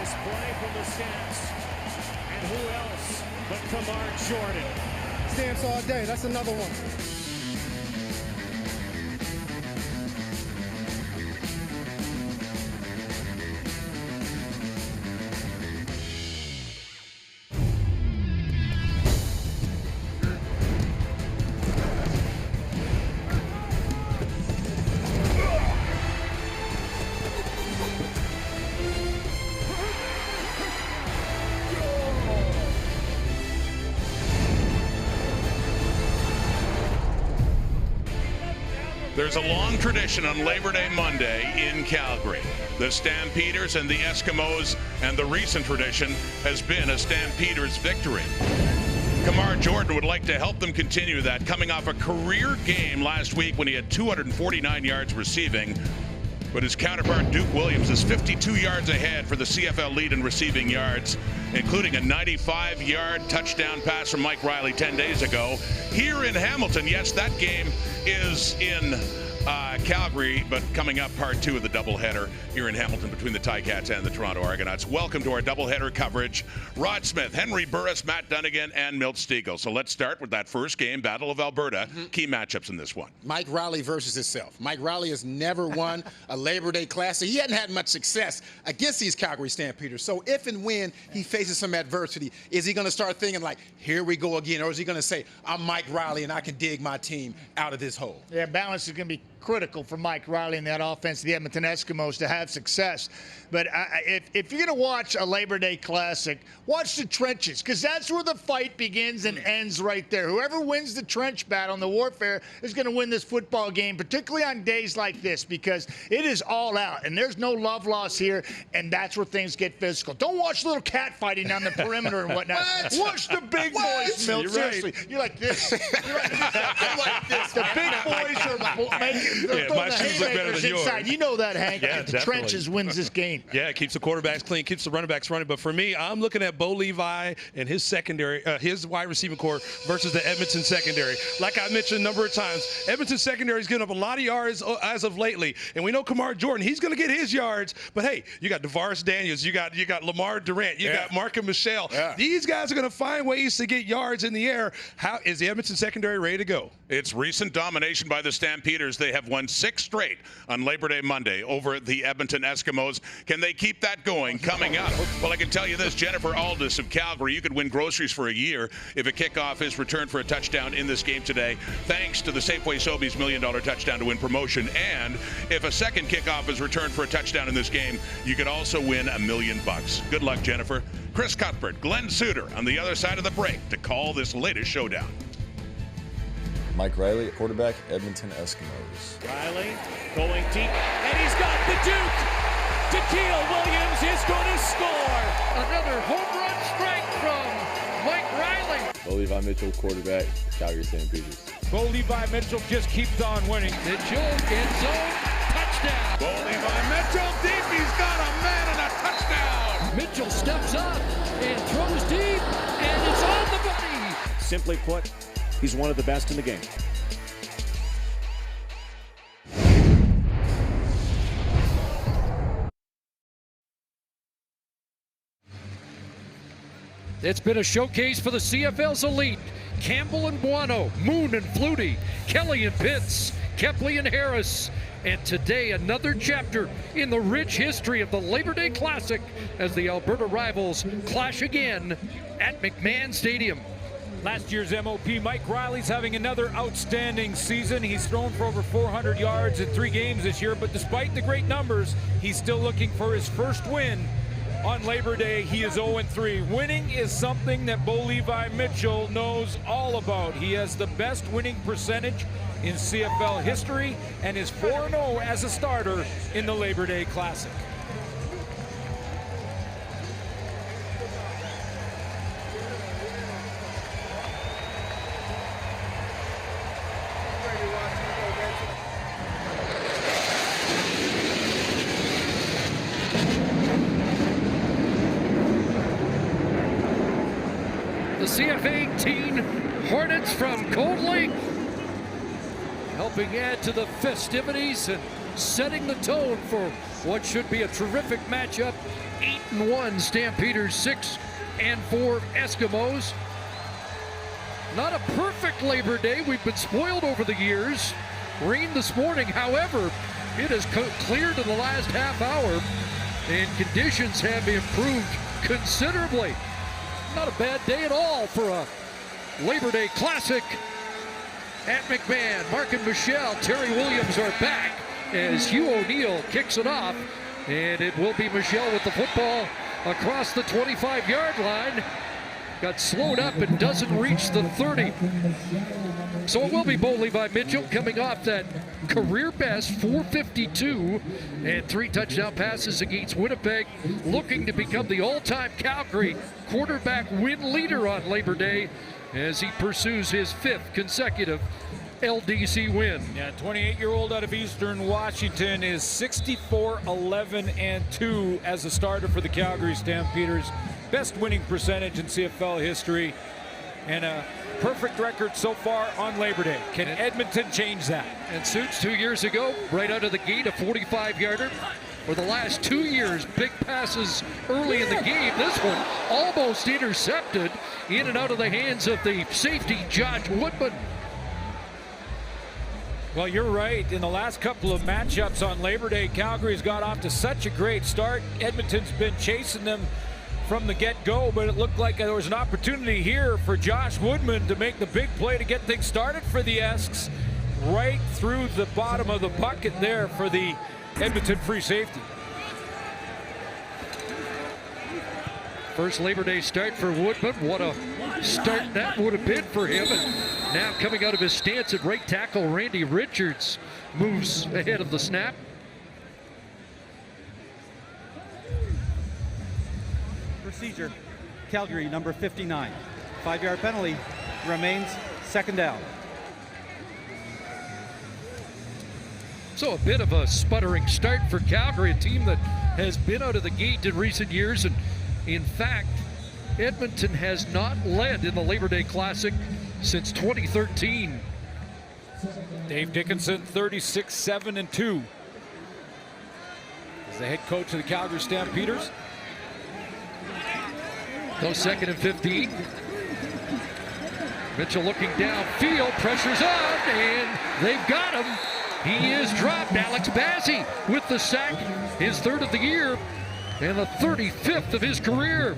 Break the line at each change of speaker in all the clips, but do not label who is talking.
Nice play from the Stamps. And who else but Kamar Jordan?
Stamps all day. That's another one.
There's a long tradition on Labor Day Monday in Calgary. The Stampeders and the Eskimos, and the recent tradition has been a Stampeders victory. Kamar Jordan would like to help them continue that, coming off a career game last week when he had 249 yards receiving. But his counterpart, Duke Williams, is 52 yards ahead for the CFL lead in receiving yards, including a 95-yard touchdown pass from Mike Riley 10 days ago. Here in Hamilton, yes, that game is in Calgary, but coming up, part two of the doubleheader here in Hamilton between the Ticats and the Toronto Argonauts. Welcome to our doubleheader coverage. Rod Smith, Henry Burris, Matt Dunnigan, and Milt Stegall. So let's start with that first game, Battle of Alberta. Key matchups in this one.
Mike Riley versus himself. Mike Riley has never won a Labor Day Classic. He hadn't had much success against these Calgary Stampeders. So if and when he faces some adversity, is he going to start thinking like, here we go again? Or is he going to say, I'm Mike Riley and I can dig my team out of this hole?
Yeah, balance is going to be critical for Mike Riley and that offense, the Edmonton Eskimos, to have success. But if you're going to watch a Labor Day Classic, watch the trenches, because that's where the fight begins and ends right there. Whoever wins the trench battle and the warfare is going to win this football game, particularly on days like this, because it is all out, and there's no love loss here, and that's where things get physical. Don't watch little cat fighting on the perimeter and whatnot. Watch the big boys, Milt. Seriously. You're like this. You're like this. I'm like this. The big boys are making
my shoes look better than yours.
inside. You know that, Hank.
Yeah,
the trenches wins this game.
Yeah, it keeps the quarterbacks clean, keeps the running backs running. But for me, I'm looking at Bo Levi and his secondary, his wide receiving core versus the Edmonton secondary. Like I mentioned a number of times, Edmonton secondary is getting up a lot of yards as of lately. And we know Kamar Jordan, he's going to get his yards. But hey, you got DeVaris Daniels, you got Lamar Durant, you got Marcus Michelle. Yeah. These guys are going to find ways to get yards in the air. How is the Edmonton secondary ready to go?
It's recent domination by the Stampeders. They have won 6 straight on Labor Day Monday over the Edmonton Eskimos. Can they keep that going coming up? Well, I can tell you this, Jennifer Aldis of Calgary, you could win groceries for a year if a kickoff is returned for a touchdown in this game today, thanks to the Safeway Sobeys $1 million touchdown to win promotion. And if a second kickoff is returned for a touchdown in this game, you could also win $1 million. Good luck, Jennifer. Chris Cuthbert, Glenn Suter on the other side of the break to call this latest showdown.
Mike Riley, quarterback, Edmonton Eskimos.
Riley going deep, and he's got the Duke. Tequil Williams is going to score.
Another home run strike from Mike Riley.
Bo Levi Mitchell, quarterback, Calgary Stampeders.
Bo Levi Mitchell just keeps on winning. Mitchell, end zone, touchdown.
Bo Levi Mitchell deep, he's got a man and a touchdown.
Mitchell steps up and throws deep, and it's on the money.
Simply put, he's one of the best in the game.
It's been a showcase for the CFL's elite. Campbell and Buono, Moon and Flutie, Kelly and Pitts, Kepley and Harris. And today, another chapter in the rich history of the Labor Day Classic as the Alberta rivals clash again at McMahon Stadium.
Last year's MOP, Mike Riley's having another outstanding season. He's thrown for over 400 yards in 3 games this year, but despite the great numbers, he's still looking for his first win. On Labor Day, he is 0-3. Winning is something that Bo Levi Mitchell knows all about. He has the best winning percentage in CFL history and is 4-0 as a starter in the Labor Day Classic.
The CF-18 Hornets from Cold Lake helping add to the festivities, and setting the tone for what should be a terrific matchup. 8-1 Stampeders, 6-4 Eskimos. Not a perfect Labor Day. We've been spoiled over the years. Rain this morning, however, it has cleared in the last half hour, and conditions have improved considerably. Not a bad day at all for a Labor Day Classic at McMahon. Mark and Michelle, Terry Williams are back as Hugh O'Neill kicks it off, and it will be Michelle with the football across the 25-yard line. Got slowed up and doesn't reach the 30. So it will be Bo Levi Mitchell coming off that career best 452 and 3 touchdown passes against Winnipeg, looking to become the all-time Calgary quarterback win leader on Labor Day as he pursues his 5th consecutive LDC win.
Yeah, 28-year-old out of Eastern Washington is 64-11-2 as a starter for the Calgary Stampeders. Best winning percentage in CFL history, and a perfect record so far on Labor Day. Can Edmonton change that?
And Suits 2 years ago, right out of the gate, a 45-yarder. For the last 2 years, big passes early in the game. This one almost intercepted, in and out of the hands of the safety, Josh Woodman.
Well, you're right. In the last couple of matchups on Labor Day, Calgary's got off to such a great start. Edmonton's been chasing them from the get-go, but it looked like there was an opportunity here for Josh Woodman to make the big play to get things started for the Esks, right through the bottom of the bucket there for the Edmonton free safety.
First Labor Day start for Woodman. What a start that would have been for him. And now coming out of his stance at right tackle, Randy Richards moves ahead of the snap.
Procedure, Calgary, number 59. 5-yard penalty, remains second down.
So a bit of a sputtering start for Calgary, a team that has been out of the gate in recent years. And in fact, Edmonton has not led in the Labor Day Classic since 2013.
Dave Dickinson, 36-7-2. As the head coach of the Calgary Stampeders.
No, 2nd and 15. Mitchell looking downfield, pressure's on, and they've got him. He is dropped. Alex Bazzi with the sack, his 3rd of the year, and the 35th of his career.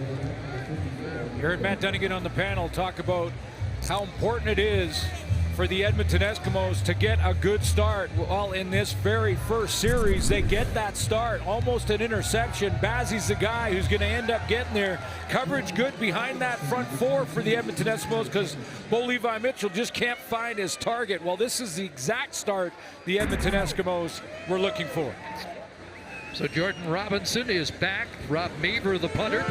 You heard Matt Dunnigan on the panel talk about how important it is for the Edmonton Eskimos to get a good start. Well, in this very first series, they get that start. Almost an interception. Bazzi's the guy who's going to end up getting there. Coverage good behind that front 4 for the Edmonton Eskimos because Bo Levi Mitchell just can't find his target. Well, this is the exact start the Edmonton Eskimos were looking for.
So Jordan Robinson is back. Rob Maver, the punter.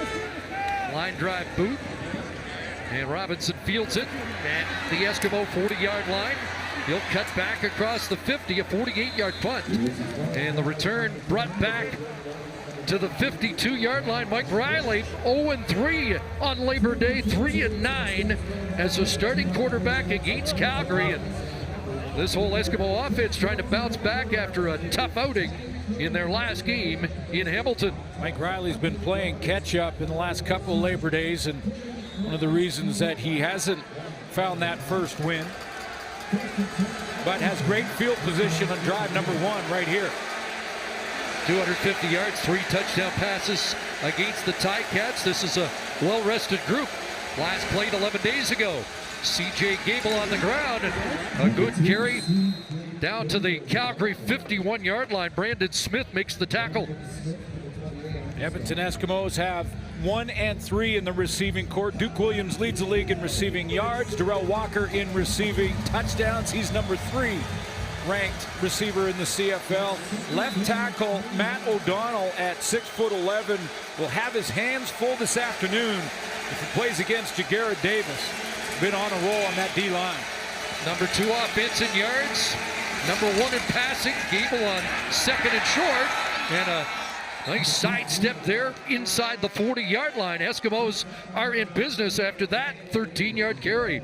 Line drive boot. And Robinson fields it at the Eskimo 40-yard line. He'll cut back across the 50, a 48-yard punt. And the return brought back to the 52-yard line. Mike Riley, 0-3 on Labor Day, 3-9 as a starting quarterback against Calgary. And this whole Eskimo offense trying to bounce back after a tough outing in their last game in Hamilton.
Mike Riley's been playing catch-up in the last couple of Labor Days, and one of the reasons that he hasn't found that first win, but has great field position on drive number 1 right here.
250 yards, 3 touchdown passes against the Ticats. This is a well-rested group. Last played 11 days ago. C.J. Gable on the ground, and a good carry down to the Calgary 51-yard line. Brandon Smith makes the tackle.
Edmonton Eskimos have 1-3 in the receiving corps. Duke Williams leads the league in receiving yards. Darrell Walker in receiving touchdowns. He's number 3 ranked receiver in the CFL. Left tackle Matt O'Donnell at 6'11" will have his hands full this afternoon if he plays against Jagarrett Davis. Been on a roll on that D-line.
Number 2 offense in yards. Number 1 in passing. Gable on 2nd and short. And a nice sidestep there inside the 40-yard line. Eskimos are in business after that 13-yard carry.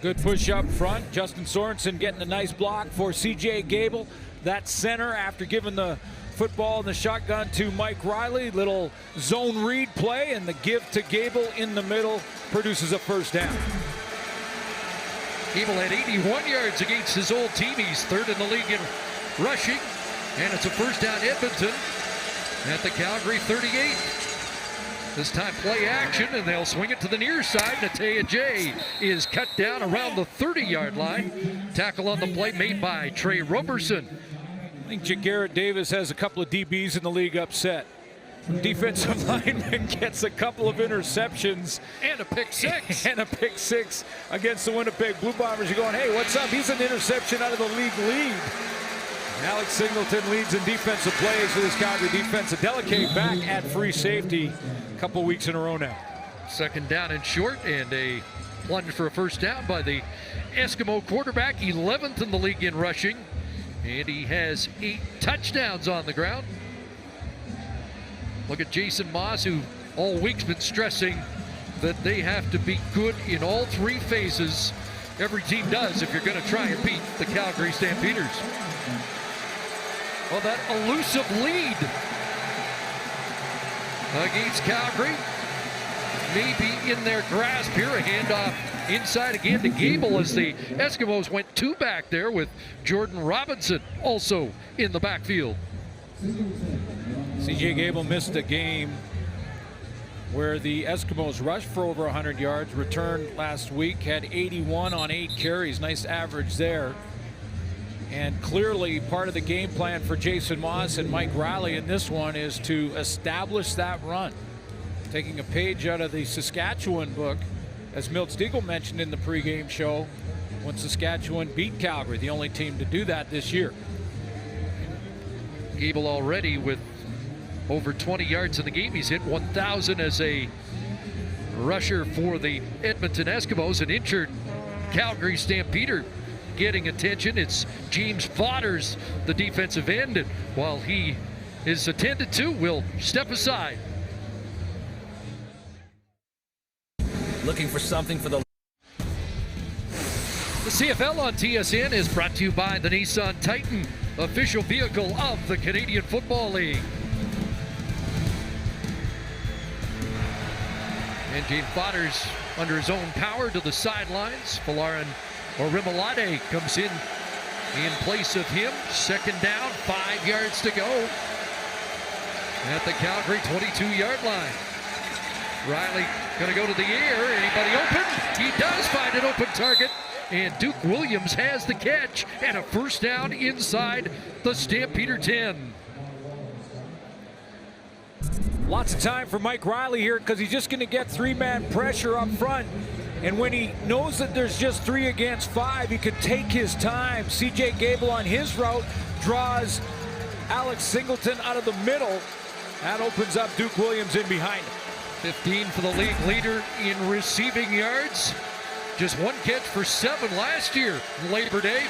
Good push up front. Justin Sorensen getting a nice block for C.J. Gable. that center after giving the football in the shotgun to Mike Riley. Little zone read play, and the give to Gable in the middle produces a first down.
Gable had 81 yards against his old team. He's third in the league in rushing. And it's a first down Edmonton at the Calgary 38. This time play action, and they'll swing it to the near side. Natea J is cut down around the 30-yard line. Tackle on the play made by Trey Roberson.
I think Jagarrett Davis has a couple of DBs in the league upset. Defensive lineman gets a couple of interceptions.
And a pick six.
And a pick six against the Winnipeg Blue Bombers. You're going, hey, what's up? He's an interception out of the league lead. Alex Singleton leads in defensive plays for this Calgary defense. Adeleke back at free safety a couple weeks in a row now.
Second down and short, and a plunge for a first down by the Eskimo quarterback, 11th in the league in rushing. And he has 8 touchdowns on the ground. Look at Jason Moss, who all week's been stressing that they have to be good in all 3 phases. Every team does if you're going to try and beat the Calgary Stampeders. Well, that elusive lead against Calgary may be in their grasp here. A handoff inside again to Gable as the Eskimos went 2 back there with Jordan Robinson also in the backfield.
C.J. Gable missed a game where the Eskimos rushed for over 100 yards, returned last week, had 81 on 8 carries. Nice average there. And clearly part of the game plan for Jason Moss and Mike Riley in this one is to establish that run. Taking a page out of the Saskatchewan book, as Milt Stiegel mentioned in the pregame show, when Saskatchewan beat Calgary, the only team to do that this year.
Gable already with over 20 yards in the game. He's hit 1,000 as a rusher for the Edmonton Eskimos. An injured Calgary Stampeder getting attention. It's James Fodders, the defensive end, and while he is attended to, will step aside.
Looking for something for the
CFL on TSN is brought to you by the Nissan Titan, official vehicle of the Canadian Football League. And James Fodders under his own power to the sidelines. Falarin Orimolade comes in place of him. Second down, 5 yards to go at the Calgary 22-yard line. Riley going to go to the air. Anybody open? He does find an open target. And Duke Williams has the catch and a first down inside the Stampeder 10.
Lots of time for Mike Riley here because he's just going to get 3-man pressure up front. And when he knows that there's just 3 against 5, he could take his time. C.J. Gable on his route draws Alex Singleton out of the middle. That opens up Duke Williams in behind him.
15 for the league leader in receiving yards. Just 1 catch for 7 last year, Labor Day.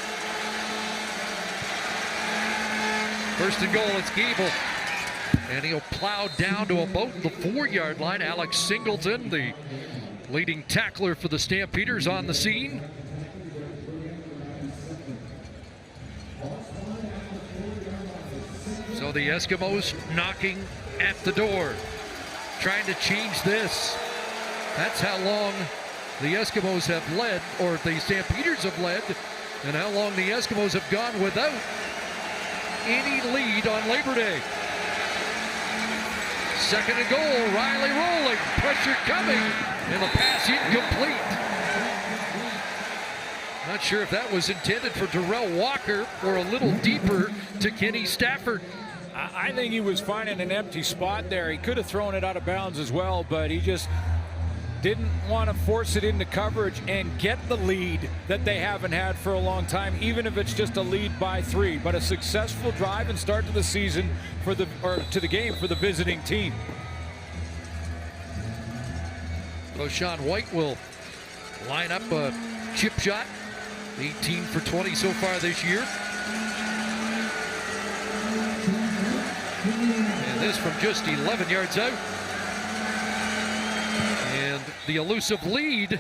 First and goal, it's Gable. And he'll plow down to about the 4-yard line. Alex Singleton, the leading tackler for the Stampeders, on the scene. So the Eskimos knocking at the door, trying to change this. That's how long the Eskimos have led, or the Stampeders have led, and how long the Eskimos have gone without any lead on Labor Day. Second and goal, Riley rolling, pressure coming, and the pass incomplete. Not sure if that was intended for Darrell Walker or a little deeper to Kenny Stafford.
I think he was finding an empty spot there. He could have thrown it out of bounds as well, but he just didn't want to force it into coverage and get the lead that they haven't had for a long time, even if it's just a lead by 3. But a successful drive and start to the season for to the game for the visiting team.
O'Shawn White will line up a chip shot. 18 for 20 so far this year. And this from just 11 yards out. And the elusive lead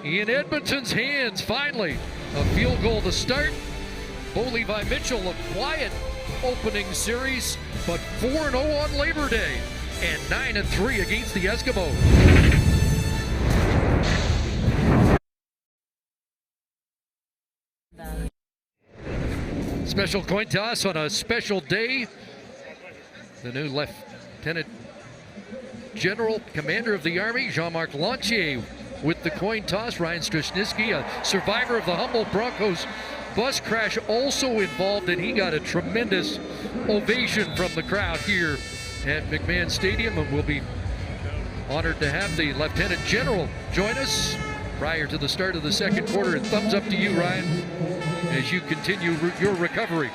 in Edmonton's hands, finally. A field goal to start. Bo Levi Mitchell, a quiet opening series, but 4-0 on Labor Day and 9-3 against the Eskimos. Special coin toss on a special day. The new Lieutenant General Commander of the Army, Jean-Marc Lantier, with the coin toss. Ryan Strasznicki, a survivor of the Humboldt Broncos bus crash, also involved, and he got a tremendous ovation from the crowd here at McMahon Stadium, and we'll be honored to have the Lieutenant General join us prior to the start of the second quarter. And thumbs up to you, Ryan, as you continue your recovery.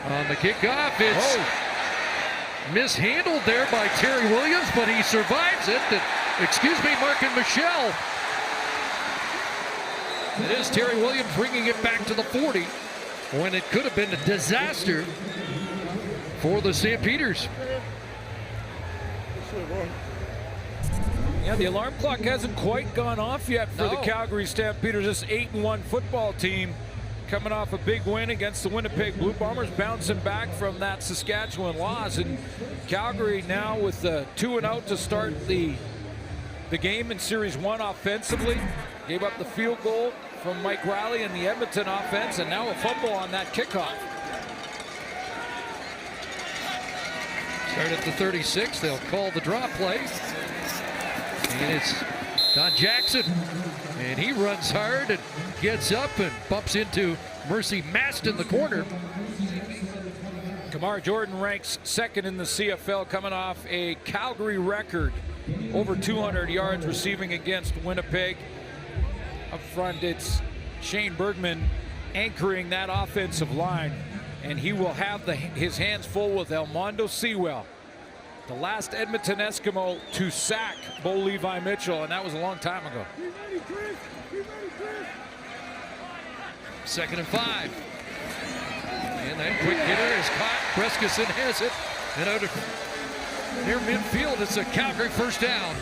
On the kickoff, it's mishandled there by Terry Williams, but he survives it. Mark and Michelle. It is Terry Williams bringing it back to the 40 when it could have been a disaster for the Stampeders.
Yeah, the alarm clock hasn't quite gone off yet for the Calgary Stampeders. This 8-1 football team coming off a big win against the Winnipeg Blue Bombers, bouncing back from that Saskatchewan loss. And Calgary now with the 2-0 to start the game in Series 1 offensively. Gave up the field goal from Mike Riley and the Edmonton offense, and now a fumble on that kickoff.
Start at the 36, they'll call the drop play. And it's Don Jackson, and he runs hard and gets up and bumps into Mercy Mast in the corner.
Kamar Jordan ranks second in the CFL, coming off a Calgary record. Over 200 yards receiving against Winnipeg. Up front, it's Shane Bergman anchoring that offensive line, and he will have his hands full with Elmondo Sewell, the last Edmonton Eskimo to sack Bo Levi Mitchell, and that was a long time ago.
2nd and 5. And that quick hitter is caught. Breskinson has it. And out of near midfield, it's a Calgary first down.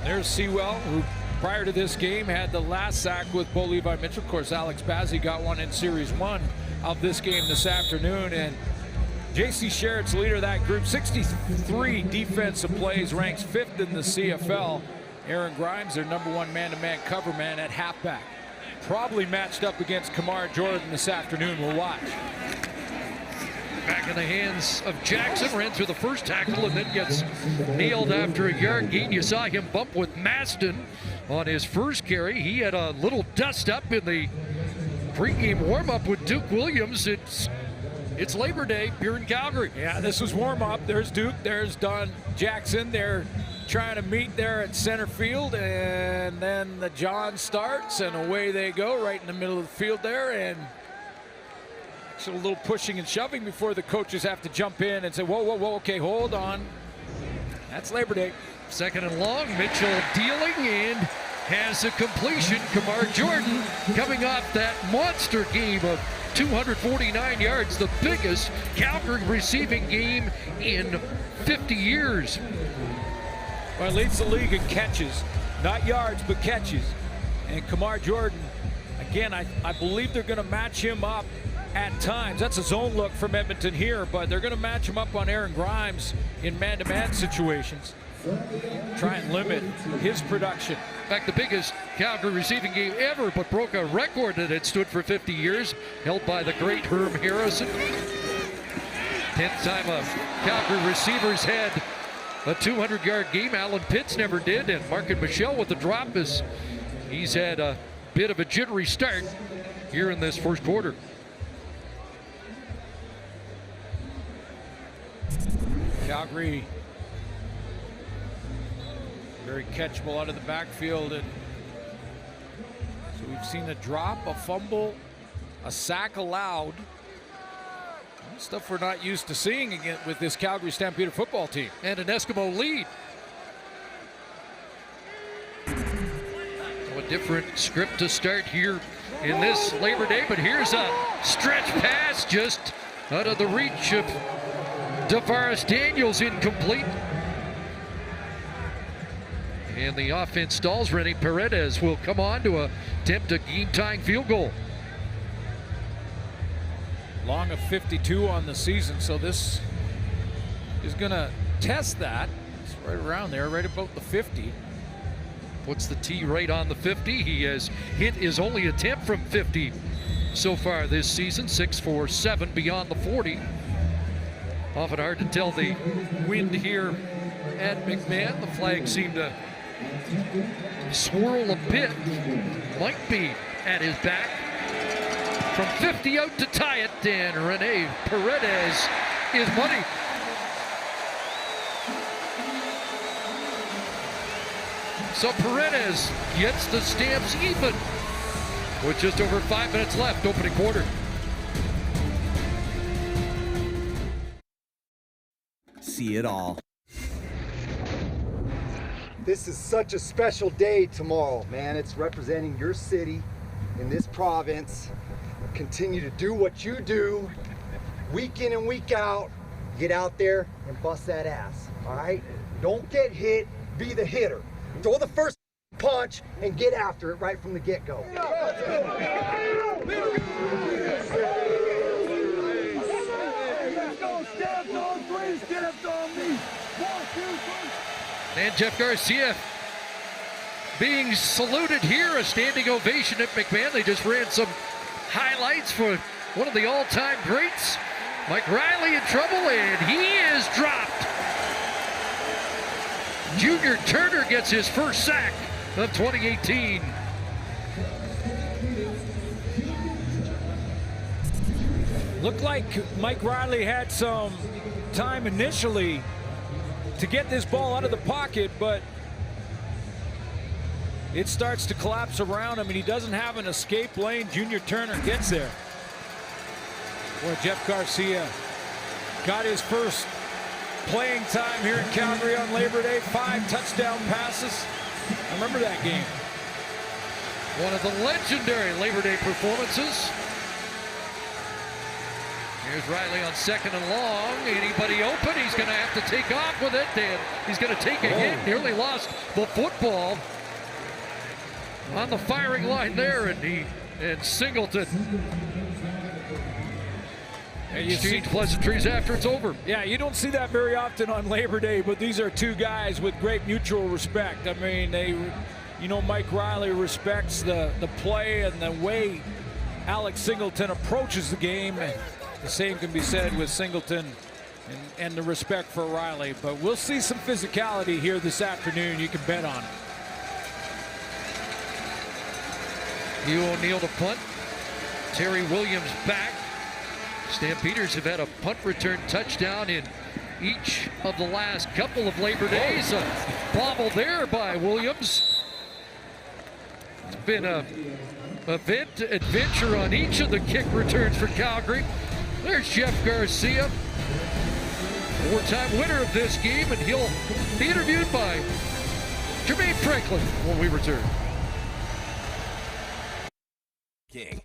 There's Sewell, who prior to this game had the last sack with Bo Levi Mitchell. Of course, Alex Bazzi got one in Series 1 of this game this afternoon. And J.C. Sherritt's leader of that group, 63 defensive plays, ranks 5th in the CFL. Aaron Grimes, their #1 man-to-man cover man at halfback. Probably matched up against Kamar Jordan this afternoon. We'll watch.
Back in the hands of Jackson, ran through the first tackle and then gets nailed after a yard gain. You saw him bump with Maston on his first carry. He had a little dust up in the pregame warm-up with Duke Williams. It's Labor Day here in Calgary.
Yeah, this was warm-up. There's Duke, there's Don Jackson. They're trying to meet there at center field, and then the John starts, and away they go right in the middle of the field there. And so a little pushing and shoving before the coaches have to jump in and say, whoa, whoa, whoa, okay, hold on. That's Labor Day.
2nd and long, Mitchell dealing and has a completion. Kamar Jordan coming off that monster game of 249 yards, the biggest Calgary receiving game in 50 years.
Well, it leads the league in catches, not yards, but catches. And Kamar Jordan, again, I believe they're going to match him up at times. That's a zone look from Edmonton here, but they're going to match him up on Aaron Grimes in man-to-man situations. Try and limit his production.
In fact, the biggest Calgary receiving game ever, but broke a record that had stood for 50 years, held by the great Herm Harrison. 10th time a Calgary receiver's had a 200-yard game. Alan Pitts never did, and Mark and Michelle with the drop is he's had a bit of a jittery start here in this first quarter.
Calgary very catchable out of the backfield, and so we've seen a drop, a fumble, a sack allowed. Stuff we're not used to seeing again with this Calgary Stampeder football team.
And an Eskimo lead. So a different script to start here in this Labor Day, but here's a stretch pass just out of the reach of DeVaris Daniels, incomplete. And the offense stalls. Rene Paredes will come on to attempt a game-tying field goal.
Long of 52 on the season, so this is going to test that. It's right around there, right about the 50.
Puts the tee right on the 50. He has hit his only attempt from 50 so far this season. 6 for 7 beyond the 40. Often hard to tell the wind here at McMahon. The flag seemed to swirl a bit. Might be at his back. From 50 out to tie it, and Rene Paredes is money. So Paredes gets the Stamps even with just over 5 minutes left, opening quarter.
See it all.
This is such a special day tomorrow, man. It's representing your city in this province. Continue to do what you do, week in and week out. Get out there and bust that ass, all right? Don't get hit, be the hitter. Throw the first punch and get after it right from the get-go.
And Jeff Garcia being saluted here, a standing ovation at McMahon. They just ran some highlights for one of the all-time greats. Mike Riley in trouble, and he is dropped. Junior Turner gets his first sack of 2018.
Looked like Mike Riley had some time initially to get this ball out of the pocket, but it starts to collapse around him, and he doesn't have an escape lane. Junior Turner gets there. Well, Jeff Garcia got his first playing time here in Calgary on Labor Day. 5 touchdown passes. I remember that game.
One of the legendary Labor Day performances. Here's Riley on 2nd and long. Anybody open? He's going to have to take off with it. And he's going to take a hit. Nearly lost the football on the firing line there. And Singleton exchange pleasantries after it's over.
Yeah, you don't see that very often on Labor Day, but these are two guys with great mutual respect. I mean, Mike Riley respects the play and the way Alex Singleton approaches the game. The same can be said with Singleton and the respect for Riley. But we'll see some physicality here this afternoon. You can bet on it.
Hugh O'Neill to punt. Terry Williams back. Stampeders have had a punt return touchdown in each of the last couple of Labor Days. A bobble there by Williams. It's been a adventure on each of the kick returns for Calgary. There's Jeff Garcia, 4-time winner of this game, and he'll be interviewed by Jermaine Franklin when we return.
King.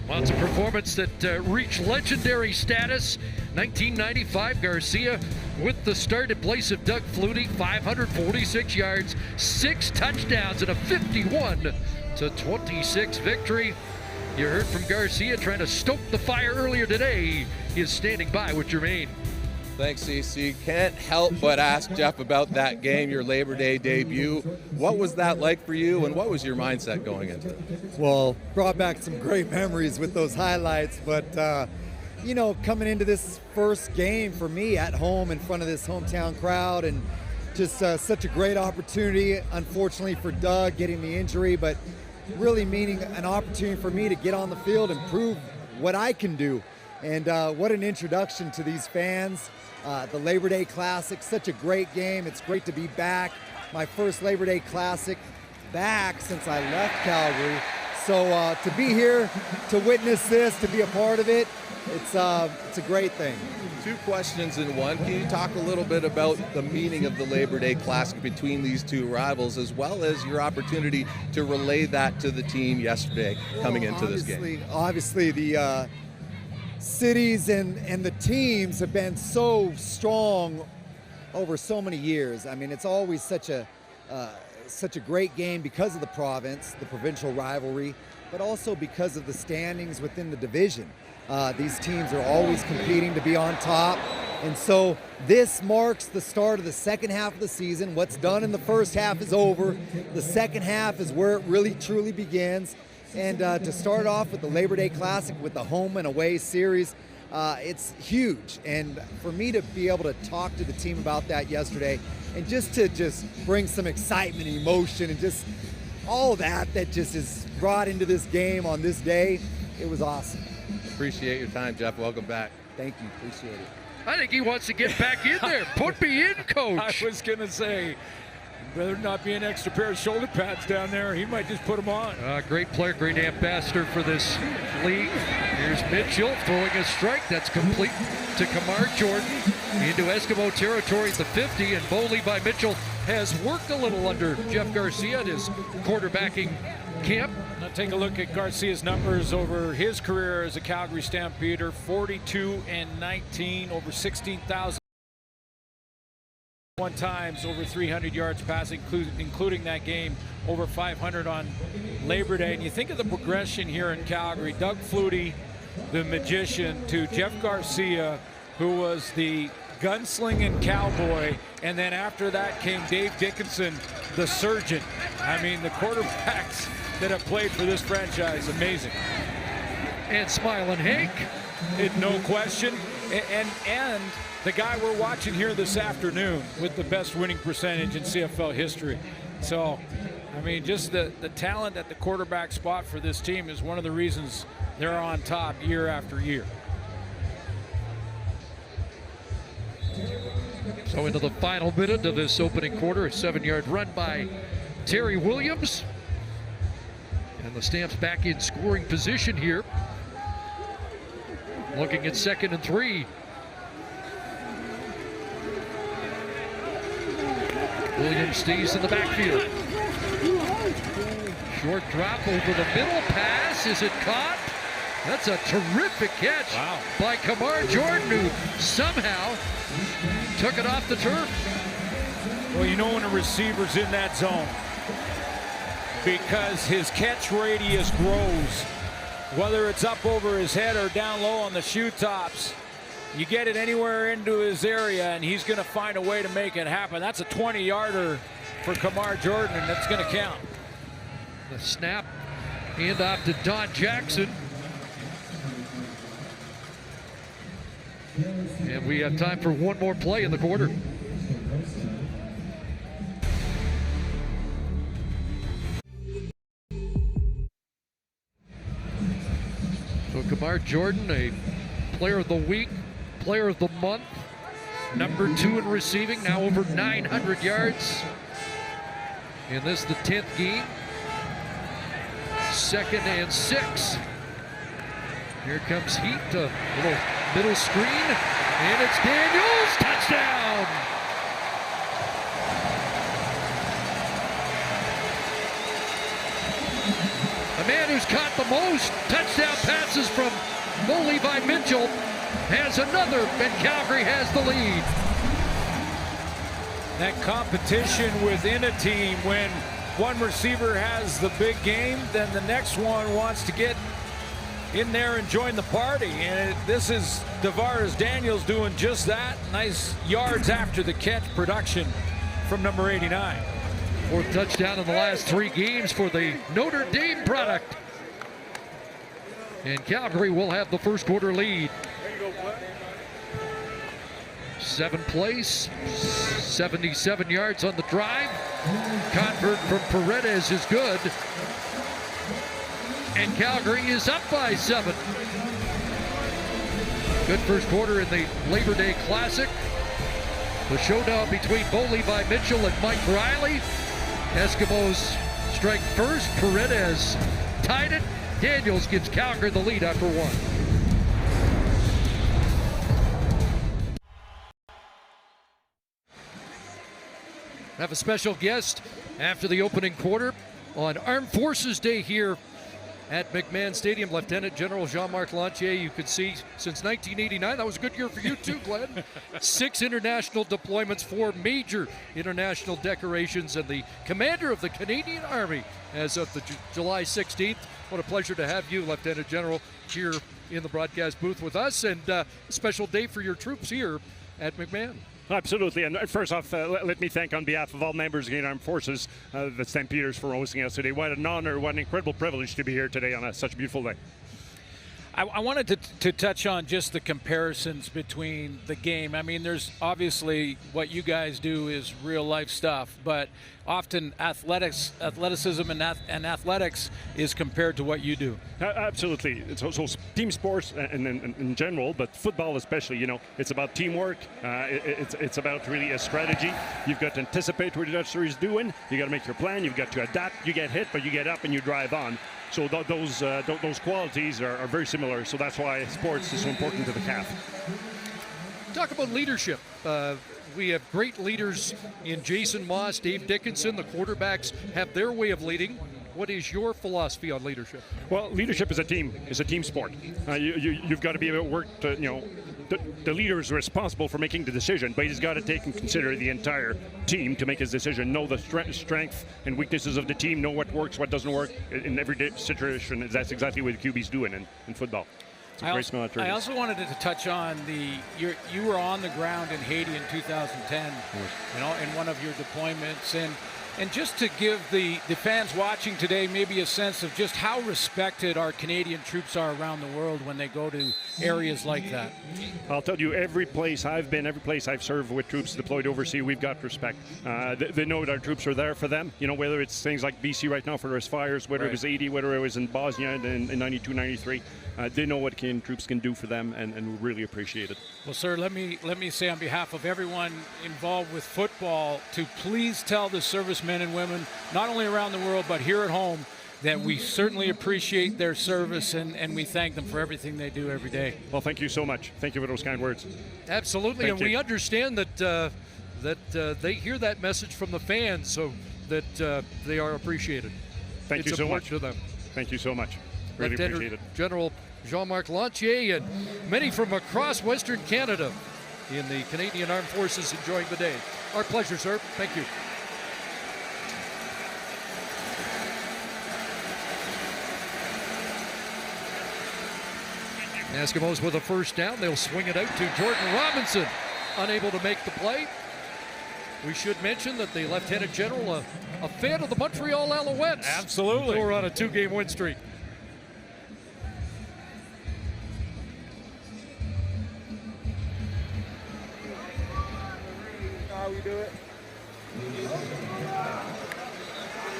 Well, it's a performance that reached legendary status. 1995, Garcia with the start in place of Doug Flutie, 546 yards, 6 touchdowns, and a 51-26 victory. You heard from Garcia trying to stoke the fire earlier today. He is standing by with Jermaine.
Thanks, CC. Can't help but ask Jeff about that game, your Labor Day debut. What was that like for you, and what was your mindset going into it?
Well, brought back some great memories with those highlights, but coming into this first game for me at home in front of this hometown crowd, and just such a great opportunity. Unfortunately for Doug getting the injury, but really meaning an opportunity for me to get on the field and prove what I can do. And what an introduction to these fans. The Labor Day Classic, such a great game. It's great to be back. My first Labor Day Classic back since I left Calgary. So to be here, to witness this, to be a part of it, it's a great thing.
2 questions in one. Can you talk a little bit about the meaning of the Labor Day Classic between these 2 rivals, as well as your opportunity to relay that to the team yesterday coming into this game?
Obviously, the cities and the teams have been so strong over so many years. I mean, it's always such a great game because of the province, the provincial rivalry, but also because of the standings within the division. These teams are always competing to be on top. And so this marks the start of the second half of the season. What's done in the first half is over. The second half is where it really truly begins. And to start off with the Labor Day Classic with the home and away series, it's huge. And for me to be able to talk to the team about that yesterday and just bring some excitement and emotion and just all that just is brought into this game on this day, it was awesome.
Appreciate your time, Jeff. Welcome back.
Thank you. Appreciate it.
I think he wants to get back in there. Put me in, coach.
I was going to say, better not be an extra pair of shoulder pads down there. He might just put them on.
Great player, great ambassador for this league. Here's Mitchell throwing a strike. That's complete to Kamar Jordan into Eskimo territory at the 50. And Bo Levi Mitchell has worked a little under Jeff Garcia at his quarterbacking camp.
Now take a look at Garcia's numbers over his career as a Calgary Stampeder. 42-19, over 16,000 times, over 300 yards passing, including that game, over 500 on Labor Day. And you think of the progression here in Calgary. Doug Flutie, the magician, to Jeff Garcia, who was the gunslinging cowboy, and then after that came Dave Dickinson, the surgeon. I mean, the quarterbacks that have played for this franchise, amazing.
And Smiling Hank.
No question. And the guy we're watching here this afternoon with the best winning percentage in CFL history. So, I mean, just the talent at the quarterback spot for this team is one of the reasons they're on top year after year.
So into the final minute of this opening quarter, a 7-yard run by Terry Williams. And the Stamps back in scoring position here. Looking at 2nd and 3. Williams stays in the backfield. Short drop over the middle pass. Is it caught? That's a terrific catch by Kamar Jordan, who somehow took it off the turf.
Well, you know when a receiver's in that zone, because his catch radius grows, whether it's up over his head or down low on the shoe tops. You get it anywhere into his area, and he's going to find a way to make it happen. That's a 20-yarder for Kamar Jordan, and that's going to count.
The snap, hand off to Don Jackson. And we have time for one more play in the quarter. So Kamar Jordan, a player of the week, player of the month, number 2 in receiving, now over 900 yards. And this is the 10th game. 2nd and 6. Here comes Heat, a little middle screen, and it's Daniels, touchdown! The man who's caught the most touchdown passes from Bo Levi Mitchell has another, and Calgary has the lead.
That competition within a team, when one receiver has the big game, then the next one wants to get in there and join the party. And this is Tavares Daniels doing just that. Nice yards after the catch production from number 89.
4th touchdown in the last 3 games for the Notre Dame product. And Calgary will have the first quarter lead. 7 plays, 77 yards on the drive. Convert from Paredes is good. And Calgary is up by 7. Good first quarter in the Labor Day Classic. The showdown between Bo Levi Mitchell and Mike Riley. Eskimos strike first. Paredes tied it. Daniels gives Calgary the lead after 1. Have a special guest after the opening quarter on Armed Forces Day here at McMahon Stadium. Lieutenant General Jean-Marc Lantier, you could see since 1989, that was a good year for you too, Glenn. 6 international deployments, 4 major international decorations, and the commander of the Canadian Army as of the July 16th. What a pleasure to have you, Lieutenant General, here in the broadcast booth with us, and a special day for your troops here at McMahon.
Absolutely, and first off, let me thank on behalf of all members of the Canadian Armed Forces, the Stampeders, for hosting us today. What an honor, what an incredible privilege to be here today on such a beautiful day.
I wanted to touch on just the comparisons between the game. I mean, there's obviously what you guys do is real life stuff, but often athleticism and athletics is compared to what you do.
Absolutely. So team sports and in general, but football especially, you know, it's about teamwork. It's about really a strategy. You've got to anticipate what the other is doing. You got to make your plan. You've got to adapt. You get hit, but you get up and you drive on. So those qualities are very similar. So that's why sports is so important to the CAF.
Talk about leadership. We have great leaders in Jason Moss, Dave Dickinson. The quarterbacks have their way of leading. What is your philosophy on leadership?
Well, leadership is a team sport. You've got to be able to work to, you know, the leader is responsible for making the decision, but he's got to take and consider the entire team to make his decision, know the strength and weaknesses of the team, know what works, what doesn't work in every situation. That's exactly what the QB's doing in football.
I also wanted to touch on you were on the ground in Haiti in 2010, you know, in one of your deployments, and just to give the fans watching today maybe a sense of just how respected our Canadian troops are around the world when they go to areas like that.
I'll tell you, every place I've been, every place I've served with troops deployed overseas, we've got respect. They know that our troops are there for them. You know, whether it's things like BC right now for those fires, whether it was 80, whether it was in Bosnia in 92, 93. They know what Canadian troops can do for them, and we really appreciate it.
Well, sir, let me say on behalf of everyone involved with football to please tell the servicemen and women, not only around the world but here at home, that we certainly appreciate their service and we thank them for everything they do every day.
Well, thank you so much. Thank you for those kind words.
Absolutely, and we understand that they hear that message from the fans, so that they are appreciated.
Thank you so much
to them.
Thank you so much. Really appreciate it.
General Jean-Marc Lantier and many from across Western Canada in the Canadian Armed Forces enjoying the day. Our pleasure, sir. Thank you. Eskimos with a first down. They'll swing it out to Jordan Robinson. Unable to make the play. We should mention that the Lieutenant General, a fan of the Montreal Alouettes.
Absolutely.
We're on a 2-game win streak.
We do it.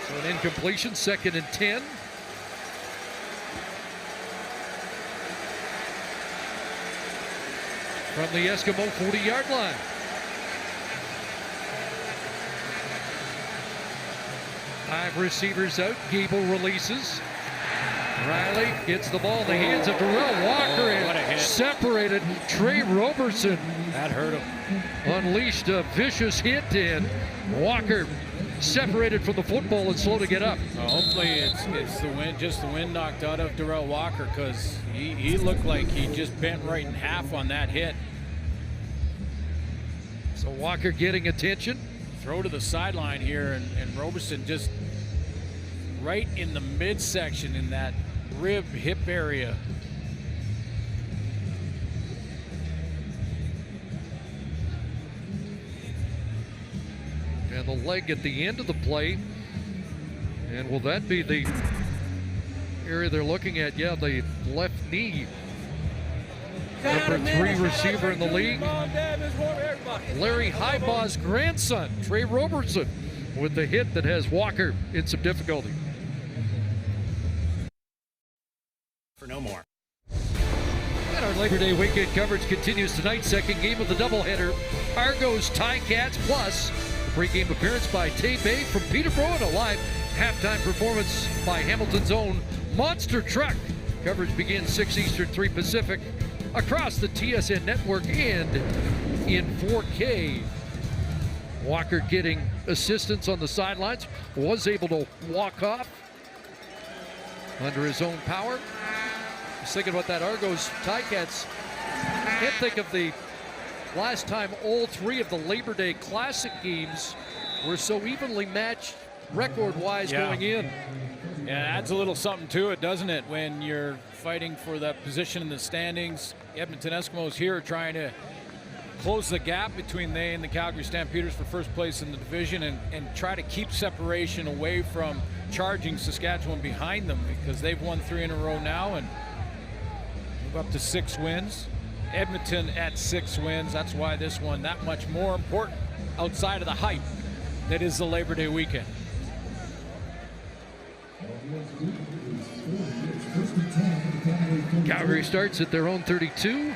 So an incompletion, 2nd and 10. From the Eskimo 40-yard line. Five receivers out. Gable releases. Riley gets the ball in the hands of Darrell Walker and separated Trey Roberson.
That hurt him.
Unleashed a vicious hit, and Walker separated from the football and slow to get up.
Hopefully it's the wind, just the wind knocked out of Darrell Walker, because he looked like he just bent right in half on that hit.
So Walker getting attention.
Throw to the sideline here, and Roberson just right in the midsection in that rib hip area.
And the leg at the end of the play. And will that be the area they're looking at? Yeah, the left knee. Number 3 receiver in the league. Larry Highbaugh's grandson, Trey Robertson, with the hit that has Walker in some difficulty.
For no more.
And our Labor Day weekend coverage continues tonight. Second game of the doubleheader. Argos Ticats plus a pre-game appearance by Tay Bay from Peterborough and a live halftime performance by Hamilton's own Monster Truck. Coverage begins 6 Eastern, 3 Pacific across the TSN network and in 4K. Walker getting assistance on the sidelines, was able to walk off. under his own power. Just thinking about that Argos Ticats. Can't think of the last time all three of the Labor Day Classic games were so evenly matched record-wise going in.
Yeah, it adds a little something to it, doesn't it, when you're fighting for that position in the standings. Edmonton Eskimos here trying to close the gap between they and the Calgary Stampeders for first place in the division and try to keep separation away from charging Saskatchewan behind them, because they've won 3 in a row now and move up to 6 wins. Edmonton at 6 wins. That's why this one that much more important outside of the hype that is the Labor Day weekend.
Calgary starts at their own 32.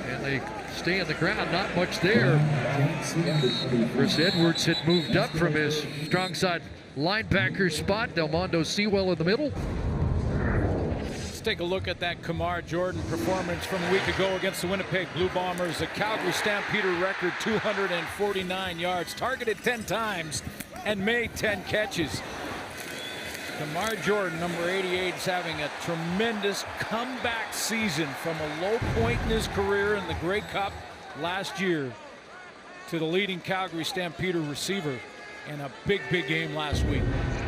And they stay on the ground, not much there. Chris Edwards had moved up from his strong side linebacker spot. Delmondo Sewell in the middle.
Let's take a look at that Kamar Jordan performance from a week ago against the Winnipeg Blue Bombers. A Calgary Stampeder record 249 yards, targeted 10 times and made 10 catches. Kamar Jordan, number 88, is having a tremendous comeback season from a low point in his career in the Grey Cup last year to the leading Calgary Stampeder receiver in a big game last week.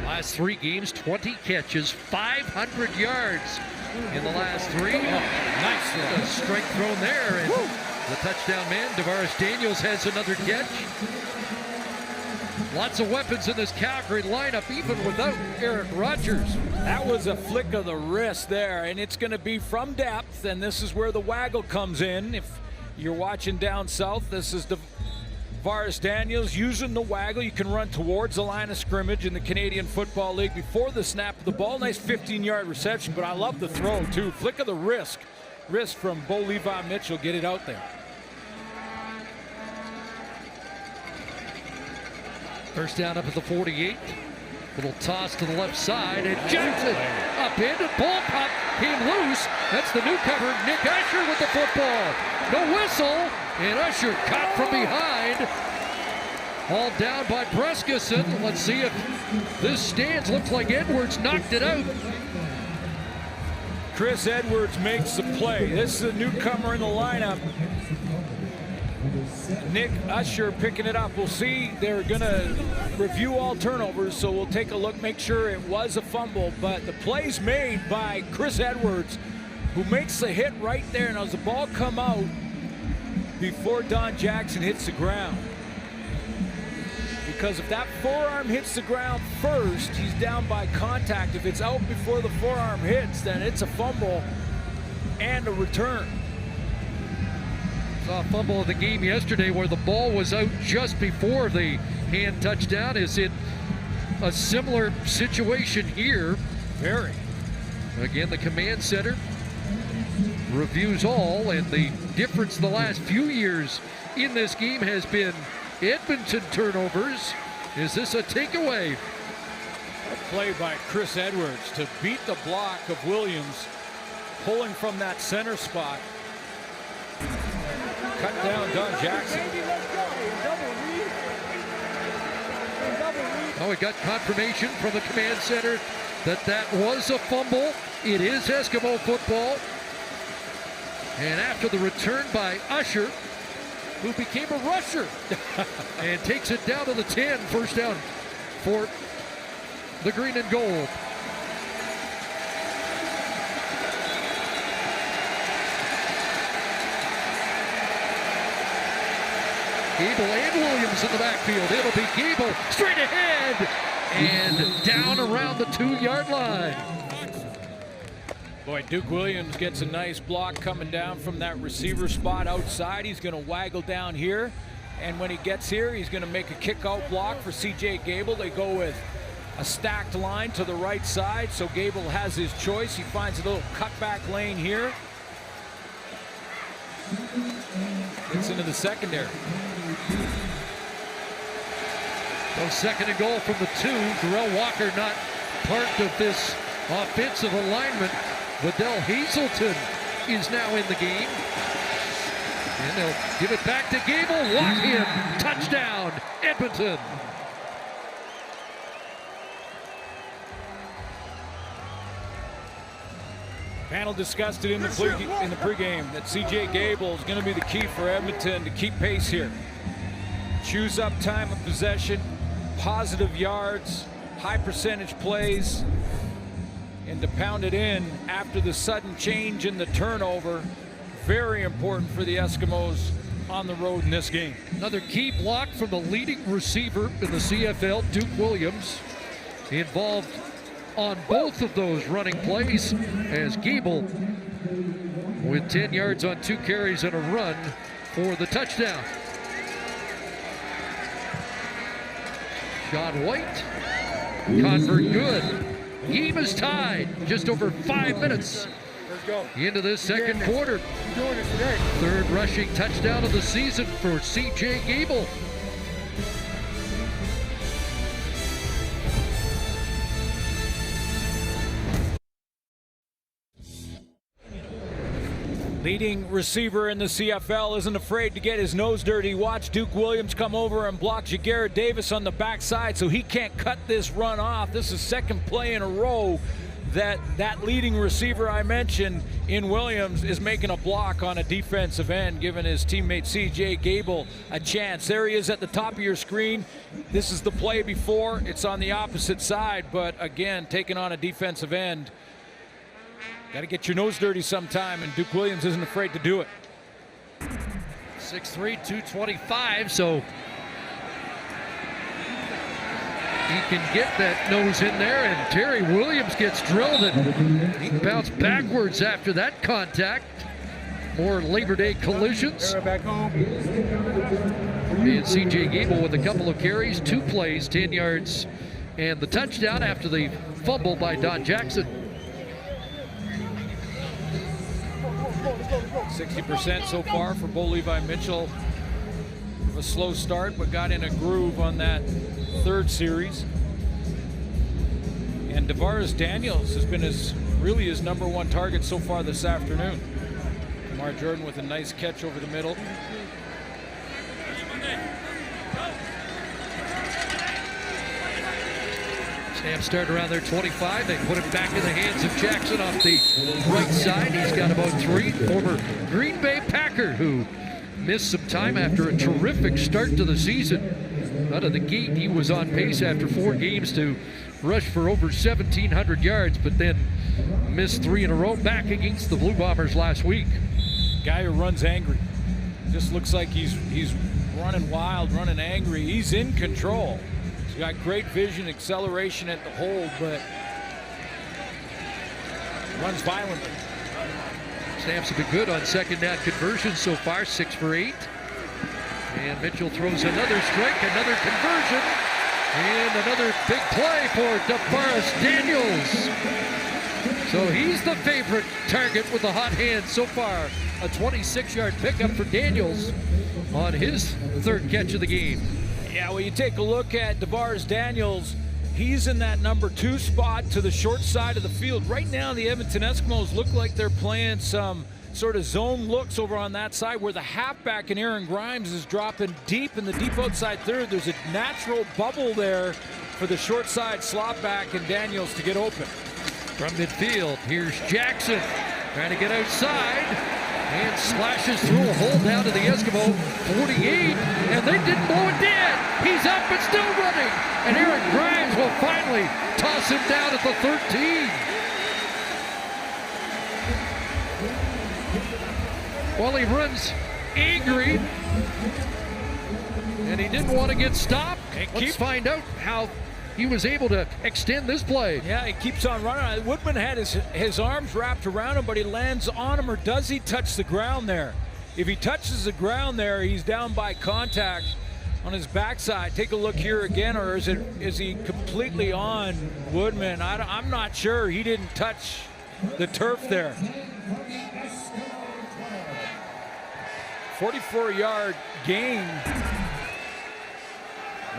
Last 3 games, 20 catches, 500 yards in the last 3. Nice strike thrown there. And the touchdown man, Tavares Daniels, has another catch. Lots of weapons in this Calgary lineup, even without Eric Rogers.
That was a flick of the wrist there, and it's going to be from depth, and this is where the waggle comes in. If you're watching down south, this is Tavares Daniels using the waggle. You can run towards the line of scrimmage in the Canadian Football League before the snap of the ball. Nice 15-yard reception, but I love the throw, too. Flick of the wrist from Bo Levi Mitchell. Get it out there.
First down up at the 48. Little toss to the left side, and Jackson upended. Ball pop came loose. That's the newcomer, Nick Usher, with the football. No whistle, and Usher caught from behind. Hauled down by Brescison. Let's see if this stands. Looks like Edwards knocked it out.
Chris Edwards makes the play. This is a newcomer in the lineup. Nick Usher picking it up. We'll see. They're going to review all turnovers, so we'll take a look, make sure it was a fumble. But the play's made by Chris Edwards, who makes the hit right there. And as the ball come out before Don Jackson hits the ground. Because if that forearm hits the ground first, he's down by contact. If it's out before the forearm hits, then it's a fumble and a return.
Saw a fumble of the game yesterday where the ball was out just before the hand touchdown. Is it a similar situation here?
Very.
Again, the command center reviews all, and the difference the last few years in this game has been Edmonton turnovers. Is this a takeaway?
A play by Chris Edwards to beat the block of Williams, pulling from that center spot. Cut down Don Jackson.
Oh, we got confirmation from the command center that that was a fumble. It is Eskimo football. And after the return by Usher, who became a rusher, and takes it down to the 10, first down for the green and gold. Gable and Williams in the backfield. It'll be Gable straight ahead and down around the 2-yard line.
Boy, Duke Williams gets a nice block coming down from that receiver spot outside. He's going to waggle down here, and when he gets here, he's going to make a kick-out block for C.J. Gable. They go with a stacked line to the right side, so Gable has his choice. He finds a little cutback lane here. Gets into the secondary.
So second and goal from the 2. Darrell Walker not part of this offensive alignment. Vidal Hazelton is now in the game. And they'll give it back to Gable. Walk him. Touchdown, Edmonton.
Panel discussed it in the pregame that C.J. Gable is going to be the key for Edmonton to keep pace here. Choose up time of possession, positive yards, high percentage plays, and to pound it in after the sudden change in the turnover. Very important for the Eskimos on the road in this game.
Another key block from the leading receiver in the CFL, Duke Williams, involved on both of those running plays as Gable with 10 yards on 2 carries and a run for the touchdown. Shot White, convert good. Game is tied, just over 5 minutes into this second quarter. Third rushing touchdown of the season for C.J. Gable.
Leading receiver in the CFL isn't afraid to get his nose dirty. Watch Duke Williams come over and block Jaguar Davis on the backside so he can't cut this run off. This is second play in a row that leading receiver I mentioned in Williams is making a block on a defensive end, giving his teammate C.J. Gable a chance. There he is at the top of your screen. This is the play before. It's on the opposite side, but again, taking on a defensive end. Got to get your nose dirty sometime, and Duke Williams isn't afraid to do it.
6'3", 225, so he can get that nose in there, and Terry Williams gets drilled, and he bounced backwards after that contact. More Labor Day collisions.
Back home.
And C.J. Gable with a couple of carries, 2 plays, 10 yards, and the touchdown after the fumble by Don Jackson.
60% so far for Bo Levi Mitchell. A slow start, but got in a groove on that third series. And DeVaris Daniels has been his number 1 target so far this afternoon. Kamar Jordan with a nice catch over the middle.
Snap start around their 25. They put it back in the hands of Jackson off the right side. He's got about 3. Former Green Bay Packer who missed some time after a terrific start to the season. Out of the gate, he was on pace after 4 games to rush for over 1,700 yards, but then missed 3 in a row back against the Blue Bombers last week.
Guy who runs angry. Just looks like he's running wild, running angry. He's in control. He's got great vision, acceleration at the hold, but runs violently.
Snaps have been good on second down conversions so far, 6 for 8. And Mitchell throws another strike, another conversion, and another big play for DeVaris Daniels. So he's the favorite target with the hot hand so far. A 26-yard pickup for Daniels on his 3rd catch of the game.
Yeah, well, you take a look at DeVaris Daniels. He's in that number 2 spot to the short side of the field. Right now, the Edmonton Eskimos look like they're playing some sort of zone looks over on that side where the halfback in Aaron Grimes is dropping deep in the deep outside third. There's a natural bubble there for the short side slot back and Daniels to get open.
From midfield, here's Jackson trying to get outside. And slashes through a hole down to the Eskimo 48, and they didn't blow it dead. He's up and still running, and Aaron Grimes will finally toss him down at the 13. Well, he runs angry, and he didn't want to get stopped. Let's find out how he was able to extend this play.
Yeah, he keeps on running. Woodman had his arms wrapped around him, but he lands on him, or does he touch the ground there? If he touches the ground there, he's down by contact on his backside. Take a look here again, or is he completely on Woodman? I'm not sure. He didn't touch the turf there. 44-yard gain.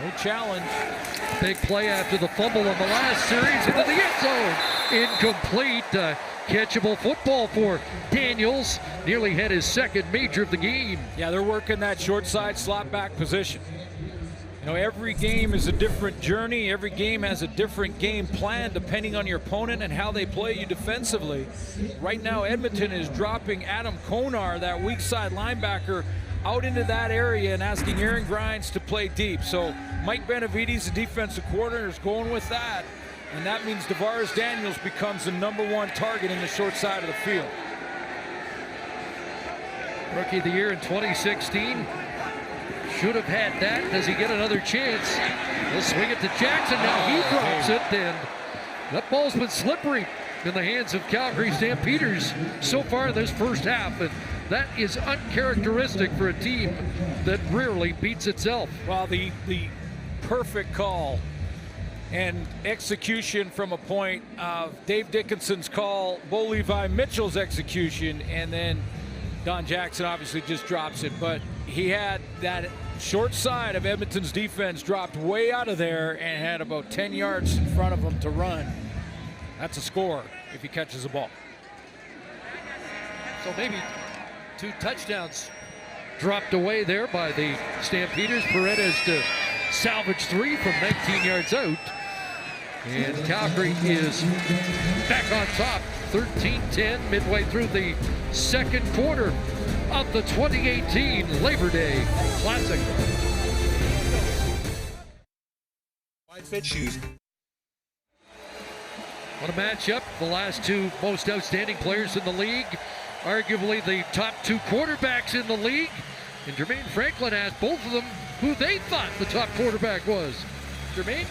No challenge.
Big play after the fumble on the last series into the end zone. Incomplete. Catchable football for Daniels. Nearly had his 2nd major of the game.
Yeah, they're working that short side slot back position. You know, every game is a different journey. Every game has a different game plan depending on your opponent and how they play you defensively. Right now, Edmonton is dropping Adam Konar, that weak side linebacker, out into that area and asking Aaron Grimes to play deep. So Mike Benavides, the defensive coordinator, is going with that. And that means DeVaris Daniels becomes the #1 target in the short side of the field.
Rookie of the year in 2016. Should have had that. Does he get another chance? He'll swing it to Jackson. Now he drops it, and that ball's been slippery in the hands of Calgary Stampeders so far this first half, and that is uncharacteristic for a team that rarely beats itself.
Well, the perfect call and execution from a point of Dave Dickinson's call, Bo Levi Mitchell's execution, and then Don Jackson obviously just drops it, but he had that short side of Edmonton's defense dropped way out of there and had about 10 yards in front of him to run. That's a score if he catches the ball.
So maybe 2 touchdowns dropped away there by the Stampeders. Paredes to salvage 3 from 19 yards out. And Calgary is back on top, 13-10, midway through the second quarter of the 2018 Labor Day Classic.
Wide fit shoes.
What a matchup. The last 2 most outstanding players in the league. Arguably the top 2 quarterbacks in the league. And Jermaine Franklin asked both of them who they thought the top quarterback was. Jermaine?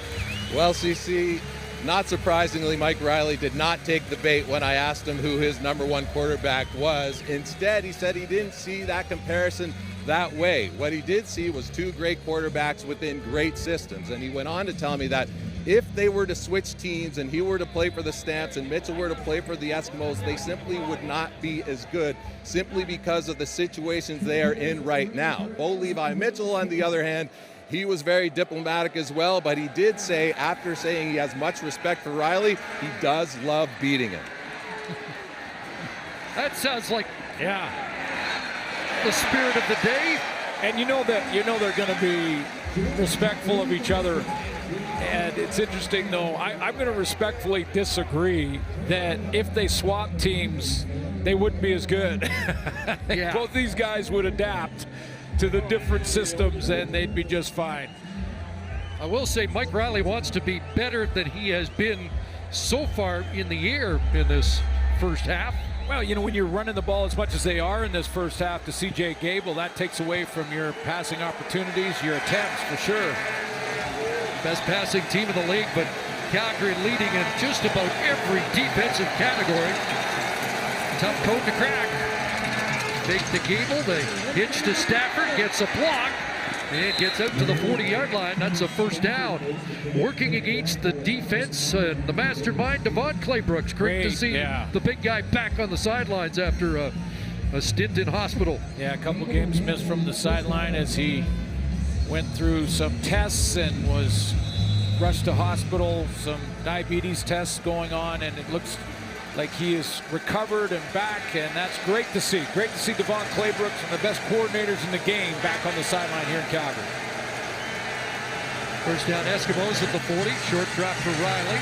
Well, CC, not surprisingly, Mike Riley did not take the bait when I asked him who his #1 quarterback was. Instead, he said he didn't see that comparison that way. What he did see was 2 great quarterbacks within great systems. And he went on to tell me that if they were to switch teams and he were to play for the Stamps and Mitchell were to play for the Eskimos, they simply would not be as good simply because of the situations they are in right now. Bo Levi Mitchell, on the other hand, he was very diplomatic as well, but he did say, after saying he has much respect for Riley, he does love beating him.
That sounds like, yeah, the spirit of the day.
And you know they're going to be respectful of each other. And it's interesting, though, I'm going to respectfully disagree that if they swap teams, they wouldn't be as good.
Yeah.
Both these guys would adapt to the different systems, and they'd be just fine.
I will say Mike Riley wants to be better than he has been so far in the year in this first half.
Well, you know, when you're running the ball as much as they are in this first half to C.J. Gable, that takes away from your passing opportunities, your attempts, for sure.
Best passing team in the league, but Calgary leading in just about every defensive category. Tough code to crack. Big to Gable, the hitch to Stafford, gets a block, and gets out to the 40-yard line. That's a first down. Working against the defense, and the mastermind, Devon Claybrooks. Great to see the big guy back on the sidelines after a stint in hospital.
Yeah, a couple games missed from the sideline as he went through some tests and was rushed to hospital, some diabetes tests going on, and it looks like he is recovered and back, and that's great to see. Great to see Devon Claybrooks and the best coordinators in the game back on the sideline here in Calgary.
First down, Eskimos at the 40. Short drop for Riley.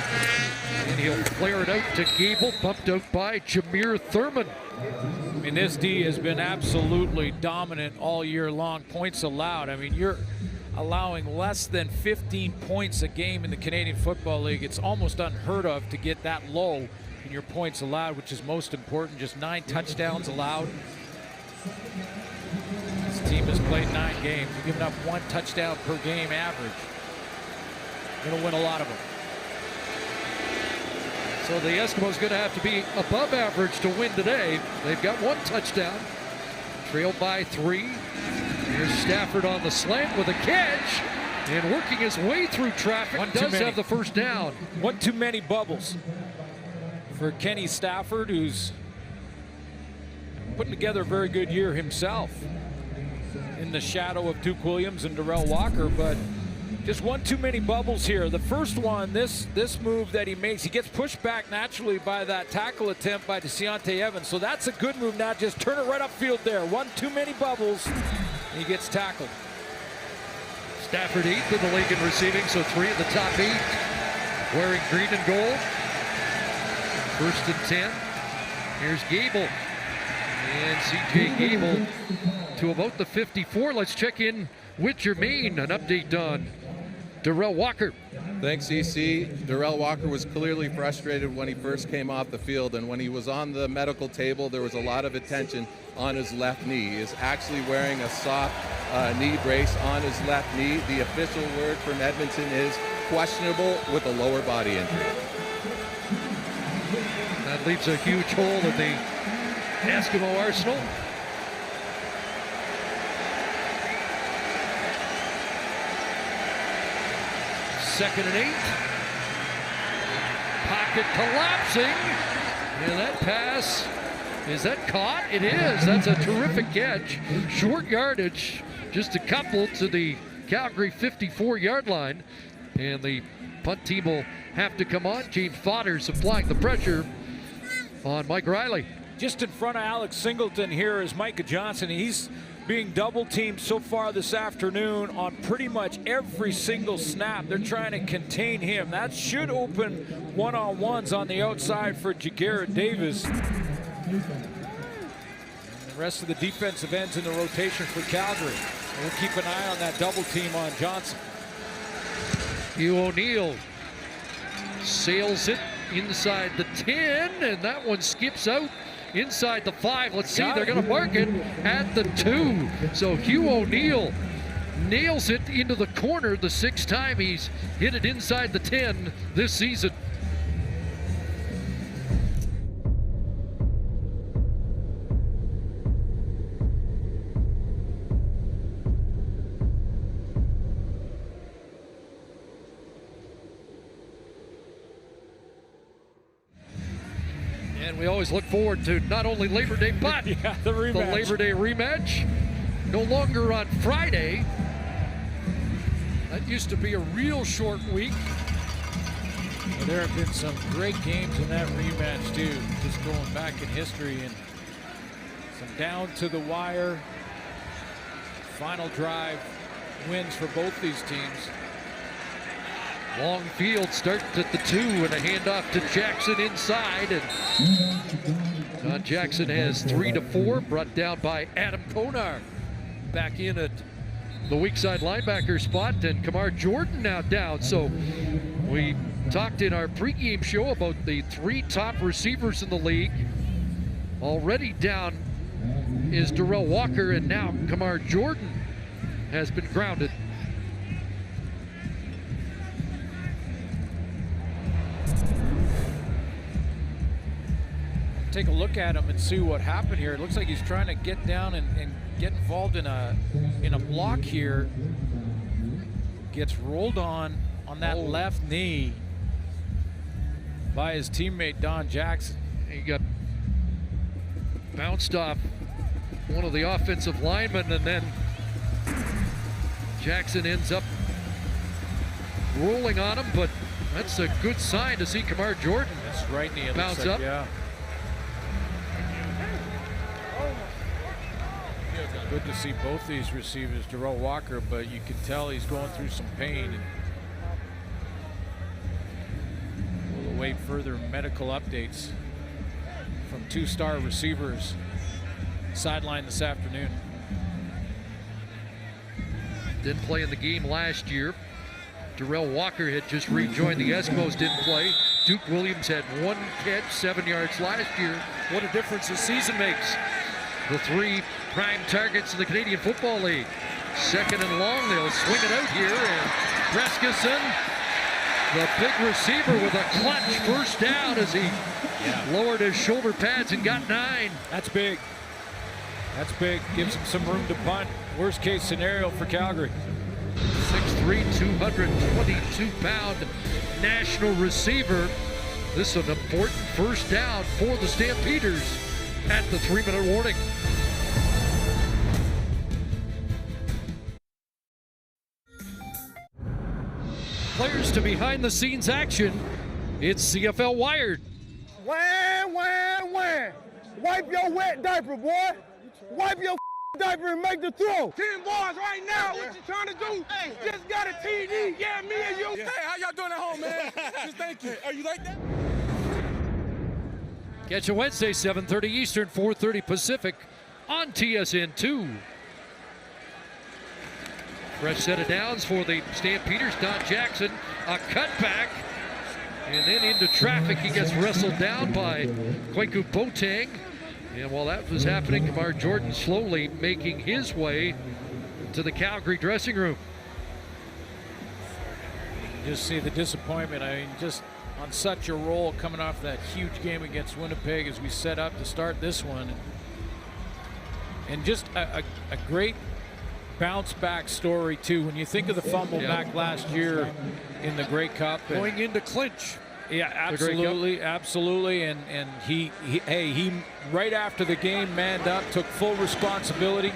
And he'll flare it out to Gable, bumped out by Jameer Thurman.
I mean, this D has been absolutely dominant all year long. Points allowed. I mean, you're allowing less than 15 points a game in the Canadian Football League. It's almost unheard of to get that low in your points allowed, which is most important. Just 9 touchdowns allowed. This team has played 9 games. We've given up 1 touchdown per game average. Going to win a lot of them.
So the Eskimos going to have to be above average to win today. They've got 1 touchdown, trailed by 3. Here's Stafford on the slant with a catch, and working his way through traffic. Does have the first down.
1 too many bubbles for Kenny Stafford, who's putting together a very good year himself in the shadow of Duke Williams and Darrell Walker, but just 1 too many bubbles here. The first one, this move that he makes, he gets pushed back naturally by that tackle attempt by Deontay Evans. So that's a good move now. Just turn it right upfield there. 1 too many bubbles. And he gets tackled.
Stafford 8th in the league in receiving, so 3 of the top 8 wearing green and gold. 1st and 10. Here's Gable. And C.J. Gable to about the 54. Let's check in with Jermaine. An update on Darrell Walker.
Thanks, EC. Darrell Walker was clearly frustrated when he first came off the field, and when he was on the medical table, there was a lot of attention on his left knee. He is actually wearing a soft knee brace on his left knee. The official word from Edmonton is questionable with a lower body injury.
That leaves a huge hole in the Eskimo arsenal. Second and 8. Pocket collapsing. And that pass, is that caught? It is. That's a terrific catch. Short yardage, just a couple to the Calgary 54-yard line. And the punt team will have to come on. James Fodders applying the pressure on Mike Riley.
Just in front of Alex Singleton here is Micah Johnson. He's being double teamed so far this afternoon on pretty much every single snap. They're trying to contain him. That should open one-on-ones on the outside for Jagarrett Davis. And the rest of the defensive ends in the rotation for Calgary. We'll keep an eye on that double team on Johnson.
Hugh O'Neill sails it inside the 10, and that one skips out inside the 5. Let's see, they're going to mark it at the 2. So Hugh O'Neill nails it into the corner the 6th time he's hit it inside the 10 this season. And we always look forward to not only Labor Day, but
the
Labor Day rematch. No longer on Friday. That used to be a real short week.
Well, there have been some great games in that rematch too, just going back in history, and some down to the wire final drive wins for both these teams.
Long field starts at the 2 and a handoff to Jackson inside, and Don Jackson has 3 to 4, brought down by Adam Konar. Back in at the weak side linebacker spot, and Kamar Jordan now down. So we talked in our pregame show about the 3 top receivers in the league. Already down is Darrell Walker, and now Kamar Jordan has been grounded.
Take a look at him and see what happened here. It looks like he's trying to get down and get involved in a block here. Gets rolled on that left knee by his teammate Don Jackson.
He got bounced off one of the offensive linemen, and then Jackson ends up rolling on him, but that's a good sign to see Kamar Jordan
right knee
bounce up.
Yeah. Good to see both these receivers, Darrell Walker, but you can tell he's going through some pain. We'll await further medical updates from 2-star receivers sidelined this afternoon.
Didn't play in the game last year. Darrell Walker had just rejoined the Eskimos, didn't play. Duke Williams had 1 catch, 7 yards last year. What a difference this season makes. The 3 prime targets in the Canadian Football League. Second and long, they'll swing it out here, and Prescasson, the big receiver, with a clutch first down as he lowered his shoulder pads and got 9.
That's big. That's big. Gives him some room to punt. Worst case scenario for Calgary.
6'3", 222-pound national receiver. This is an important first down for the Stampeders at the 3-minute warning. Players to behind-the-scenes action. It's CFL Wired.
Wham, wham, wham. Wipe your wet diaper, boy. Wipe your diaper and make the throw. 10 bars right now. What you trying to do? Hey. Just got a TD. Yeah, me and you. Yeah. Hey, how y'all doing at home, man? Just thank you. Are you like that?
Catch you Wednesday, 7:30 Eastern, 4:30 Pacific on TSN2. Fresh set of downs for the Stampeders. Don Jackson, a cutback, and then into traffic. He gets wrestled down by Kwaku Boateng. And while that was happening, Kamar Jordan slowly making his way to the Calgary dressing room.
Just see the disappointment. I mean, just on such a roll coming off that huge game against Winnipeg as we set up to start this one. And just a great bounce back story too. When you think of the fumble back last year in the Grey Cup.
Going into clinch.
Yeah, absolutely, absolutely. And he right after the game manned up, took full responsibility.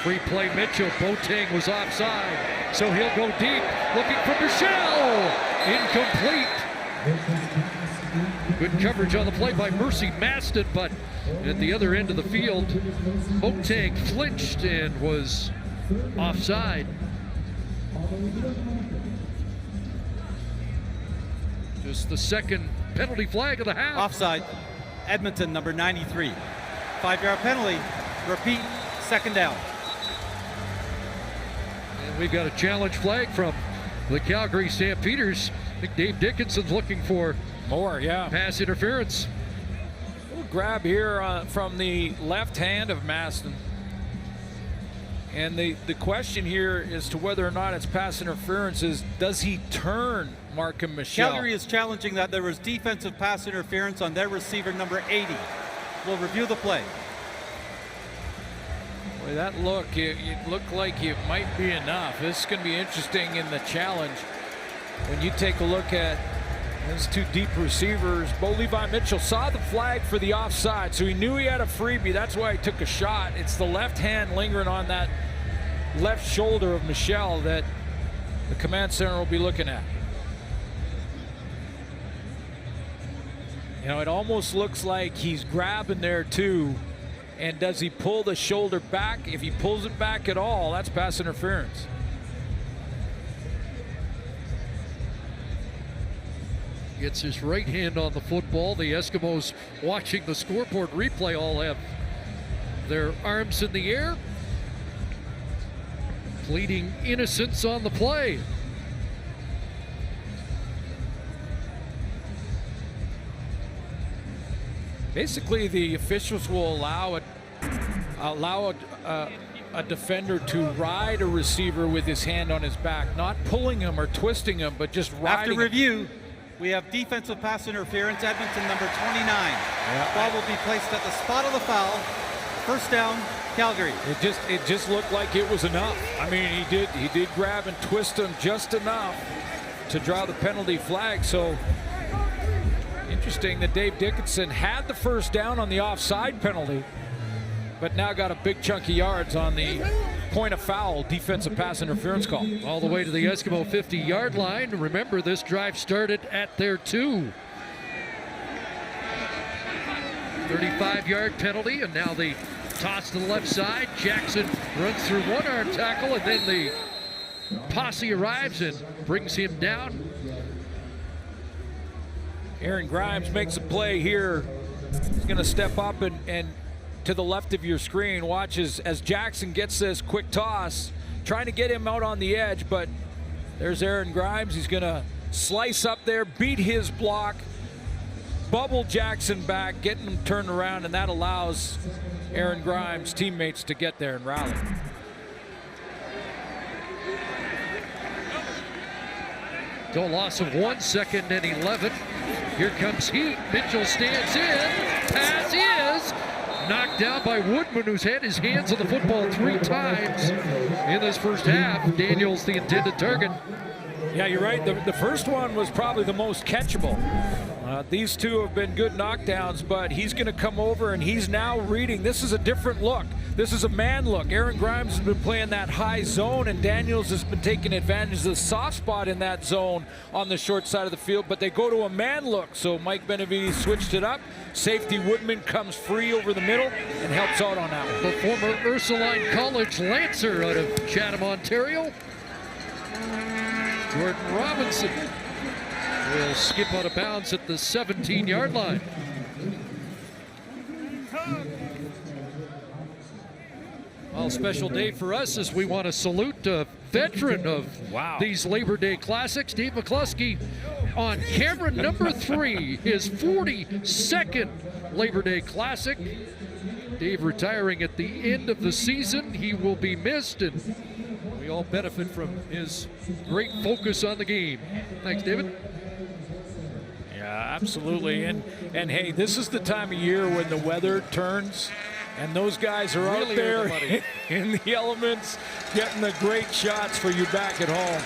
Free play Mitchell. Boateng was offside, so he'll go deep, looking for Michelle. Incomplete. Good coverage on the play by Mercy Maston, but at the other end of the field, Boateng flinched and was offside. Just the second penalty flag of the half.
Offside. Edmonton, number 93. 5-yard penalty. Repeat, second down.
And we've got a challenge flag from the Calgary Stampeders. I think Dave Dickinson's looking for
more,
pass interference.
A little grab here from the left hand of Maston. And the question here as to whether or not it's pass interference is, does he turn Markham Michel?
Calgary is challenging that there was defensive pass interference on their receiver, number 80. We'll review the play.
Boy, that look, it looked like it might be enough. This is going to be interesting in the challenge. When you take a look at those two deep receivers, Bo Levi Mitchell saw the flag for the offside, so he knew he had a freebie. That's why he took a shot. It's the left hand lingering on that left shoulder of Michel that the command center will be looking at. You know, it almost looks like he's grabbing there too. And does he pull the shoulder back? If he pulls it back at all, that's pass interference.
Gets his right hand on the football. The Eskimos watching the scoreboard replay all have their arms in the air, pleading innocence on the play.
Basically, the officials will allow a defender to ride a receiver with his hand on his back, not pulling him or twisting him, but just riding.
After review, we have defensive pass interference, Edmonton, number 29. Ball will be placed at the spot of the foul. First down, Calgary.
It just looked like it was enough. I mean, he did grab and twist him just enough to draw the penalty flag. So interesting that Dave Dickinson had the first down on the offside penalty, but now got a big chunk of yards on the point of foul defensive pass interference call.
All the way to the Eskimo 50-yard line. Remember, this drive started at their 2. 35-yard penalty, and now the toss to the left side. Jackson runs through one-arm tackle, and then the posse arrives and brings him down.
Aaron Grimes makes a play here. He's going to step up and to the left of your screen. Watch as Jackson gets this quick toss, trying to get him out on the edge, but there's Aaron Grimes. He's going to slice up there, beat his block, bubble Jackson back, getting him turned around, and that allows Aaron Grimes' teammates to get there and rally.
To a loss of 1 second and 11. Here comes Heat. Mitchell stands in. Pass is knocked down by Woodman, who's had his hands on the football 3 times in this first half. Daniels, the intended target.
Yeah, you're right. The first one was probably the most catchable. These two have been good knockdowns, but he's going to come over and he's now reading. This is a different look. This is a man look. Aaron Grimes has been playing that high zone, and Daniels has been taking advantage of the soft spot in that zone on the short side of the field, but they go to a man look. So Mike Benavides switched it up. Safety Woodman comes free over the middle and helps out on that one.
The former Ursuline College Lancer out of Chatham, Ontario. Jordan Robinson will skip out of bounds at the 17-yard line. Well, special day for us as we want to salute a veteran of these Labor Day Classics, Dave McCluskey, on camera number 3, his 42nd Labor Day Classic. Dave retiring at the end of the season. He will be missed, and we all benefit from his great focus on the game. Thanks, David.
Yeah, absolutely. And hey, this is the time of year when the weather turns and those guys are out there in the elements getting the great shots for you back at home.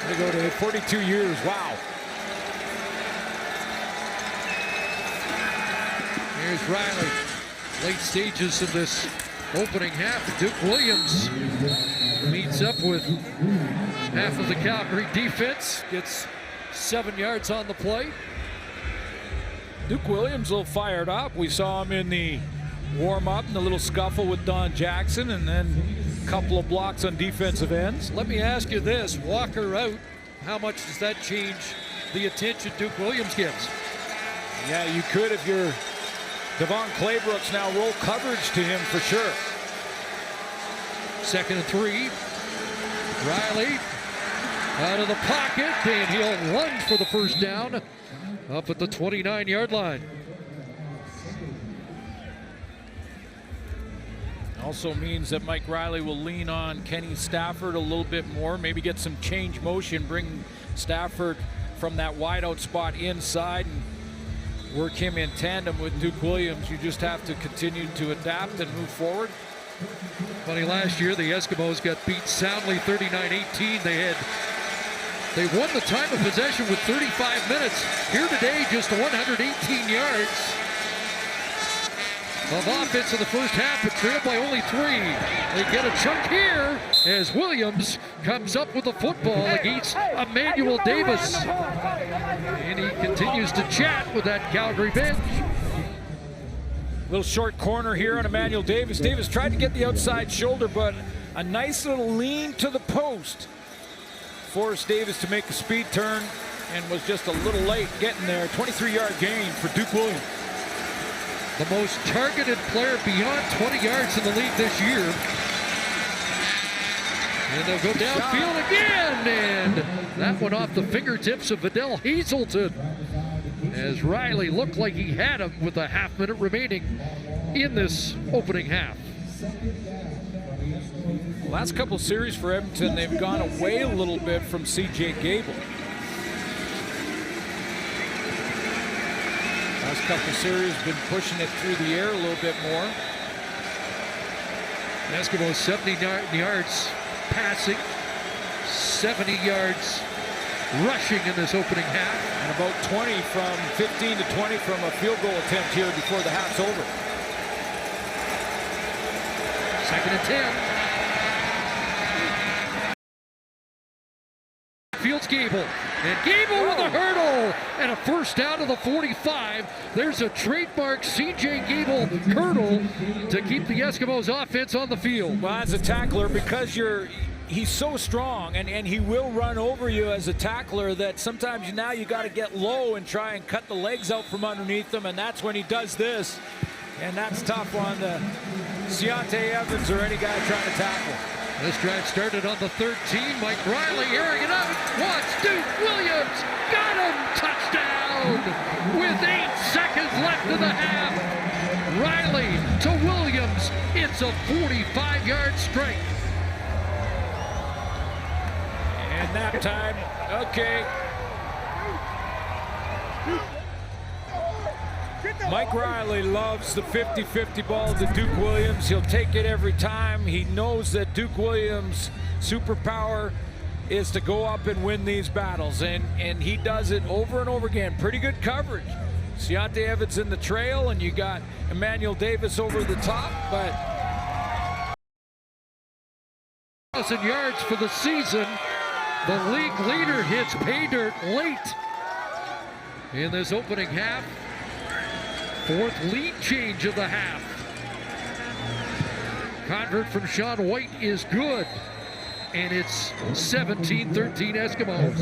They go to 42 years. Wow.
Here's Riley. Late stages of this opening half. Duke Williams meets up with half of the Calgary defense. Gets 7 yards on the play.
Duke Williams a little fired up. We saw him in the warm-up and the little scuffle with Don Jackson, and then a couple of blocks on defensive ends.
Let me ask you this, Walker out, how much does that change the attention Duke Williams gets?
Yeah, you could if you're Devon Claybrooks now roll coverage to him for sure.
2nd and 3. Riley out of the pocket, and he'll run for the first down up at the 29-yard line.
Also means that Mike Riley will lean on Kenny Stafford a little bit more, maybe get some change motion, bring Stafford from that wideout spot inside and work him in tandem with Duke Williams. You just have to continue to adapt and move forward.
Funny, last year the Eskimos got beat soundly 39-18. They won the time of possession with 35 minutes. Here today, just 118 yards of offense in the first half, but trailed by only 3. They get a chunk here as Williams comes up with the football against Emmanuel Davis. And he continues to chat with that Calgary bench.
Little short corner here on Emmanuel Davis. Davis tried to get the outside shoulder, but a nice little lean to the post forced Davis to make a speed turn and was just a little late getting there. 23-yard gain for Duke Williams.
The most targeted player beyond 20 yards in the league this year. And they'll go downfield again, and that one off the fingertips of Vidal Hazelton, as Riley looked like he had him with a half-minute remaining in this opening half.
Last couple series for Edmonton, they've gone away a little bit from C.J. Gable. Last couple series been pushing it through the air a little bit more.
Eskimos 70 yards passing, 70 yards rushing in this opening half.
And about 20 from 15 to 20 from a field goal attempt here before the half's over.
2nd and 10. Fields Gable, and Gable with a hurdle, and a first down to the 45. There's a trademark C.J. Gable hurdle to keep the Eskimos offense on the field.
Well, as a tackler, because he's so strong, and he will run over you as a tackler, that sometimes now you got to get low and try and cut the legs out from underneath them, and that's when he does this. And that's tough on the Deontay Evans or any guy trying to tackle.
This drive started on the 13. Mike Riley airing it out. Watch Duke Williams. Got him. Touchdown. With 8 seconds left in the half. Riley to Williams. It's a 45-yard strike.
And nap time. Okay. Mike Riley loves the 50-50 ball to Duke Williams. He'll take it every time. He knows that Duke Williams' superpower is to go up and win these battles, and he does it over and over again. Pretty good coverage. Deontay Evans in the trail, and you got Emmanuel Davis over the top, but
1,000 yards for the season. The league leader hits pay dirt late in this opening half. Fourth lead change of the half. Convert from Sean White is good. And it's 17-13 Eskimos.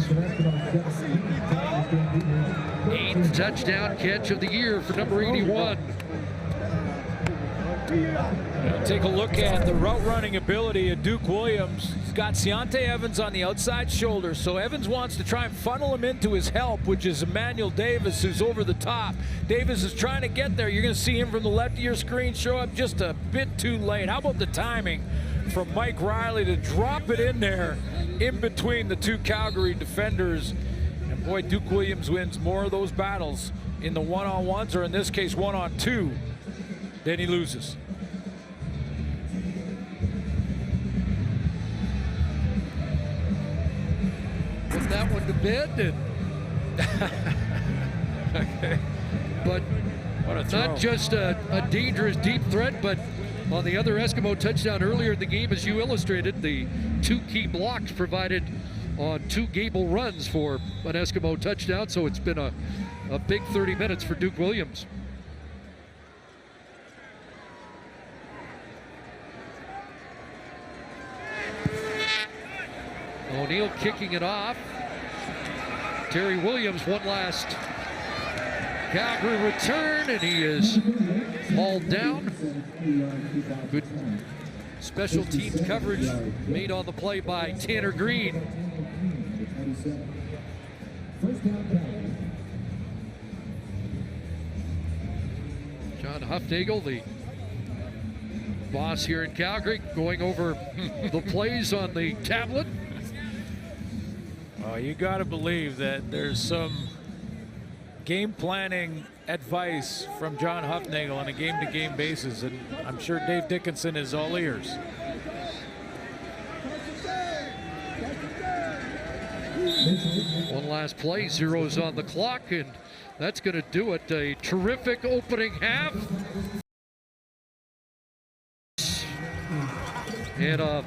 8th touchdown catch of the year for number 81.
Take a look at the route running ability of Duke Williams. He's got Deontay Evans on the outside shoulder, so Evans wants to try and funnel him into his help, which is Emmanuel Davis, who's over the top. Davis is trying to get there. You're going to see him from the left of your screen show up just a bit too late. How about the timing from Mike Riley to drop it in there in between the two Calgary defenders? And boy, Duke Williams wins more of those battles in the one-on-ones, or in this case, one-on-two, than he loses.
Put that one to bed.
Okay.
But not just a dangerous deep threat, but on the other Eskimo touchdown earlier in the game, as you illustrated, the two key blocks provided on two gable runs for an Eskimo touchdown. So it's been a big 30 minutes for Duke Williams. O'Neal kicking it off. Terry Williams, one last Calgary return, and he is hauled down. Good special teams coverage made on the play by Tanner Green. John Huffnagel, the boss here in Calgary, going over the plays on the tablet.
Well, you got to believe that there's some game planning advice from John Huffnagel on a game-to-game basis, and I'm sure Dave Dickinson is all ears.
One last play, zeros on the clock, and that's going to do it. A terrific opening half. And a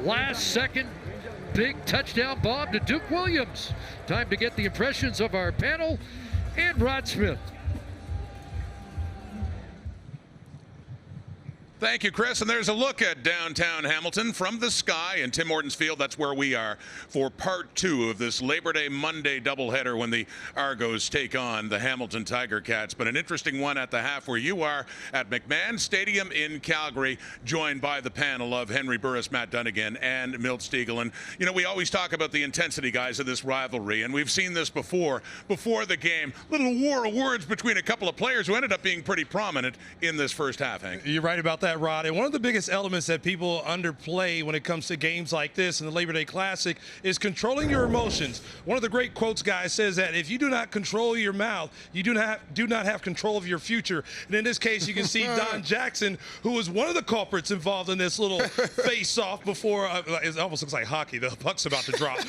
last-second big touchdown bomb to Duke Williams. Time to get the impressions of our panel and Rod Smith.
Thank you, Chris. And there's a look at downtown Hamilton from the sky in Tim Hortons Field. That's where we are for part 2 of this Labor Day Monday doubleheader when the Argos take on the Hamilton Tiger Cats. But an interesting one at the half where you are at McMahon Stadium in Calgary, joined by the panel of Henry Burris, Matt Dunnigan, and Milt Stiegel. And, you know, we always talk about the intensity, guys, of this rivalry. And we've seen this before the game. Little war of words between a couple of players who ended up being pretty prominent in this first half, Hank.
You're right about that, Rod. And one of the biggest elements that people underplay when it comes to games like this and the Labor Day Classic is controlling your emotions. One of the great quotes, guys, says that if you do not control your mouth, you do not have control of your future. And in this case, you can see Don Jackson, who was one of the culprits involved in this little face-off before. It almost looks like hockey. The puck's about to drop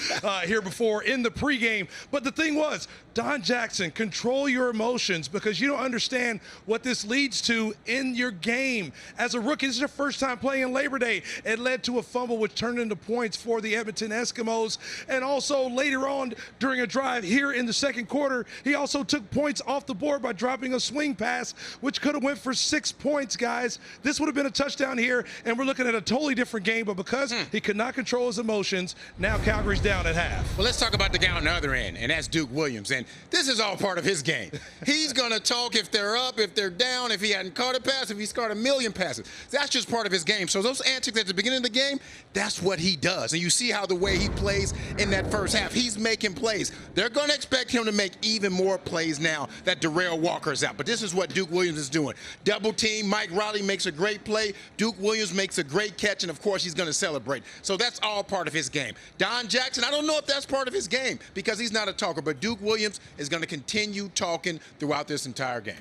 here before in the pregame. But the thing was, Don Jackson, control your emotions because you don't understand what this leads to in your game. As a rookie, this is your first time playing Labor Day. It led to a fumble which turned into points for the Edmonton Eskimos. And also later on during a drive here in the second quarter, he also took points off the board by dropping a swing pass, which could have went for 6 points, guys. This would have been a touchdown here, and we're looking at a totally different game. But because he could not control his emotions, now Calgary's down at half.
Well, let's talk about the guy on the other end, and that's Duke Williams. And this is all part of his game. He's going to talk if they're up, if they're down, if he hadn't caught a pass, if he's caught a million passes. That's just part of his game. So those antics at the beginning of the game, that's what he does. And you see how the way he plays in that first half, he's making plays. They're going to expect him to make even more plays now that Darrell Walker's out. But this is what Duke Williams is doing. Double team, Mike Riley makes a great play. Duke Williams makes a great catch, and of course he's going to celebrate. So that's all part of his game. Don Jackson, I don't know if that's part of his game because he's not a talker, but Duke Williams is going to continue talking throughout this entire game.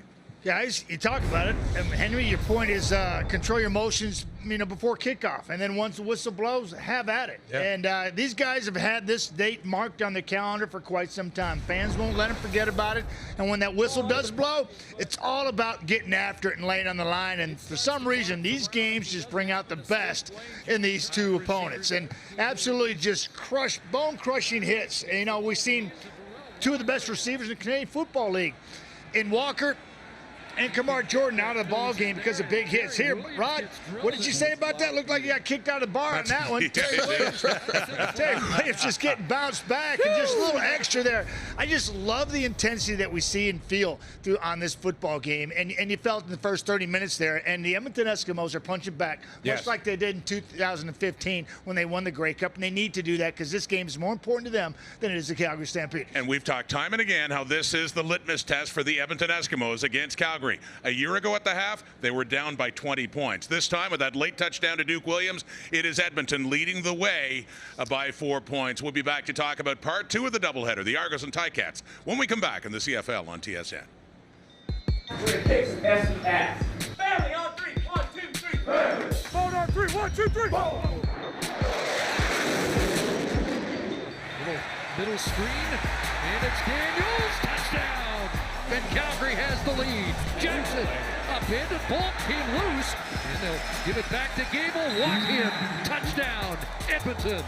Guys, you talk about it. Henry, your point is control your emotions, before kickoff. And then once the whistle blows, have at it. Yeah. And these guys have had this date marked on the calendar for quite some time. Fans won't let them forget about it. And when that whistle does blow, it's all about getting after it and laying on the line. And for some reason, these games just bring out the best in these two opponents. And absolutely just bone-crushing hits. We've seen two of the best receivers in the Canadian Football League in Walker and Kamar Jordan out of the ball game because of big hits. Here, Rod, what did you say about that? Looked like you got kicked out of the bar on that one. Terry Williams just getting bounced back and just a little extra there. I just love the intensity that we see and feel on this football game. And you felt in the first 30 minutes there. And the Edmonton Eskimos are punching back, much like they did in 2015 when they won the Grey Cup. And they need to do that because this game is more important to them than it is the Calgary Stampeders.
And we've talked time and again how this is the litmus test for the Edmonton Eskimos against Calgary. A year ago at the half, they were down by 20 points. This time, with that late touchdown to Duke Williams, it is Edmonton leading the way by 4 points. We'll be back to talk about part 2 of the doubleheader, the Argos and Ticats, when we come back in the CFL on TSN.
We're going to kick some S and ass. Family on 3. 1, 2, 3. Family. Phone on 3. 1, 2, 3.
Little middle screen, and it's Daniels. Touchdown! And Calgary has the lead. Jackson upended, ball came loose, and they'll give it back to Gable. Walk in, touchdown, Edmonton.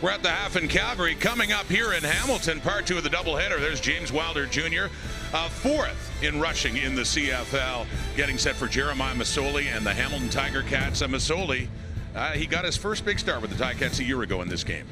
We're at the half in Calgary. Coming up here in Hamilton, part 2 of the doubleheader. There's James Wilder Jr., 4th in rushing in the CFL, getting set for Jeremiah Masoli and the Hamilton Tiger Cats. Masoli, he got his first big start with the Ticats a year ago in this game.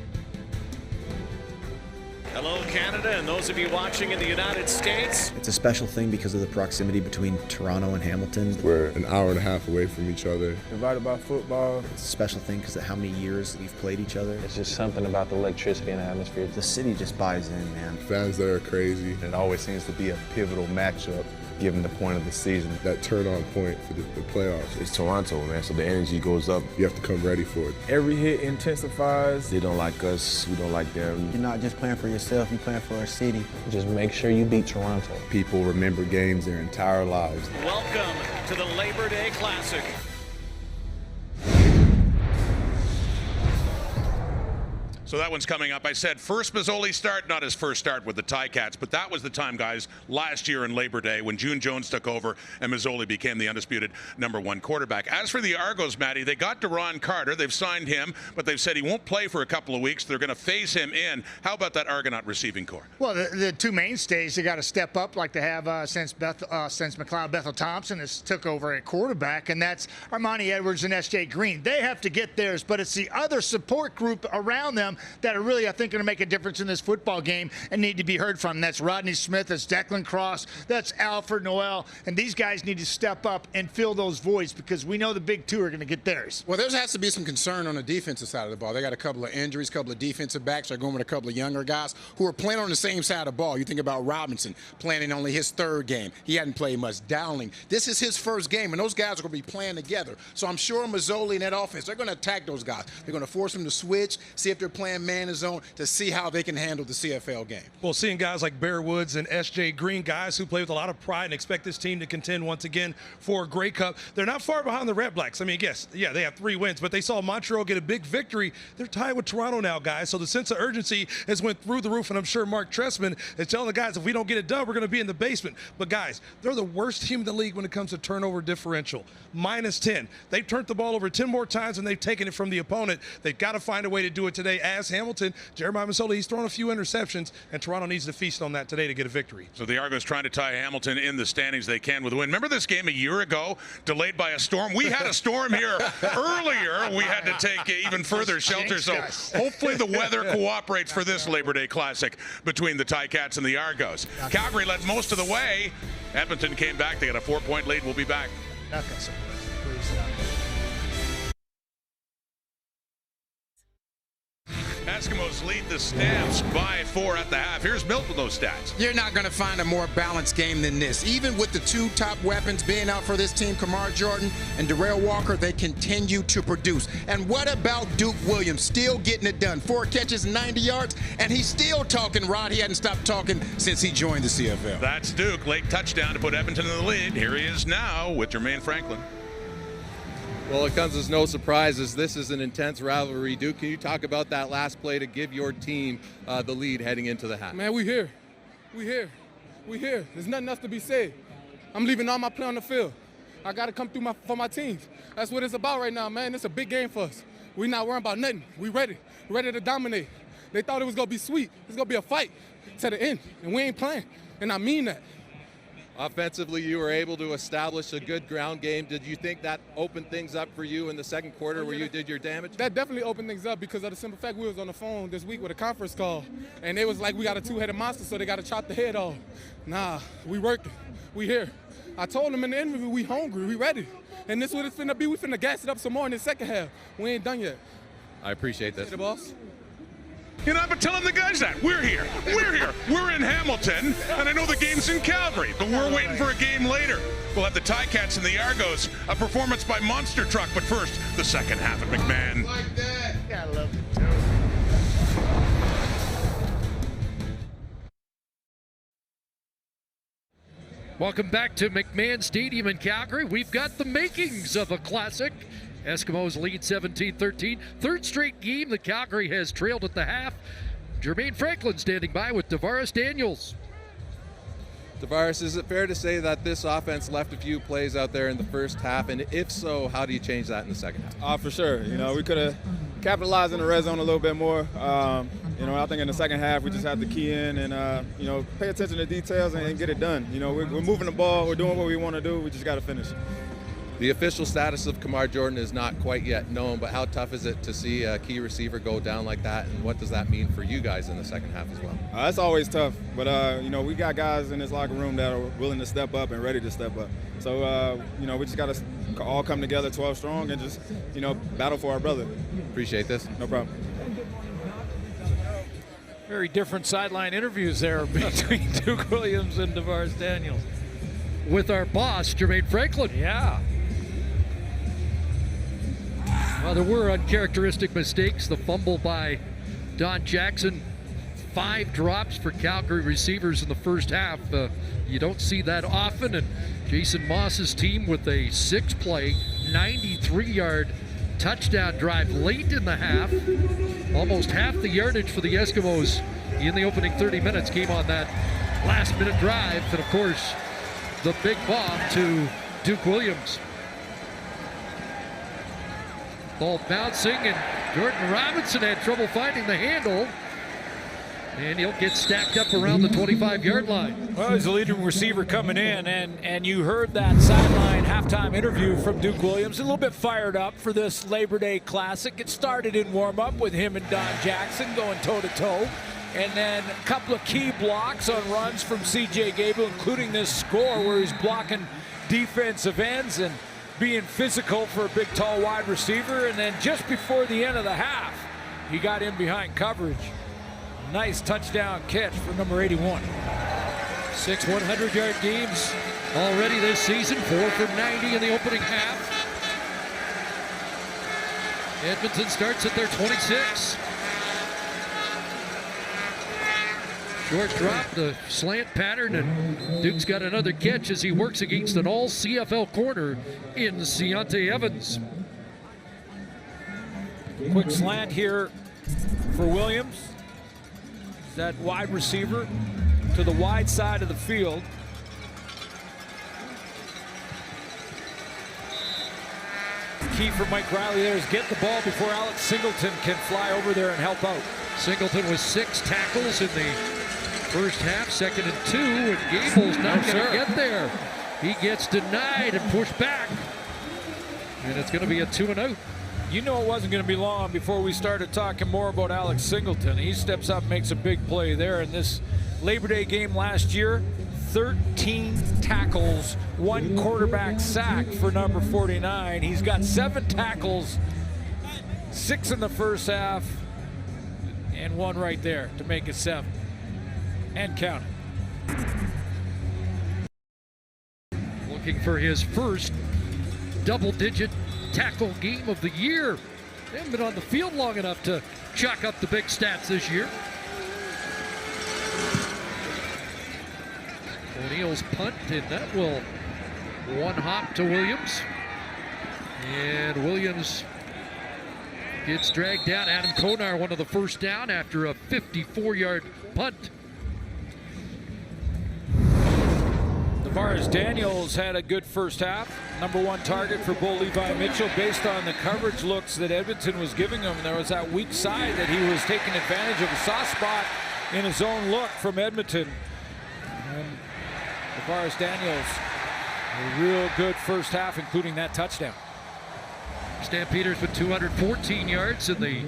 Hello, Canada, and those of you watching in the United States.
It's a special thing because of the proximity between Toronto and Hamilton.
We're an hour and a half away from each other. Divided by football.
It's a special thing because of how many years we've played each other.
It's just something about the electricity and the atmosphere.
The city just buys in, man.
Fans there are crazy.
It always seems to be a pivotal matchup given the point of the season.
That turn-on point for the playoffs.
It's Toronto, man, so the energy goes up.
You have to come ready for it.
Every hit intensifies.
They don't like us, we don't like them.
You're not just playing for yourself, you're playing for our city.
Just make sure you beat Toronto.
People remember games their entire lives.
Welcome to the Labor Day Classic.
So that one's coming up. I said first Masoli start, not his first start with the Ticats, but that was the time, guys, last year in Labor Day when June Jones took over and Masoli became the undisputed #1 quarterback. As for the Argos, Matty, they got Deron Carter. They've signed him, but they've said he won't play for a couple of weeks. They're going to phase him in. How about that Argonaut receiving corps?
Well, the two mainstays, they got to step up like they have since McLeod Bethel Thompson has took over at quarterback, and that's Armani Edwards and S.J. Green. They have to get theirs, but it's the other support group around them that are really, I think, going to make a difference in this football game and need to be heard from. That's Rodney Smith, that's Declan Cross, that's Alfred Noel, and these guys need to step up and fill those voids because we know the big two are going to get theirs.
Well, there has to be some concern on the defensive side of the ball. They got a couple of injuries, a couple of defensive backs. They're going with a couple of younger guys who are playing on the same side of the ball. You think about Robinson playing in only his 3rd game. He hadn't played much. Dowling, this is his 1st game, and those guys are going to be playing together. So I'm sure Masoli and that offense, they're going to attack those guys. They're going to force them to switch, see if they're playing man zone to see how they can handle the CFL game.
Well, seeing guys like Bear Woods and S.J. Green, guys who play with a lot of pride and expect this team to contend once again for a Grey Cup. They're not far behind the Red Blacks. I mean, yes, yeah, they have 3 wins, but they saw Montreal get a big victory. They're tied with Toronto now, guys, so the sense of urgency has went through the roof, and I'm sure Mark Trestman is telling the guys, if we don't get it done, we're going to be in the basement. But, guys, they're the worst team in the league when it comes to turnover differential. -10. They've turned the ball over 10 more times than they've taken it from the opponent. They've got to find a way to do it today. As Hamilton, Jeremiah Masoli, he's thrown a few interceptions, and Toronto needs to feast on that today to get a victory.
So the Argos trying to tie Hamilton in the standings. They can with a win. Remember this game a year ago, delayed by a storm? We had a storm here earlier. We had to take even further shelter. So hopefully the weather cooperates for this Labor Day Classic between the Ticats and the Argos. Calgary led most of the way. Edmonton came back. They got a 4-point lead. We'll be back.
Nothing. Please.
Eskimos lead the Stamps by 4 at the half. Here's Milt with those stats.
You're not going to find a more balanced game than this. Even with the two top weapons being out for this team, Kamar Jordan and Darrell Walker, they continue to produce. And what about Duke Williams still getting it done? 4 catches, 90 yards, and he's still talking, Rod. He hadn't stopped talking since he joined the CFL.
That's Duke. Late touchdown to put Edmonton in the lead. Here he is now with Jermaine Franklin.
Well, it comes as no surprise as this is an intense rivalry. Duke, can you talk about that last play to give your team the lead heading into the half?
Man, we here. We here. We here. There's nothing else to be said. I'm leaving all my play on the field. I got to come through for my teams. That's what it's about right now, man. It's a big game for us. We're not worrying about nothing. We ready. We're ready to dominate. They thought it was going to be sweet. It's going to be a fight to the end, and we ain't playing, and I mean that.
Offensively, you were able to establish a good ground game. Did you think that opened things up for you in the second quarter where you did your damage?
That definitely opened things up because of the simple fact we was on the phone this week with a conference call, and it was like we got a two-headed monster, so they got to chop the head off. Nah, we working. We here. I told them in the interview we hungry, we ready. And this is what it's finna be. We finna gas it up some more in the second half. We ain't done yet.
I appreciate this.
Hey, boss.
You know, I've been telling the guys that. We're here. We're here. We're in Hamilton, and I know the game's in Calgary, but we're waiting for a game later. We'll have the Ticats and the Argos, a performance by Monster Truck, but first, the second half at McMahon.
Like that. I love it, too.
Welcome back to McMahon Stadium in Calgary. We've got the makings of a classic. Eskimos lead 17-13. Third straight game that Calgary has trailed at the half. Jermaine Franklin standing by with Tavares Daniels.
Tavares, is it fair to say that this offense left a few plays out there in the first half? And if so, how do you change that in the second half?
For sure. You know, we could have capitalized in the red zone a little bit more. You know, I think in the second half we just have to key in and, you know, pay attention to details and get it done. You know, we're moving the ball. We're doing what we want to do. We just got to finish.
The official status of Kamar Jordan is not quite yet known, but how tough is it to see a key receiver go down like that, and what does that mean for you guys in the second half as well?
It's always tough, but, you know, we got guys in this locker room that are willing to step up and ready to step up. So, you know, we just got to all come together 12 strong and just, you know, battle for our brother.
Appreciate this.
No problem.
Very different sideline interviews there between Duke Williams and Tavares Daniels.
With our boss, Jermaine Franklin.
Yeah.
Well, there were uncharacteristic mistakes. The fumble by Don Jackson. 5 drops for Calgary receivers in the first half. You don't see that often. And Jason Moss's team with a 6-play, 93-yard touchdown drive late in the half. Almost half the yardage for the Eskimos in the opening 30 minutes came on that last-minute drive. And, of course, the big bomb to Duke Williams. Ball bouncing, and Jordan Robinson had trouble finding the handle. And he'll get stacked up around the 25-yard line.
Well, he's the leading receiver coming in, and you heard that sideline halftime interview from Duke Williams. A little bit fired up for this Labor Day Classic. It started in warm-up with him and Don Jackson going toe-to-toe. And then a couple of key blocks on runs from C.J. Gable, including this score where he's blocking defensive ends and being physical for a big, tall wide receiver. And then just before the end of the half, he got in behind coverage. Nice touchdown catch for number 81.
6 100-yard games already this season. 4 for 90 in the opening half. Edmonton starts at their 26. Short drop, the slant pattern, and Duke's got another catch as he works against an all CFL corner in Deontay Evans.
Quick slant here for Williams. That wide receiver to the wide side of the field. Key for Mike Riley there is get the ball before Alex Singleton can fly over there and help out.
Singleton with 6 tackles in the first half, 2nd and 2, and Gable's not going to get there. He gets denied and pushed back. And it's going to be a 2-0.
You know it wasn't going to be long before we started talking more about Alex Singleton. He steps up, makes a big play there in this Labor Day game last year. 13 tackles, 1 quarterback sack for number 49. He's got 7 tackles, 6 in the first half. And one right there to make it 7. And count it.
Looking for his first double-digit tackle game of the year. They haven't been on the field long enough to chalk up the big stats this year. O'Neill's punt, and that will one hop to Williams. And Williams gets dragged down. Adam Konar, one of the first down after a 54-yard punt.
Tavares Daniels had a good first half. #1 target for Bo Levi Mitchell based on the coverage looks that Edmonton was giving him. There was that weak side that he was taking advantage of, a soft spot in his own look from Edmonton. And Tavares Daniels, a real good first half, including that touchdown.
Stampeders with 214 yards in the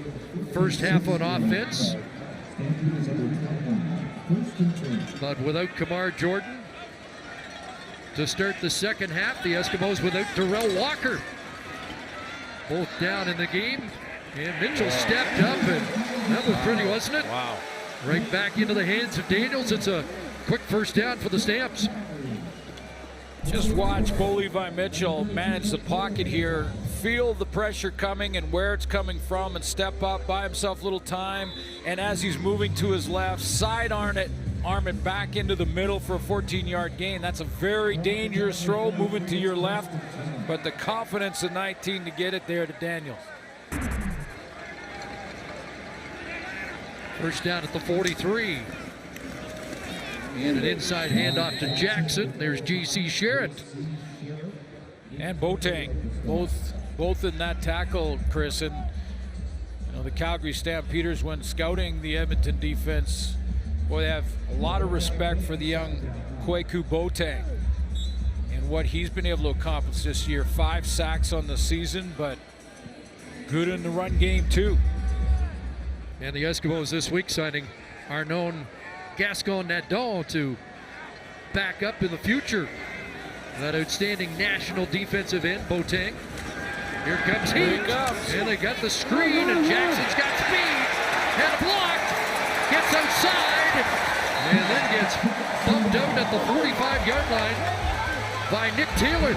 first half on offense. But without Kamar Jordan to start the second half, the Eskimos without Darrell Walker. Both down in the game. And Mitchell stepped up, and that was pretty, wasn't it?
Wow.
Right back into the hands of Daniels. It's a quick first down for the Stamps.
Just watch Bo Levi Mitchell manage the pocket here, feel the pressure coming and where it's coming from, and step up, buy himself a little time, and as he's moving to his left, sidearm it back into the middle for a 14-yard gain. That's a very dangerous throw, moving to your left, but the confidence of 19 to get it there to Daniels.
First down at the 43. And an inside handoff to Jackson. There's G.C. Sherritt.
And Boateng, both in that tackle, Chris. And you know, the Calgary Stampeders, when scouting the Edmonton defense, boy, they have a lot of respect for the young Kwaku Boateng and what he's been able to accomplish this year. 5 sacks on the season, but good in the run game too.
And the Eskimos this week signing our known Gascon-Nadon to back up in the future. That outstanding national defensive end, Boateng. Here comes he. And they got the screen, and Jackson's got speed. And blocked. Gets outside. And then gets bumped out at the 45-yard line by Nick Taylor.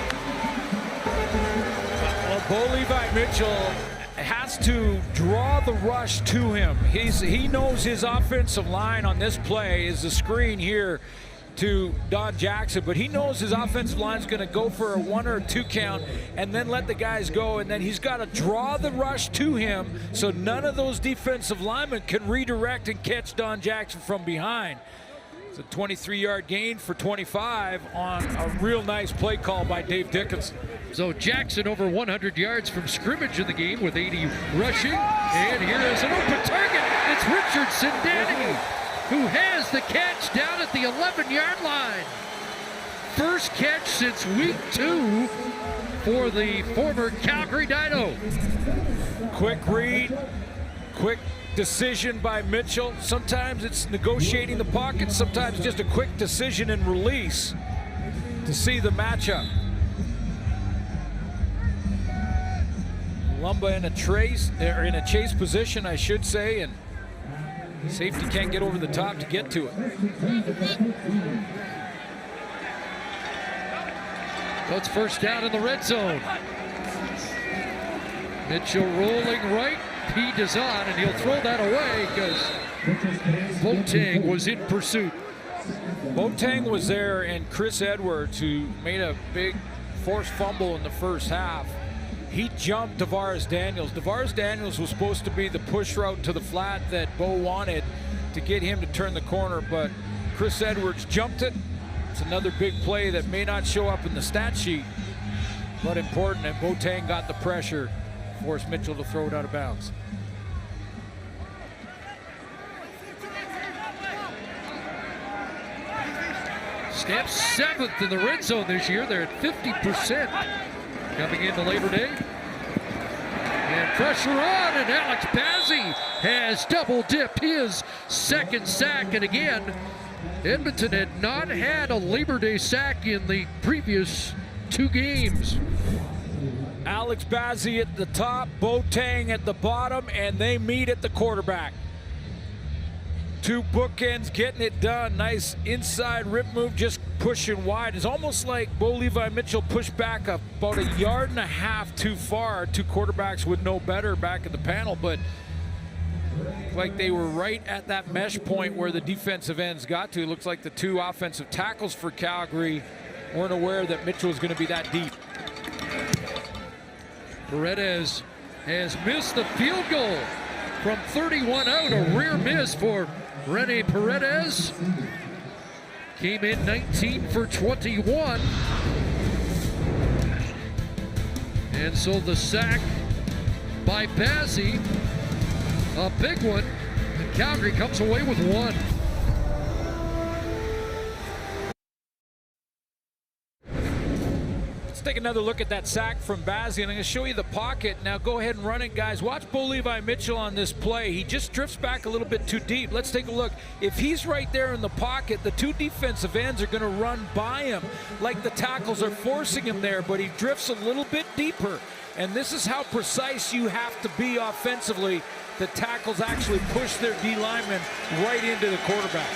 Well, Bo Levi Mitchell has to draw the rush to him. He knows his offensive line on this play is the screen here to Don Jackson, but he knows his offensive line is going to go for a 1 or 2 count and then let the guys go, and then he's got to draw the rush to him so none of those defensive linemen can redirect and catch Don Jackson from behind. It's a 23-yard gain for 25 on a real nice play call by Dave Dickinson.
So Jackson over 100 yards from scrimmage in the game with 80 rushing. And here is an open target. It's Richard Sindani, who has the catch down at the 11-yard line. First catch since week 2 for the former Calgary Dino.
Quick read, quick decision by Mitchell. Sometimes it's negotiating the pocket, sometimes just a quick decision and release to see the matchup. Lumba in a chase position, I should say, and safety can't get over the top to get to it.
So it's first down in the red zone. Mitchell rolling right. He does on, and he'll throw that away because Boateng was in pursuit.
Boateng was there, and Chris Edwards, who made a big forced fumble in the first half, he jumped Tavares Daniels. Tavares Daniels was supposed to be the push route to the flat that Bo wanted to get him to turn the corner, but Chris Edwards jumped it. It's another big play that may not show up in the stat sheet, but important, and Boateng got the pressure, forced Mitchell to throw it out of bounds.
Stamps 7th in the red zone this year. They're at 50% coming into Labor Day. And pressure on, and Alex Bazzi has double-dipped his second sack. And again, Edmonton had not had a Labor Day sack in the previous 2 games.
Alex Bazzi at the top, Boateng at the bottom, and they meet at the quarterback. two bookends getting it done. Nice inside rip move, just pushing wide. It's almost like Bo Levi Mitchell pushed back about 1.5 yards too far. Two quarterbacks would know better back at the panel, but like they were right at that mesh point where the defensive ends got to. It looks like the two offensive tackles for Calgary weren't aware that Mitchell was going to be that deep.
Paredes has missed the field goal from 31 out. A rear miss for Rene Paredes. Came in 19 for 21. And so the sack by Bazzi, a big one, and Calgary comes away with one.
Let's take another look at that sack from Bazzi, and I'm going to show you the pocket. Now go ahead and run it, guys. Watch Bo Levi Mitchell on this play. He just drifts back a little bit too deep. Let's take a look. If he's right there in the pocket, the two defensive ends are going to run by him like the tackles are forcing him there, but he drifts a little bit deeper. And this is how precise you have to be offensively. The tackles actually push their D linemen right into the quarterback.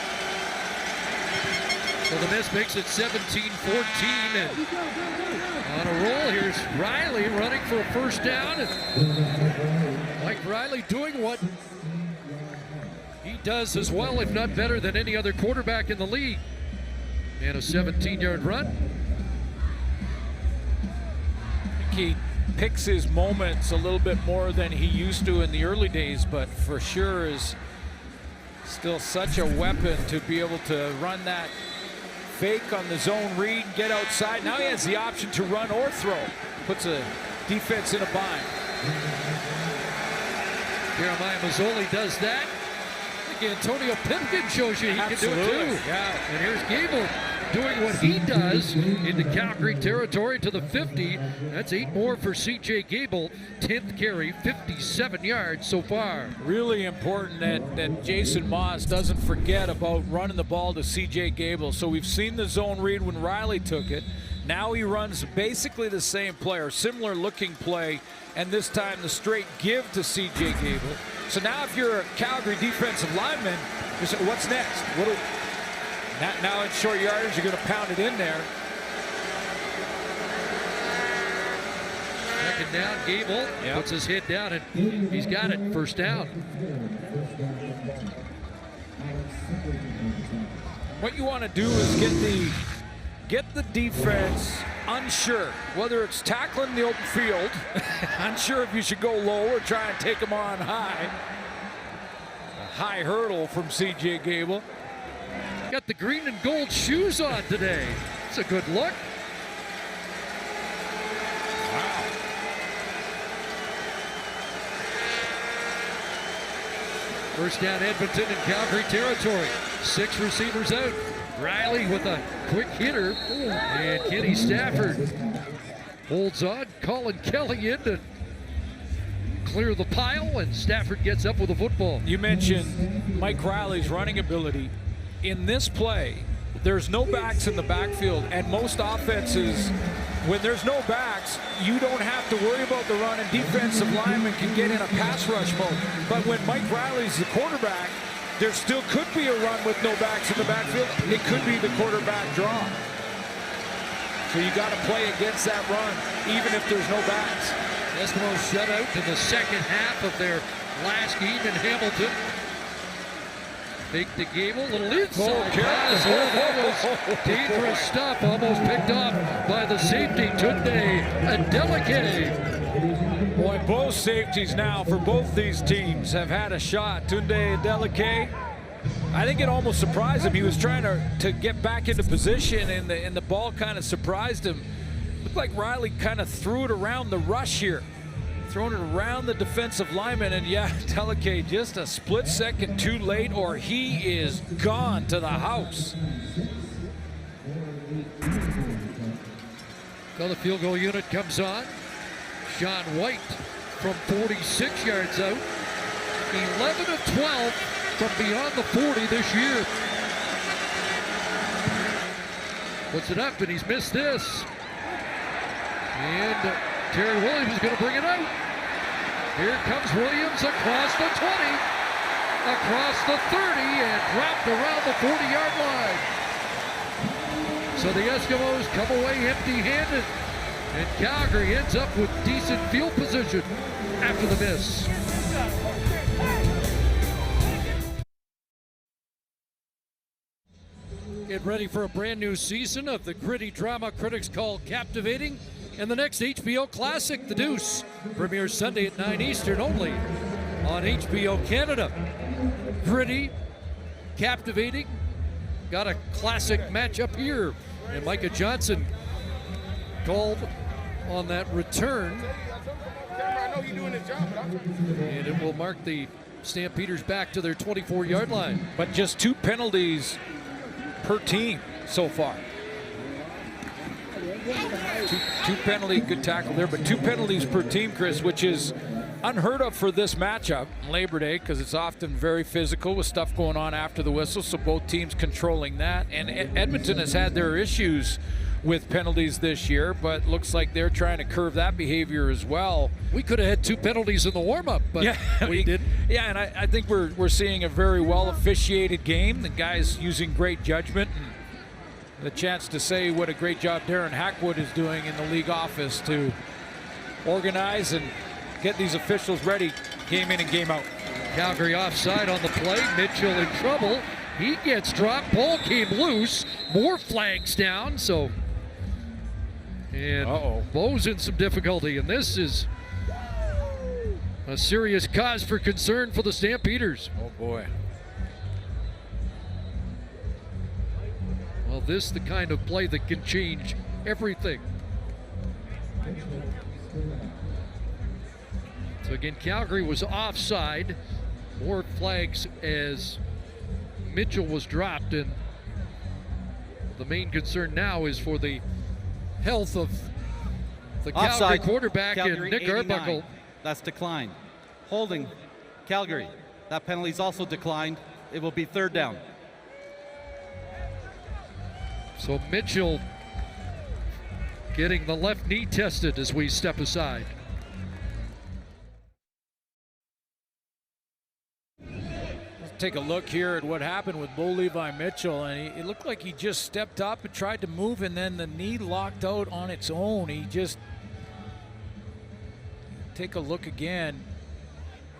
So the miss makes it 17-14. And on a roll, here's Riley running for a first down. And Mike Riley doing what he does as well, if not better than any other quarterback in the league. And a 17-yard run.
I think he picks his moments a little bit more than he used to in the early days, but for sure is still such a weapon to be able to run that fake on the zone read, get outside. Now he has the option to run or throw. Puts a defense in a bind.
Jeremiah Mazzoli does that. I think Antonio Pipkin shows you he can do it too.
Yeah.
And here's Gable doing what he does into Calgary territory to the 50. That's 8 more for C.J. Gable. 10th carry, 57 yards so far.
Really important that Jason Moss doesn't forget about running the ball to C.J. Gable. So we've seen the zone read when Riley took it. Now he runs basically the same play or similar looking play, and this time the straight give to C.J. Gable. So now if you're a Calgary defensive lineman, you say, what's next? Now in short yardage, you're going to pound it in there.
Second down, Gable puts his head down, and he's got it. First down.
What you want to do is get the defense unsure, whether it's tackling the open field, unsure if you should go low or try and take them on high. A high hurdle from C.J. Gable.
Got the green and gold shoes on today. It's a good look.
Wow.
First down, Edmonton in Calgary territory. 6 receivers out. Riley with a quick hitter. And Kenny Stafford holds on. Colin Kelly in to clear the pile, and Stafford gets up with the football.
You mentioned Mike Riley's running ability. In this play, there's no backs in the backfield, and most offenses, when there's no backs, you don't have to worry about the run, and defensive linemen can get in a pass rush mode. But when Mike Riley's the quarterback, there still could be a run with no backs in the backfield. It could be the quarterback draw. So you got to play against that run, even if there's no backs.
Eskimos shut out in the second half of their last game in Hamilton. Fake to Gable, little inside pass. That was dangerous stuff. Almost picked off by the safety, Tunde Adeleke.
Boy, both safeties now for both these teams have had a shot. Tunde Adeleke, I think it almost surprised him. He was trying to get back into position, and the ball kind of surprised him. Looked like Riley kind of threw it around the rush here. Throwing it around the defensive lineman, and yeah, Adeleke just a split second too late, or he is gone to the house.
So the field goal unit comes on. Sean White from 46 yards out. 11 of 12 from beyond the 40 this year. Puts it up, and he's missed this. And Terry Williams is going to bring it out. Here comes Williams across the 20. across the 30 and dropped around the 40-yard line. So the Eskimos come away empty-handed, and Calgary ends up with decent field position after the miss. Get ready for a brand new season of the gritty drama critics call captivating, and the next HBO classic, The Deuce, premieres Sunday at 9 Eastern only on HBO Canada. Gritty, captivating, got a classic matchup here, and Micah Johnson called on that return, and it will mark the Stampeders back to their 24-yard line.
But just 2 penalties per team so far. Two penalty, good tackle there, but 2 penalties per team, Chris, which is unheard of for this matchup, Labor Day, because it's often very physical with stuff going on after the whistle, so both teams controlling that. And Edmonton has had their issues with penalties this year, but looks like they're trying to curb that behavior as well.
We could have had 2 penalties in the warm-up, but we didn't.
Yeah, and I think we're seeing a very well-officiated game. The guys using great judgment, and the chance to say what a great job Darren Hackwood is doing in the league office to organize and get these officials ready game in and game out.
Calgary offside on the play. Mitchell in trouble. He gets dropped. Ball came loose. More flags down. So, and Bo's in some difficulty. And this is a serious cause for concern for the Stampeders.
Oh boy.
Well, this is the kind of play that can change everything. So again, Calgary was offside. More flags as Mitchell was dropped, and the main concern now is for the health of the Calgary quarterback,
Calgary,
and Nick
89.
Arbuckle.
That's declined. Holding Calgary. That penalty's also declined. It will be 3rd down.
So Mitchell getting the left knee tested as we step aside.
Take a look here at what happened with Bo Levi Mitchell, and it looked like he just stepped up and tried to move, and then the knee locked out on its own. He just, take a look again,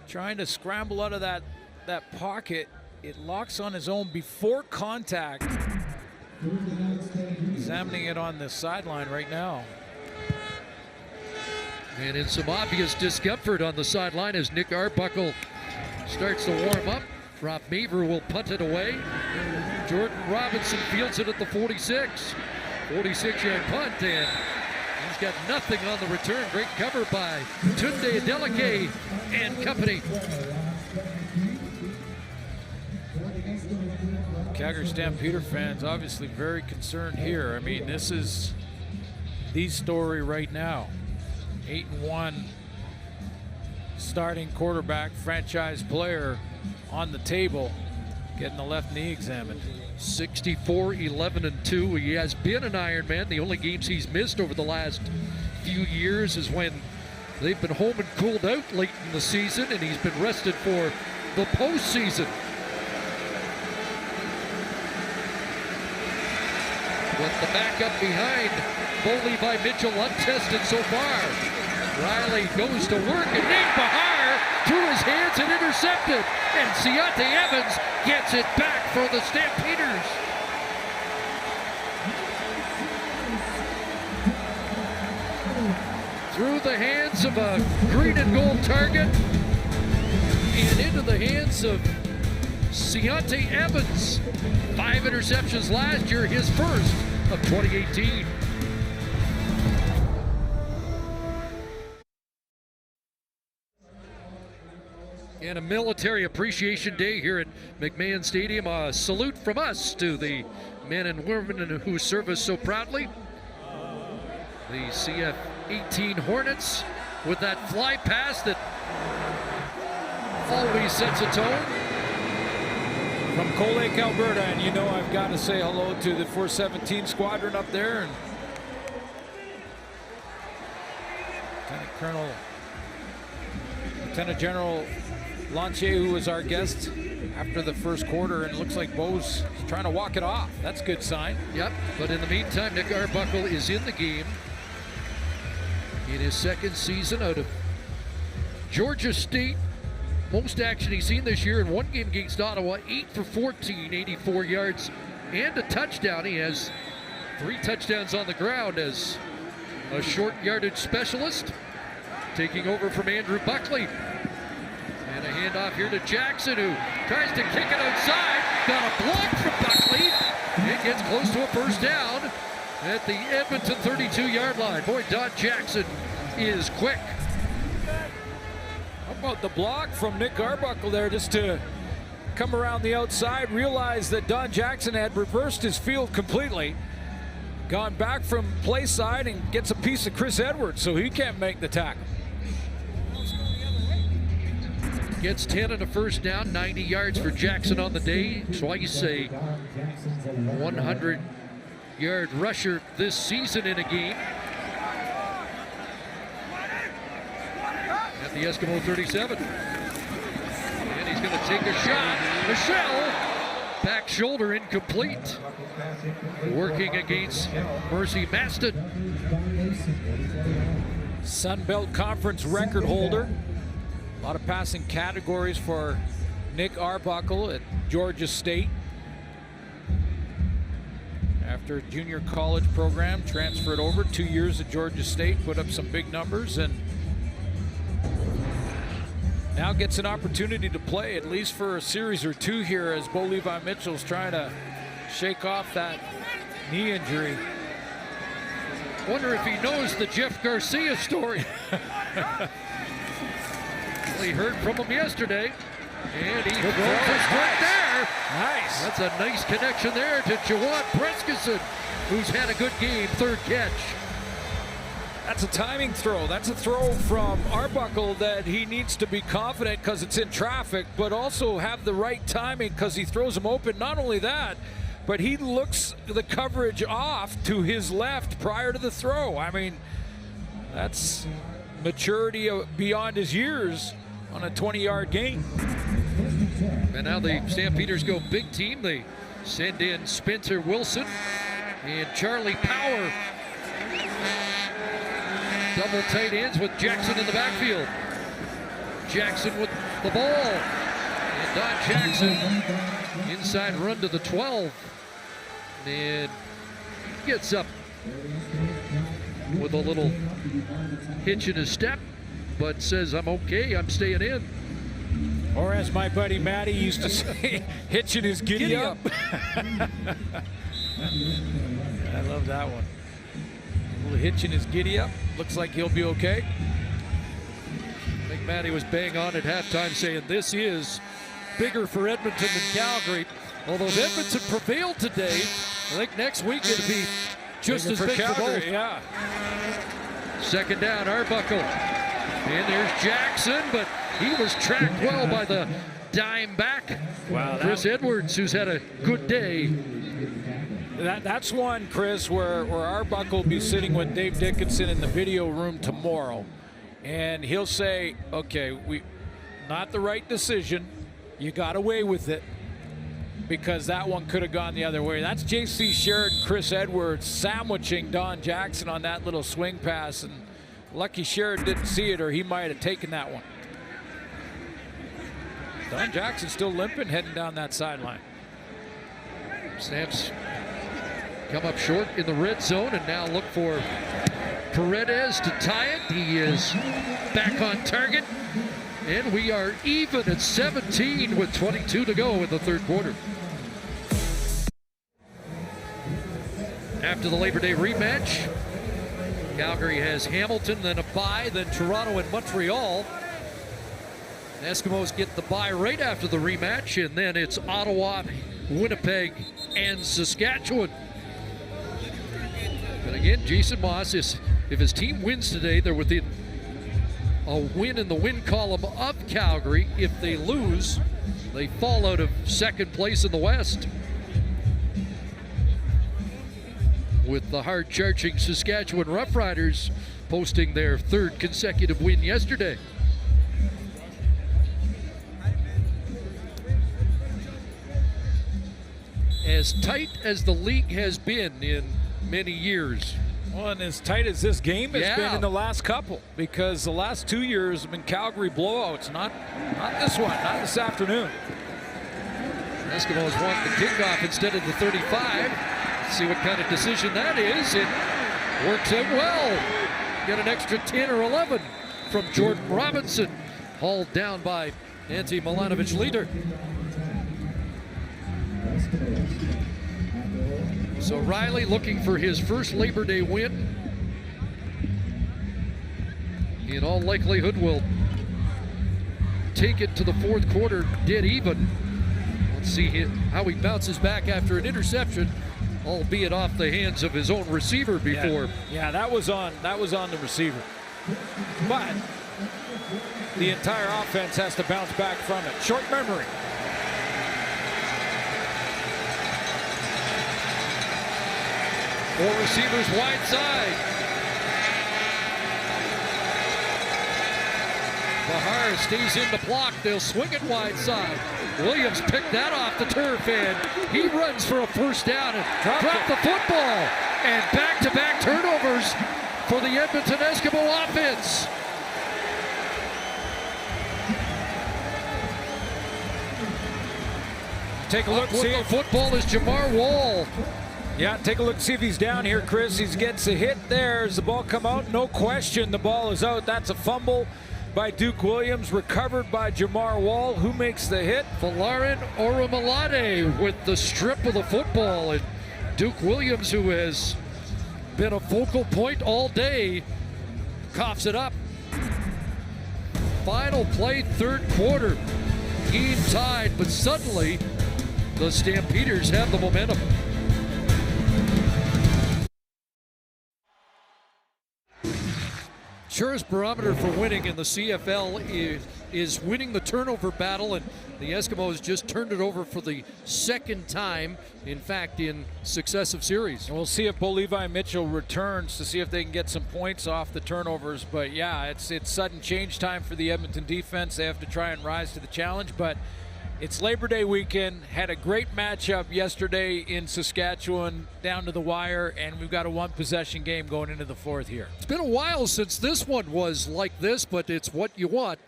trying to scramble out of that pocket. It locks on his own before contact. Examining it on the sideline right now.
And in some obvious discomfort on the sideline as Nick Arbuckle starts to warm up. Rob Meaver will punt it away. Jordan Robinson fields it at the 46. 46-yard punt, and he's got nothing on the return. Great cover by Tunde Adeleke and company.
Calgary Stampeder fans obviously very concerned here. I mean, this is the story right now. 8-1 starting quarterback, franchise player on the table, getting the left knee examined.
64-11-2. He has been an Ironman. The only games he's missed over the last few years is when they've been home and cooled out late in the season, and he's been rested for the postseason. With the backup behind, Bo Levi Mitchell untested so far. Riley goes to work, and Nate Bahar through his hands and intercepted. And Siante Evans gets it back for the Stampeders. Through the hands of a green and gold target and into the hands of Siante Evans. 5 interceptions last year, his first of 2018. And a military appreciation day here at McMahon Stadium. A salute from us to the men and women who serve us so proudly. The CF-18 Hornets with that fly pass that always sets a tone.
From Cold Lake, Alberta, and you know I've got to say hello to the 417 squadron up there. And Lieutenant General Lanche, who was our guest after the first quarter, and it looks like Bo's trying to walk it off. That's a good sign.
Yep, but in the meantime, Nick Arbuckle is in the game in his second season out of Georgia State. Most action he's seen this year in one game against Ottawa, 8 for 14, 84 yards and a touchdown. He has 3 touchdowns on the ground as a short yardage specialist, taking over from Andrew Buckley. And a handoff here to Jackson, who tries to kick it outside. Got a block from Buckley. It gets close to a first down at the Edmonton 32-yard line. Boy, Don Jackson is quick.
How about the block from Nick Arbuckle there, just to come around the outside, realize that Don Jackson had reversed his field completely, gone back from play side, and gets a piece of Chris Edwards, so he can't make the tackle.
Gets 10 and a first down, 90 yards for Jackson on the day. Twice a 100-yard rusher this season in a game. At the Eskimo 37. And he's going to take a shot. Michelle, back shoulder incomplete. Working against Mercy Maston.
Sun Belt Conference record holder. A lot of passing categories for Nick Arbuckle at Georgia State. After a junior college program, transferred over 2 years at Georgia State, put up some big numbers, and now gets an opportunity to play at least for a series or two here as Bo Levi Mitchell's trying to shake off that knee injury.
Wonder if he knows the Jeff Garcia story. We heard from him yesterday, and he throws it right there.
Nice.
That's a nice connection there to Jawad Preskison, who's had a good game, 3rd catch.
That's a timing throw. That's a throw from Arbuckle that he needs to be confident because it's in traffic, but also have the right timing because he throws him open. Not only that, but he looks the coverage off to his left prior to the throw. I mean, that's maturity beyond his years on a 20-yard gain.
And now the Stampeders go big team. They send in Spencer Wilson and Charlie Power. Double tight ends with Jackson in the backfield. Jackson with the ball. And Don Jackson inside run to the 12. And gets up with a little hitch in his step, but says, I'm okay, I'm staying in.
Or as my buddy Matty used to say, hitching his giddy up. I love that one. A little hitching his giddy up. Looks like he'll be okay.
I think Matty was bang on at halftime saying this is bigger for Edmonton than Calgary. Although if Edmonton prevailed today, I think next week it'll be just as big for both.
Yeah.
Second down, Arbuckle. And there's Jackson, but he was tracked well by the dime back.
Wow,
Chris Edwards, who's had a good day.
That's one, Chris, where Arbuckle will be sitting with Dave Dickinson in the video room tomorrow. And he'll say, okay, not the right decision. You got away with it. Because that one could have gone the other way. That's J.C. Sherrod and Chris Edwards sandwiching Don Jackson on that little swing pass, and lucky Sherrod didn't see it, or he might have taken that one. Don Jackson still limping heading down that sideline.
Stamps come up short in the red zone and now look for Paredes to tie it. He is back on target. And we are even at 17 with 22 to go in the 3rd quarter. After the Labor Day rematch, Calgary has Hamilton, then a bye, then Toronto and Montreal. The Eskimos get the bye right after the rematch, and then it's Ottawa, Winnipeg, and Saskatchewan. But again, Jason Moss, if his team wins today, they're within a win in the win column of Calgary. If they lose, they fall out of 2nd place in the West. With the hard-charging Saskatchewan Roughriders posting their 3rd consecutive win yesterday. as tight as the league has been in many years.
Well, and as tight as this game has been in the last couple, because the last 2 years have been Calgary blowouts, not this one, not this afternoon.
Eskimos want the kickoff instead of the 35. Let's see what kind of decision that is. It works out well. Get an extra 10 or 11 from Jordan Robinson. Hauled down by Ante Milanovic-Leader. So Riley looking for his first Labor Day win. In all likelihood will take it to the fourth quarter dead even. Let's see how he bounces back after an interception, albeit off the hands of his own receiver before.
Yeah, that was on the receiver. But the entire offense has to bounce back from it. Short memory.
Four receivers wide side. Bahar stays in the block. They'll swing it wide side. Williams picked that off the turf, and he runs for a first down and dropped the football. And back-to-back turnovers for the Edmonton Eskimo offense.
Take a look.
See, the football is Jamar Wall.
Yeah, take a look, see if he's down here, Chris. He gets a hit there. As the ball come out, no question, the ball is out. That's a fumble by Duke Williams, recovered by Jamar Wall. Who makes the hit?
Falarin Oromalade with the strip of the football. And Duke Williams, who has been a focal point all day, coughs it up. Final play, third quarter. Game tied, but suddenly the Stampeders have the momentum. Surest barometer for winning in the CFL is winning the turnover battle, and the Eskimos just turned it over for the second time, in fact, in successive series.
And we'll see if Bo Levi Mitchell returns to see if they can get some points off the turnovers. But yeah, it's sudden change time for the Edmonton defense. They have to try and rise to the challenge, but it's Labor Day weekend. Had a great matchup yesterday in Saskatchewan down to the wire, and we've got a one-possession game going into the fourth here.
It's been a while since this one was like this, but it's what you want.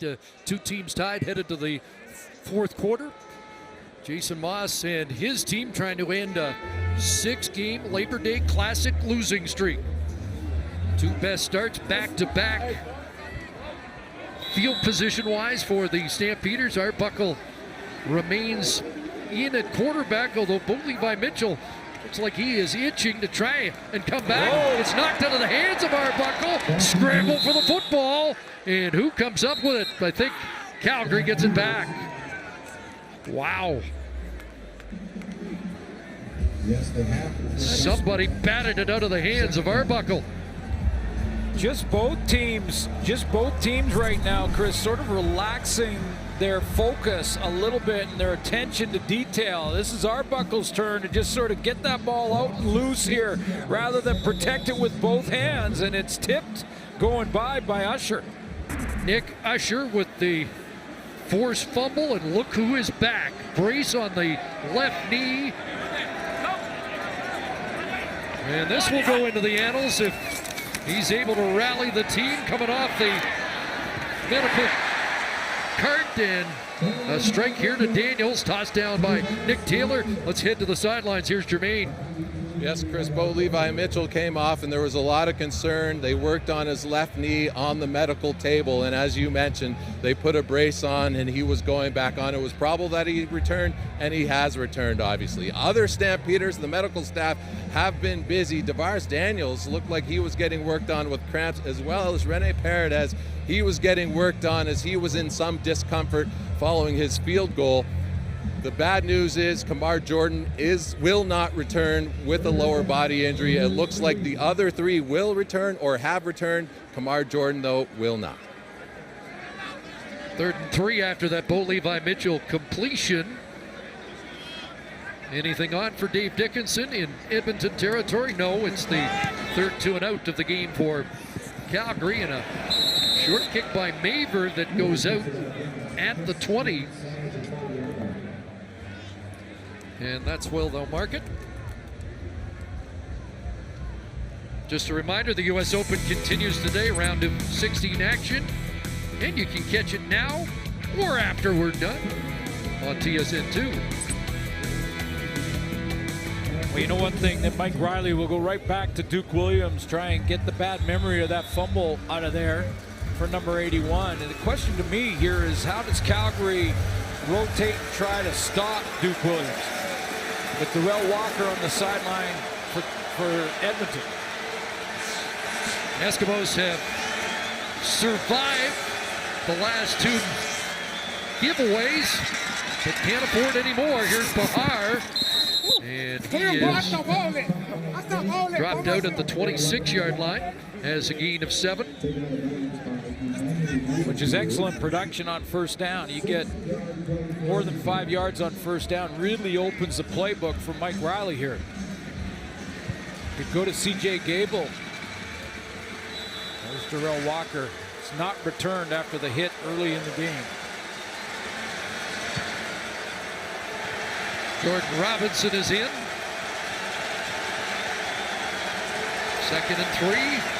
Two teams tied, headed to the fourth quarter. Jason Moss and his team trying to end a 6-game Labor Day Classic losing streak. Two best starts back-to-back. Field position-wise for the Stampeders, Arbuckle remains in at quarterback, although Bo Levi Mitchell looks like he is itching to try and come back. Whoa. It's knocked out of the hands of Arbuckle. Scramble for the football, and who comes up with it? I think Calgary gets it back. Wow.
Yes, they have.
Somebody batted it out of the hands of Arbuckle.
Just both teams right now, Chris, sort of relaxing their focus a little bit and their attention to detail. This is Arbuckle's turn to just sort of get that ball out and loose here rather than protect it with both hands, and it's tipped going by Usher.
Nick Usher with the forced fumble, and look who is back. Brace on the left knee. And this will go into the annals if he's able to rally the team coming off the medical cart, and a strike here to Daniels, tossed down by Nick Taylor. Let's head to the sidelines. Here's Jermaine.
Yes, Chris, Bo Levi Mitchell came off, and there was a lot of concern. They worked on his left knee on the medical table, and as you mentioned, they put a brace on, and he was going back on. It was probable that he returned, and he has returned, obviously. Other Stampeders, the medical staff, have been busy. DeVaris Daniels looked like he was getting worked on with cramps, as well as Rene Paredes. He was getting worked on as he was in some discomfort following his field goal. The bad news is Kamar Jordan will not return with a lower body injury. It looks like the other three will return or have returned. Kamar Jordan, though, will not.
3rd and 3 after that Bo Levi Mitchell completion. Anything on for Dave Dickinson in Edmonton territory? No, it's the 3rd 2 and out of the game for Calgary, and a short kick by Maver that goes out at the 20. And that's where they'll mark it. Just a reminder, the U.S. Open continues today, round of 16 action. And you can catch it now or after we're done on TSN2.
Well, you know one thing, that Mike Riley will go right back to Duke Williams, try and get the bad memory of that fumble out of there for number 81. And the question to me here is, how does Calgary rotate and try to stop Duke Williams? With Darrell Walker on the sideline for Edmonton.
Eskimos have survived the last two giveaways, but can't afford any more. Here's Bahar, and he is dropped out at the 26-yard line, has a gain of 7.
Which is excellent production on first down. You get more than 5 yards on first down, really opens the playbook for Mike Riley here. Could go to C.J. Gable. There's Darrell Walker. It's not returned after the hit early in the game.
Jordan Robinson is in. 2nd and 3.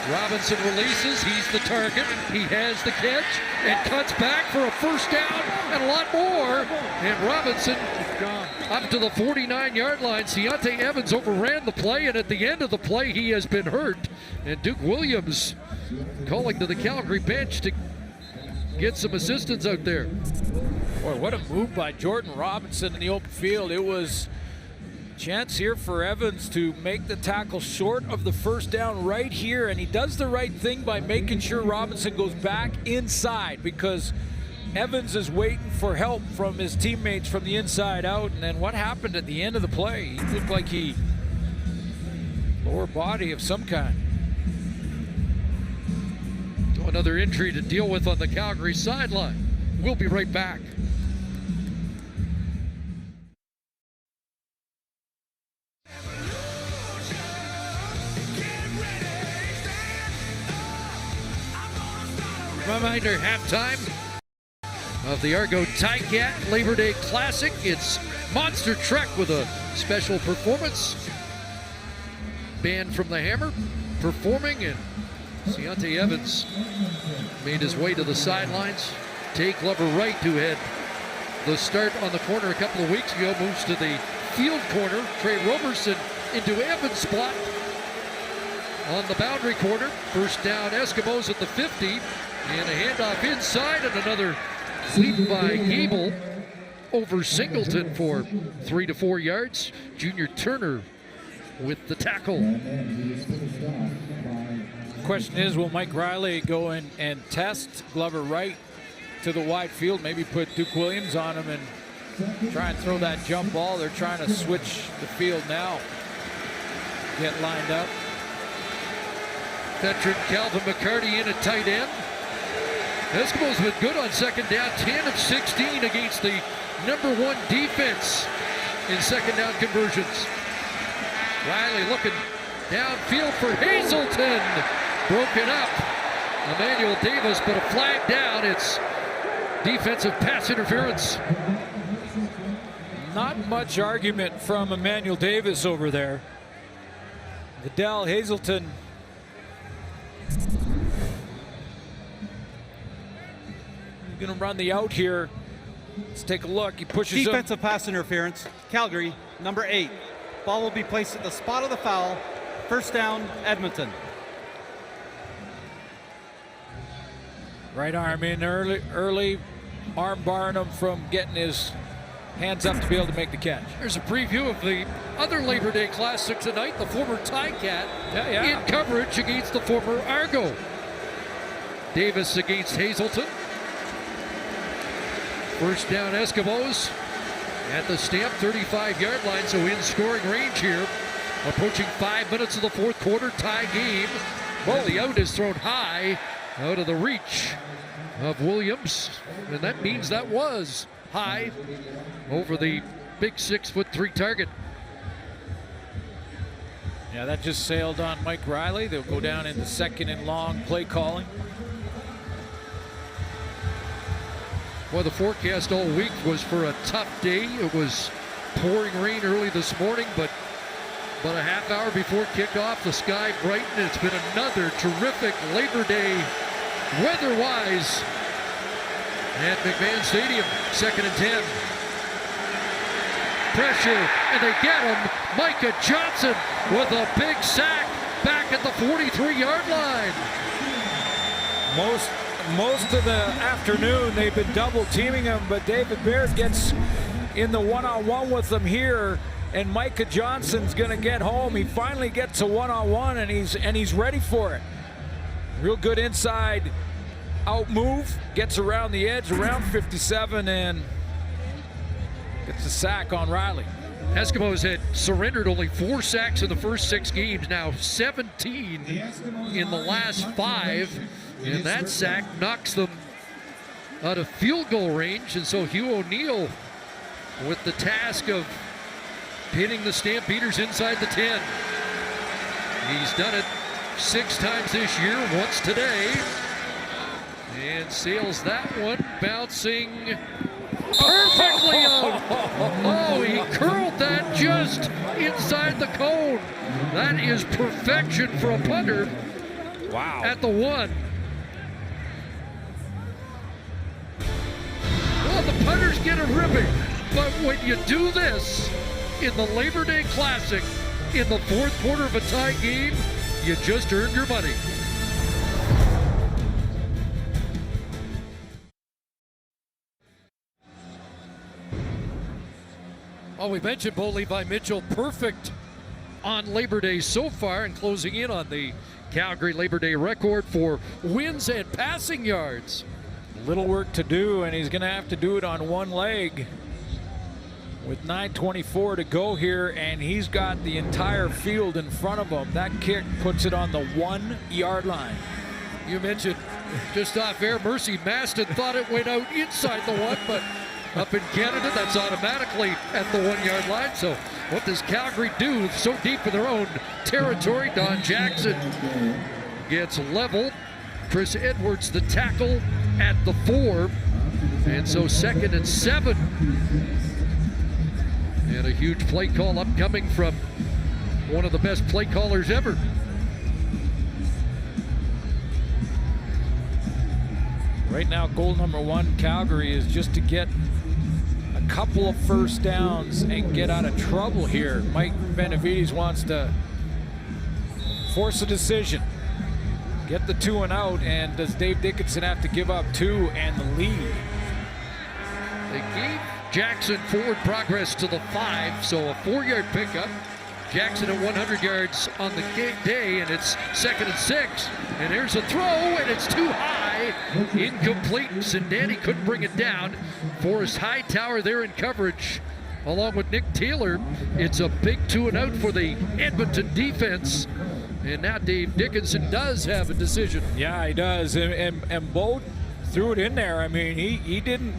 Robinson releases, he's the target, he has the catch, and cuts back for a first down and a lot more. And Robinson up to the 49-yard line. Deontay Evans overran the play, and at the end of the play, he has been hurt. And Duke Williams calling to the Calgary bench to get some assistance out there.
Boy, what a move by Jordan Robinson in the open field. It was chance here for Evans to make the tackle short of the first down right here, and he does the right thing by making sure Robinson goes back inside, because Evans is waiting for help from his teammates from the inside out. And then what happened at the end of the play? He looked like he lower body of some kind.
Another injury to deal with on the Calgary sideline. We'll be right back. Reminder, halftime of the Argo Ticat Labor Day Classic. It's Monster Truck with a special performance. Band from the Hammer performing, and Deontay Evans made his way to the sidelines. Tay Glover right, who had the start on the corner a couple of weeks ago, moves to the field corner. Trey Roberson into Evans' spot on the boundary corner. First down, Eskimos at the 50. And a handoff inside, and another leap by Gable over Singleton for 3 to 4 yards. Junior Turner with the tackle.
Question is, will Mike Riley go in and test Glover right to the wide field, maybe put Duke Williams on him and try and throw that jump ball? They're trying to switch the field now. Get lined up.
Veteran Calvin McCarty in at tight end. Eskimos been good on second down, 10 of 16 against the #1 defense in second down conversions. Riley looking downfield for Hazelton. Broken up. Emmanuel Davis, but a flag down. It's defensive pass interference.
Not much argument from Emmanuel Davis over there. Vidal Hazelton. Going to run the out here. Let's take a look. He pushes
defensive pass interference. Calgary, number 8. Ball will be placed at the spot of the foul. First down, Edmonton.
Right arm in early, arm barring him from getting his hands up to be able to make the catch.
There's a preview of the other Labor Day Classic tonight. The former Ticat in coverage against the former Argo. Davis against Hazelton. First down, Eskimos at the Stamp 35-yard line, so in scoring range here. Approaching 5 minutes of the fourth quarter, tie game. Well, the out is thrown high, out of the reach of Williams, and that means that was high over the big 6'3" target.
Yeah, that just sailed on Mike Riley. They'll go down into second and long play calling.
Well, the forecast all week was for a tough day. It was pouring rain early this morning, but about a half hour before kickoff, the sky brightened. It's been another terrific Labor Day weather-wise at McMahon Stadium. 2nd and 10. Pressure, and they get him. Micah Johnson with a big sack back at the 43-yard line.
Most of the afternoon they've been double teaming him, but David Baird gets in the one-on-one with them here, and Micah Johnson's going to get home. He finally gets a one-on-one, and he's ready for it. Real good inside out move, gets around the edge, around 57, and gets a sack on Riley.
Eskimos had surrendered only 4 sacks in the first 6 games, now 17 in the last 5, and that sack knocks them out of field goal range, and so Hugh O'Neill with the task of pinning the Stampeders inside the 10. He's done it 6 times this year, once today, and sails that one, bouncing perfectly out. Oh, he curled that just inside the cone. That is perfection for a punter.
Wow.
At the 1. Well, the punters get a ribbing, but when you do this in the Labor Day Classic in the 4th quarter of a tie game, you just earned your money. Well, we mentioned Bo Levi Mitchell, perfect on Labor Day so far, and closing in on the Calgary Labor Day record for wins and passing yards.
Little work to do, and he's going to have to do it on one leg with 9:24 to go here, and he's got the entire field in front of him. That kick puts it on the 1-yard line.
You mentioned just off air, Mercy Maston thought it went out inside the 1, but up in Canada, that's automatically at the 1-yard line. So what does Calgary do so deep in their own territory? Don Jackson gets level. Chris Edwards, the tackle at the 4. And so 2nd and 7. And a huge play call upcoming from one of the best play callers ever.
Right now, goal number 1, Calgary, is just to get a couple of first downs and get out of trouble here. Mike Benavides wants to force a decision. Get the 2 and out, and does Dave Dickinson have to give up 2 and the lead?
They gave Jackson forward progress to the 5, so a 4-yard pickup. Jackson at 100 yards on the day, and it's 2nd and 6. And here's a throw, and it's too high. Incomplete. Sindani couldn't bring it down. Forrest Hightower there in coverage, along with Nick Taylor. It's a big 2 and out for the Edmonton defense. And now Dave Dickinson does have a decision.
Yeah, he does. And Bo threw it in there. I mean, he didn't.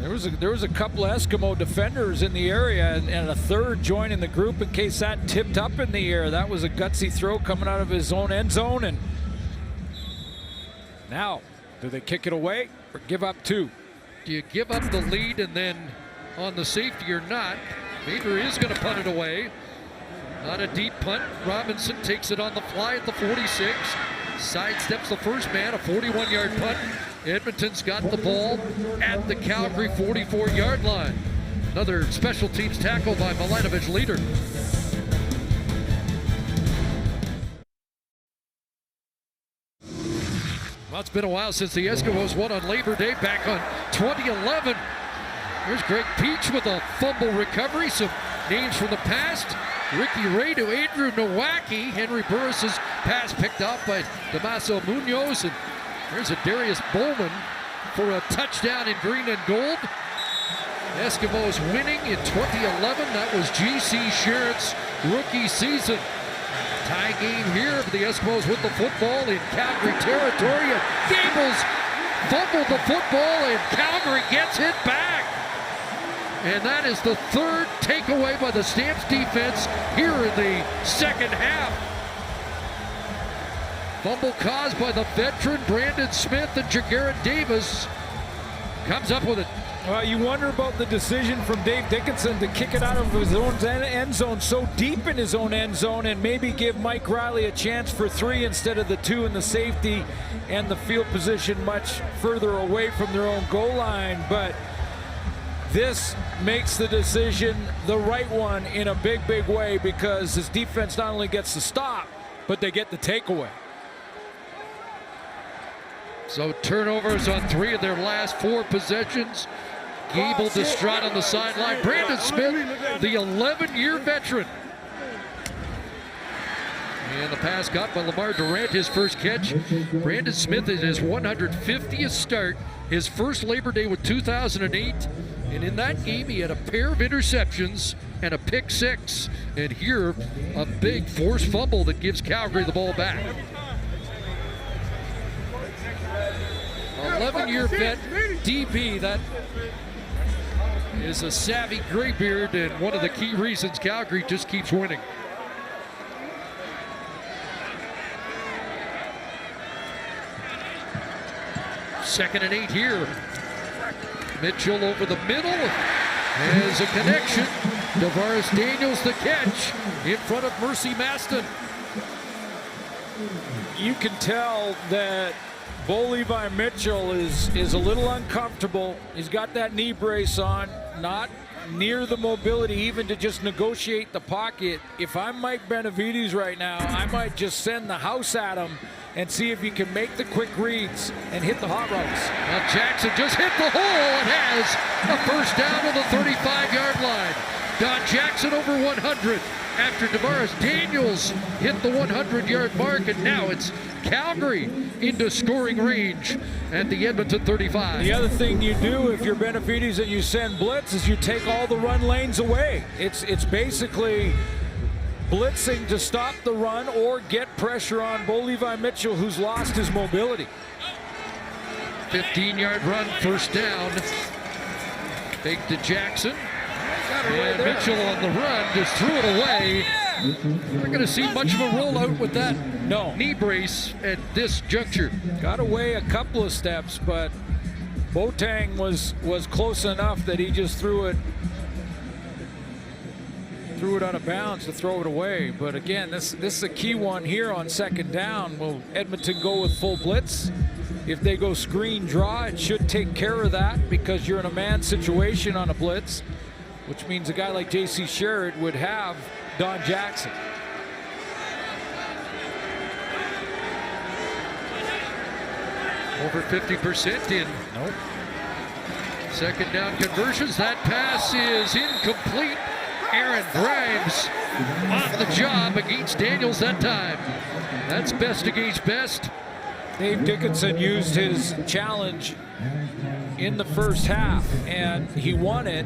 There was a couple of Eskimo defenders in the area, and a third joining the group in case that tipped up in the air. That was a gutsy throw coming out of his own end zone. And now, do they kick it away or give up 2?
Do you give up the lead and then on the safety or not? Bader is going to punt it away. Not a deep punt. Robinson takes it on the fly at the 46. Sidesteps the first man, a 41-yard punt. Edmonton's got the ball at the Calgary 44-yard line. Another special teams tackle by Milanovic leader. Well, it's been a while since the Eskimos won on Labor Day back on 2011. There's Greg Peach with a fumble recovery. Some names from the past. Ricky Ray to Andrew Nowacki. Henry Burris' pass picked off by Damaso Munoz. And there's a Darius Bowman for a touchdown in green and gold. Eskimos winning in 2011. That was G.C. Sherritt's rookie season. Tie game here for the Eskimos with the football in Calgary territory. And Gables fumbled the football, and Calgary gets it back. And that is the 3rd takeaway by the Stamps defense here in the second half. Fumble caused by the veteran Brandon Smith, and Jagarrett Davis comes up with it.
Well, you wonder about the decision from Dave Dickinson to kick it out of his own end zone, so deep in his own end zone, and maybe give Mike Riley a chance for 3 instead of the 2 in the safety and the field position much further away from their own goal line. But this makes the decision the right one in a big, big way, because his defense not only gets the stop, but they get the takeaway.
So turnovers on 3 of their last 4 possessions. Gable distraught on the sideline. Brandon Smith, the 11-year veteran. And the pass caught by Lamar Durant, his first catch. Brandon Smith in his 150th start, his first Labor Day with 2008. And in that game, he had a pair of interceptions and a pick 6. And here, a big forced fumble that gives Calgary the ball back. 11-year vet DB, that is a savvy graybeard, and one of the key reasons Calgary just keeps winning. Second and 8 here. Mitchell over the middle has a connection. Davaris Daniels the catch in front of Mercy Maston.
You can tell that Bo Levi Mitchell is a little uncomfortable. He's got that knee brace on, not near the mobility even to just negotiate the pocket. If I'm Mike Benavides right now, I might just send the house at him and see if he can make the quick reads and hit the hot routes.
Well, Jackson just hit the hole and has a first down on the 35-yard line. Don Jackson over 100 after Davaris Daniels hit the 100-yard mark, and now it's Calgary into scoring range at the Edmonton 35.
The other thing you do if you're Benavides and you send blitz is you take all the run lanes away. It's basically blitzing to stop the run or get pressure on Bo Levi Mitchell, who's lost his mobility.
15-yard run, first down. Fake to Jackson. And Mitchell on the run just threw it away. We're going to see much of a rollout with that knee brace at this juncture.
Got away a couple of steps, but Boateng was close enough that he just threw it out of bounds to throw it away. But again, this is a key one here on second down. Will Edmonton go with full blitz? If they go screen draw, it should take care of that because you're in a man situation on a blitz, which means a guy like J.C. Sherritt would have Don Jackson.
Over 50% in.
Nope.
Second down conversions. That pass is incomplete. Aaron Grimes on the job against Daniels that time. That's best against best.
Dave Dickinson used his challenge in the first half, and he won it.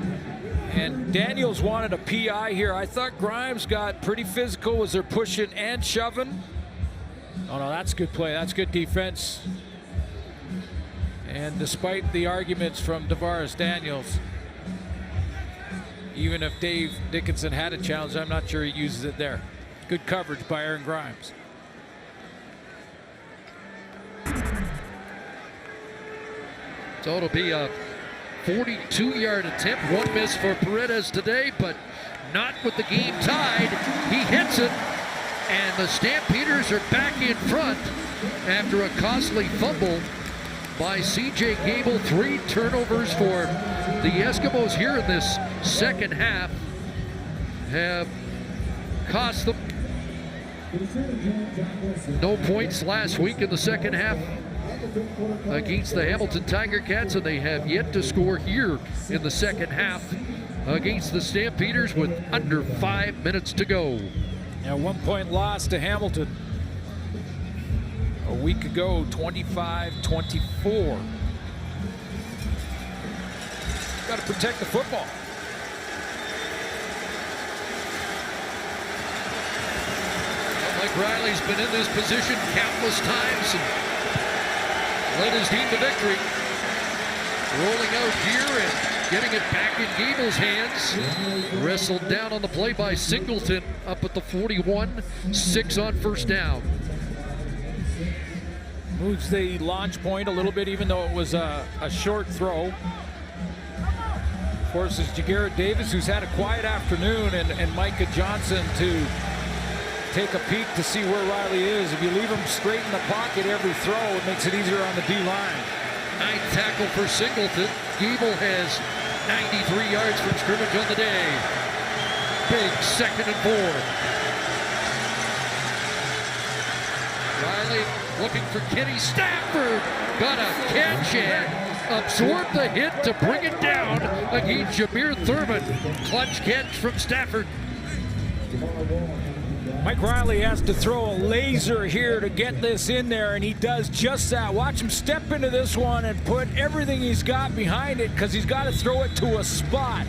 And Daniels wanted a PI here. I thought Grimes got pretty physical as they're pushing and shoving. Oh no, that's good play. That's good defense. And despite the arguments from Davaris Daniels, even if Dave Dickinson had a challenge, I'm not sure he uses it there. Good coverage by Aaron Grimes.
So it'll be a 42-yard attempt. One miss for Paredes today, but not with the game tied. He hits it, and the Stampeders are back in front after a costly fumble by C.J. Gable. 3 turnovers for the Eskimos here in this second half have cost them no points last week in the second half against the Hamilton Tiger Cats, and they have yet to score here in the second half against the Stampeders with under 5 minutes to go.
Now 1 point loss to Hamilton a week ago, 25-24. Got to protect the football.
Well, Mike Riley's been in this position countless times and led his team to victory. Rolling out here and getting it back in Gable's hands. Wrestled down on the play by Singleton up at the 41. 6 on first down.
Moves the launch point a little bit, even though it was a short throw. forces Jagarrett Davis, who's had a quiet afternoon, and Micah Johnson to take a peek to see where Riley is. If you leave him straight in the pocket every throw, it makes it easier on the D-line.
9th tackle for Singleton. Gable has 93 yards from scrimmage on the day. Big 2nd and 4. Riley looking for Kenny Stafford. Got a catch and absorbed the hit to bring it down against Jameer Thurman. Clutch catch from Stafford.
Mike Riley has to throw a laser here to get this in there, and he does just that. Watch him step into this one and put everything he's got behind it, because he's got to throw it to a spot.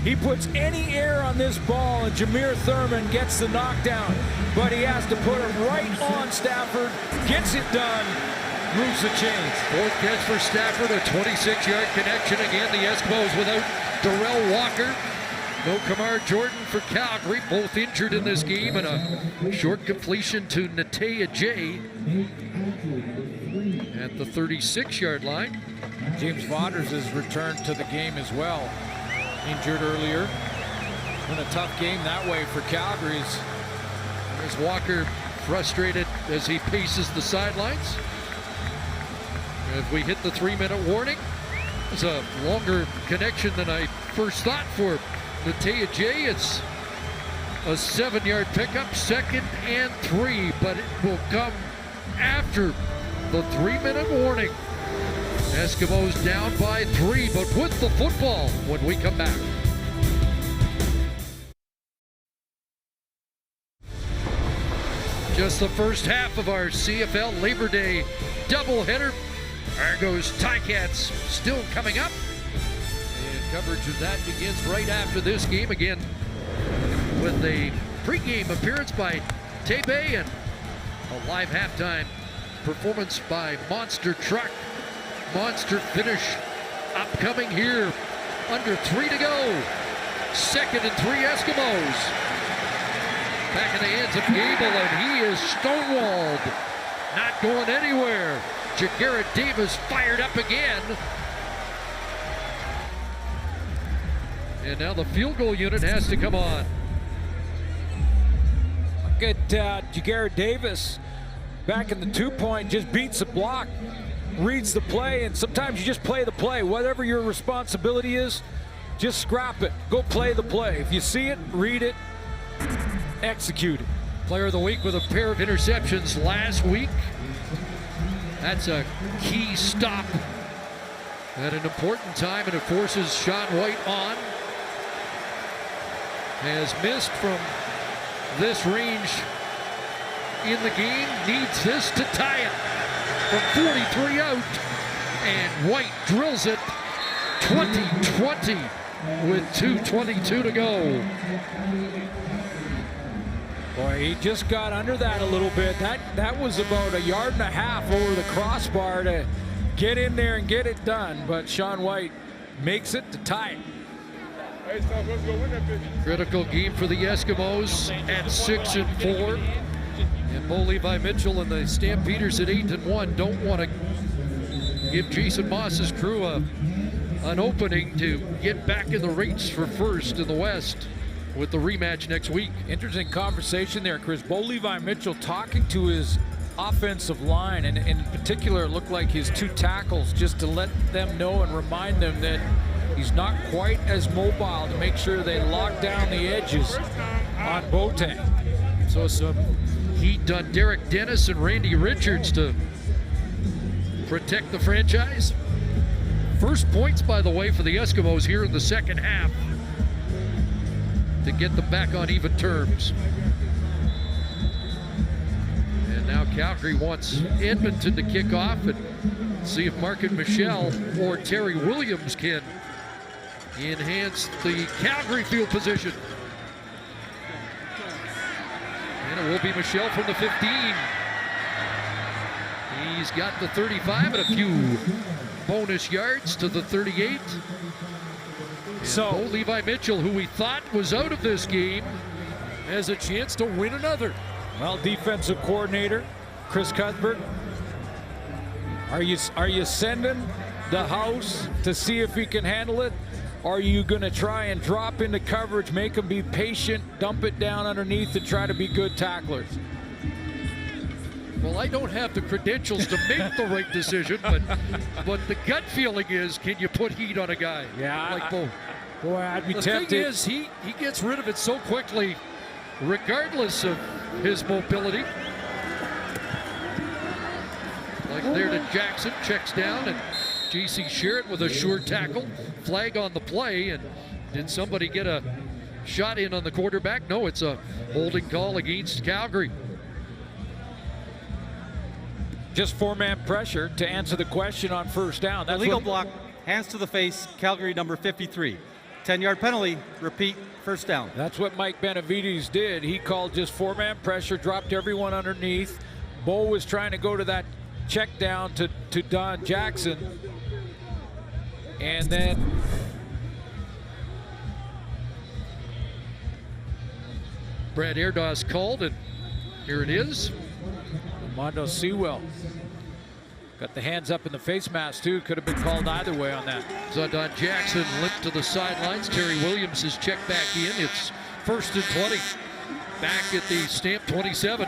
He puts any air on this ball, and Jameer Thurman gets the knockdown, but he has to put it right on Stafford, gets it done, moves the chains.
4th catch for Stafford, a 26-yard connection. Again, the Eskimos without Darrell Walker. No Kamar Jordan for Calgary, both injured in this game, and a short completion to Natea J at the 36-yard line.
James Vaughters has returned to the game as well, injured earlier. Been a tough game that way for Calgary's.
There's Walker frustrated as he paces the sidelines. If we hit the 3-minute warning, it's a longer connection than I first thought for Natea J. It's a 7-yard pickup, 2nd and 3, but it will come after the 3-minute warning. Eskimos down by 3, but with the football when we come back. Just the first half of our CFL Labor Day doubleheader. Argos Ticats still coming up. Coverage of that begins right after this game, again with a pregame appearance by Tebe and a live halftime performance by Monster Truck. Monster finish upcoming here. Under 3 to go. 2nd and 3 Eskimos. Back in the hands of Gable, and he is stonewalled. Not going anywhere. Jagarrett Davis fired up again. And now the field goal unit has to come on.
Look at Jagarrett Davis back in the 2-point, just beats the block, reads the play, and sometimes you just play the play. Whatever your responsibility is, just scrap it. Go play the play. If you see it, read it, execute it.
Player of the week with a pair of interceptions last week. That's a key stop at an important time, and it forces Sean White on. Has missed from this range in the game. Needs this to tie it from 43 out. And White drills it 20-20 with 2:22 to go.
Boy, he just got under that a little bit. That was about 1.5 yards over the crossbar to get in there and get it done. But Sean White makes it to tie it.
Critical game for the Eskimos at 6 and 4. And Bo Levi Mitchell and the Stampeders at 8 and 1 don't want to give Jason Moss's crew an opening to get back in the race for first in the West with the rematch next week.
Interesting conversation there, Chris. Bo Levi Mitchell talking to his offensive line, and in particular it looked like his 2 tackles, just to let them know and remind them that he's not quite as mobile, to make sure they lock down the edges on Boateng.
So some heat on Derek Dennis and Randy Richards to protect the franchise. First points, by the way, for the Eskimos here in the second half to get them back on even terms. And now Calgary wants Edmonton to kick off and see if Market Michelle or Terry Williams can enhance the Calgary field position. And it will be Michelle from the 15. He's got the 35 and a few bonus yards to the 38. So Levi Mitchell, who we thought was out of this game, has a chance to win another.
Well, defensive coordinator Chris Cuthbert, are you sending the house to see if he can handle it, are you going to try and drop into coverage, make them be patient, dump it down underneath, and try to be good tacklers?
Well, I don't have the credentials to make the right decision, but the gut feeling is, can you put heat on a guy like Bo?
Boy, I'd be tempted.
The thing is, he gets rid of it so quickly, regardless of his mobility. Like there to Jackson, checks down, and J.C. Sherritt with a sure tackle. Flag on the play, and did somebody get a shot in on the quarterback? No, it's a holding call against Calgary.
Just four-man pressure to answer the question on first down.
That's illegal block, hands to the face, Calgary number 53. 10-yard penalty, repeat, first down.
That's what Mike Benavides did. He called just four-man pressure, dropped everyone underneath. Bo was trying to go to that check down to Don Jackson. And then
Brad Erdos called, and here it is.
Mondo Sewell got the hands up in the face mask too. Could have been called either way on that.
So Don Jackson limped to the sidelines. Terry Williams is checked back in. It's 1st and 20. Back at the Stamp 27.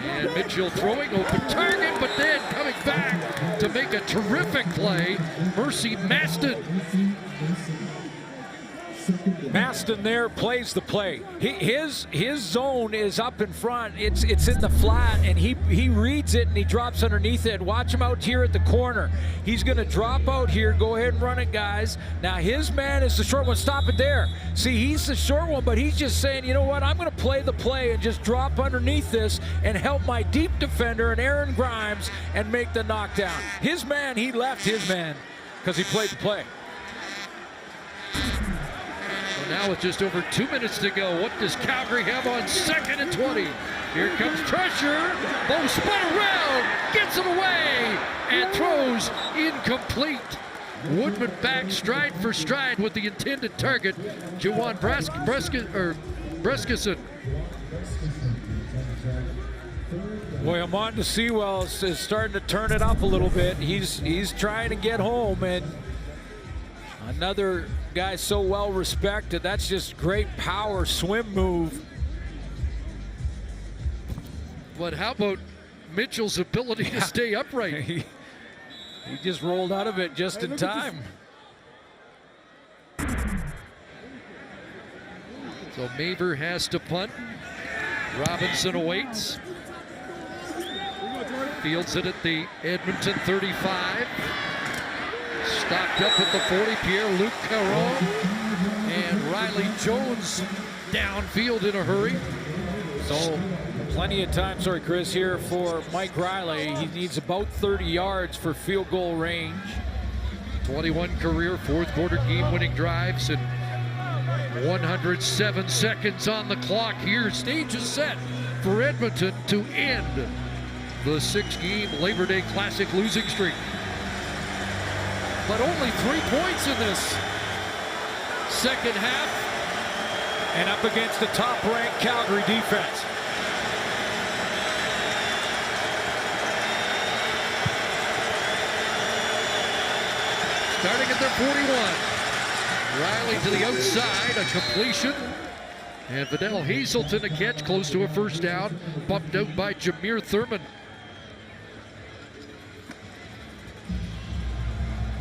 And Mitchell throwing, open target, but then coming back to make a terrific play, Mercy Maston.
Maston there plays the play. His zone is up in front. It's in the flat, and he reads it and he drops underneath it. Watch him out here at the corner. He's going to drop out here. Go ahead and run it, guys. Now his man is the short one. Stop it there. See, he's the short one, but he's just saying, you know what? I'm going to play the play and just drop underneath this and help my deep defender and Aaron Grimes and make the knockdown. His man, he left his man because he played the play.
Now with just over 2 minutes to go, what does Calgary have on 2nd and 20? Here comes pressure. Bo spun around, gets it away, and throws incomplete. Woodman back stride for stride with the intended target, Juwan Breskison.
Boy, Mondo Sewell is starting to turn it up a little bit. He's trying to get home, and another guy so well respected. That's just great power swim move.
But how about Mitchell's ability to stay upright?
He just rolled out of it just in time.
So Maver has to punt. Robinson awaits. Fields it at the Edmonton 35. Stopped up at the 40, Pierre-Luc Caron, and Riley Jones downfield in a hurry.
So plenty of time, sorry Chris, here for Mike Riley. He needs about 30 yards for field goal range.
21 career fourth quarter game-winning drives, and 107 seconds on the clock here. Stage is set for Edmonton to end the 6-game Labor Day Classic losing streak. But only 3 points in this second half.
And up against the top-ranked Calgary defense.
Starting at their 41. Riley to the outside, a completion. And Vidal Hazelton a catch close to a first down. Bumped out by Jameer Thurman.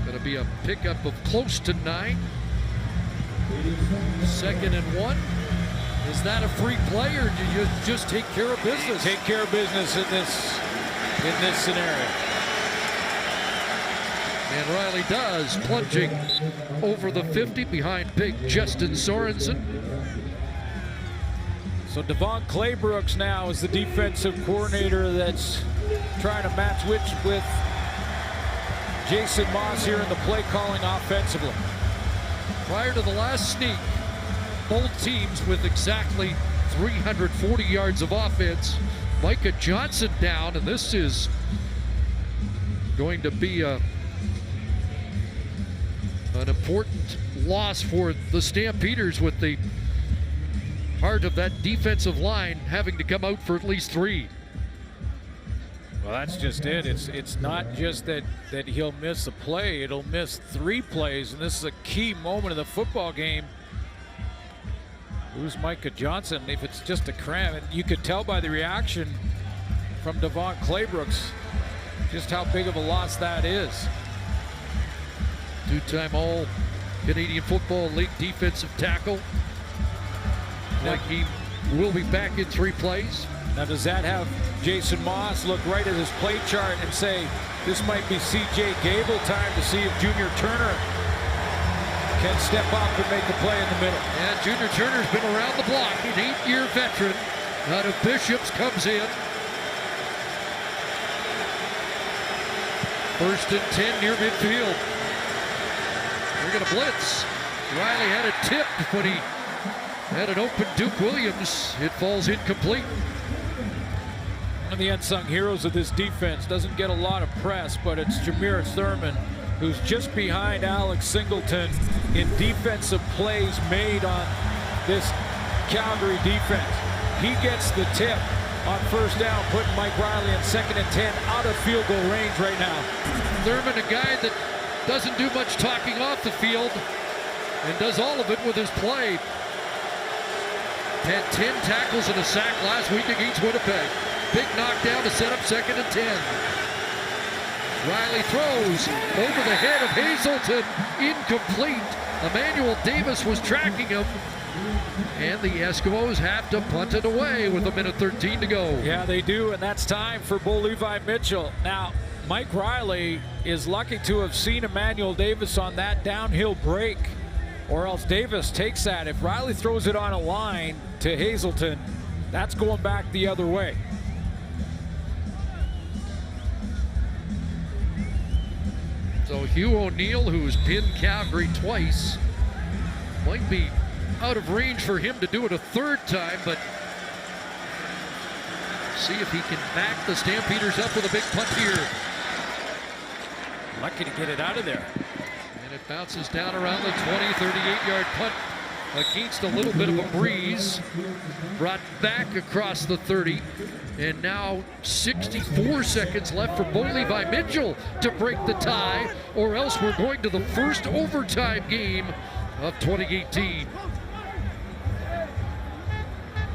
Going to be a pickup of close to 9. 2nd and 1. Is that a free play, or do you just take care of business?
Take care of business in this scenario.
And Riley does, plunging over the 50 behind big Justin Sorensen.
So Devon Claybrooks now is the defensive coordinator that's trying to match wits with Jason Moss here in the play calling offensively.
Prior to the last sneak, both teams with exactly 340 yards of offense. Micah Johnson down, and this is going to be an important loss for the Stampeders, with the heart of that defensive line having to come out for at least 3.
Well, that's just it. It's not just that he'll miss a play. It'll miss 3 plays, and this is a key moment of the football game. Who's Micah Johnson? If it's just a cramp, and you could tell by the reaction from Devon Claybrooks just how big of a loss that is.
2-time All-Canadian Football League defensive tackle. Like he will be back in 3 plays.
Now, does that have Jason Moss look right at his play chart and say, this might be C.J. Gable time to see if Junior Turner can step up and make a play in the middle?
And Junior Turner's been around the block. An 8-year veteran out of Bishops comes in. 1st and 10 near midfield. They're going to blitz. Riley had it tipped, but he had an open Duke Williams. It falls incomplete.
One of the unsung heroes of this defense, doesn't get a lot of press, but it's Jameer Thurman, who's just behind Alex Singleton in defensive plays made on this Calgary defense. He gets the tip on 1st down, putting Mike Riley in 2nd and 10 out of field goal range right now.
Thurman, a guy that doesn't do much talking off the field and does all of it with his play. Had 10 tackles and a sack last week against Winnipeg. Big knockdown to set up 2nd and 10. Riley throws over the head of Hazelton, incomplete. Emmanuel Davis was tracking him, and the Eskimos have to punt it away with 1:13 to go.
Yeah, they do, and that's time for Bo Levi Mitchell. Now, Mike Riley is lucky to have seen Emmanuel Davis on that downhill break, or else Davis takes that. If Riley throws it on a line to Hazelton, that's going back the other way.
So Hugh O'Neill, who's pinned Calgary twice, might be out of range for him to do it a 3rd time, but see if he can back the Stampeders up with a big punt here.
Lucky to get it out of there.
And it bounces down around the 38-yard punt against a little bit of a breeze. Brought back across the 30. And now 64 seconds left for Bo Levi Mitchell to break the tie, or else we're going to the first overtime game of 2018.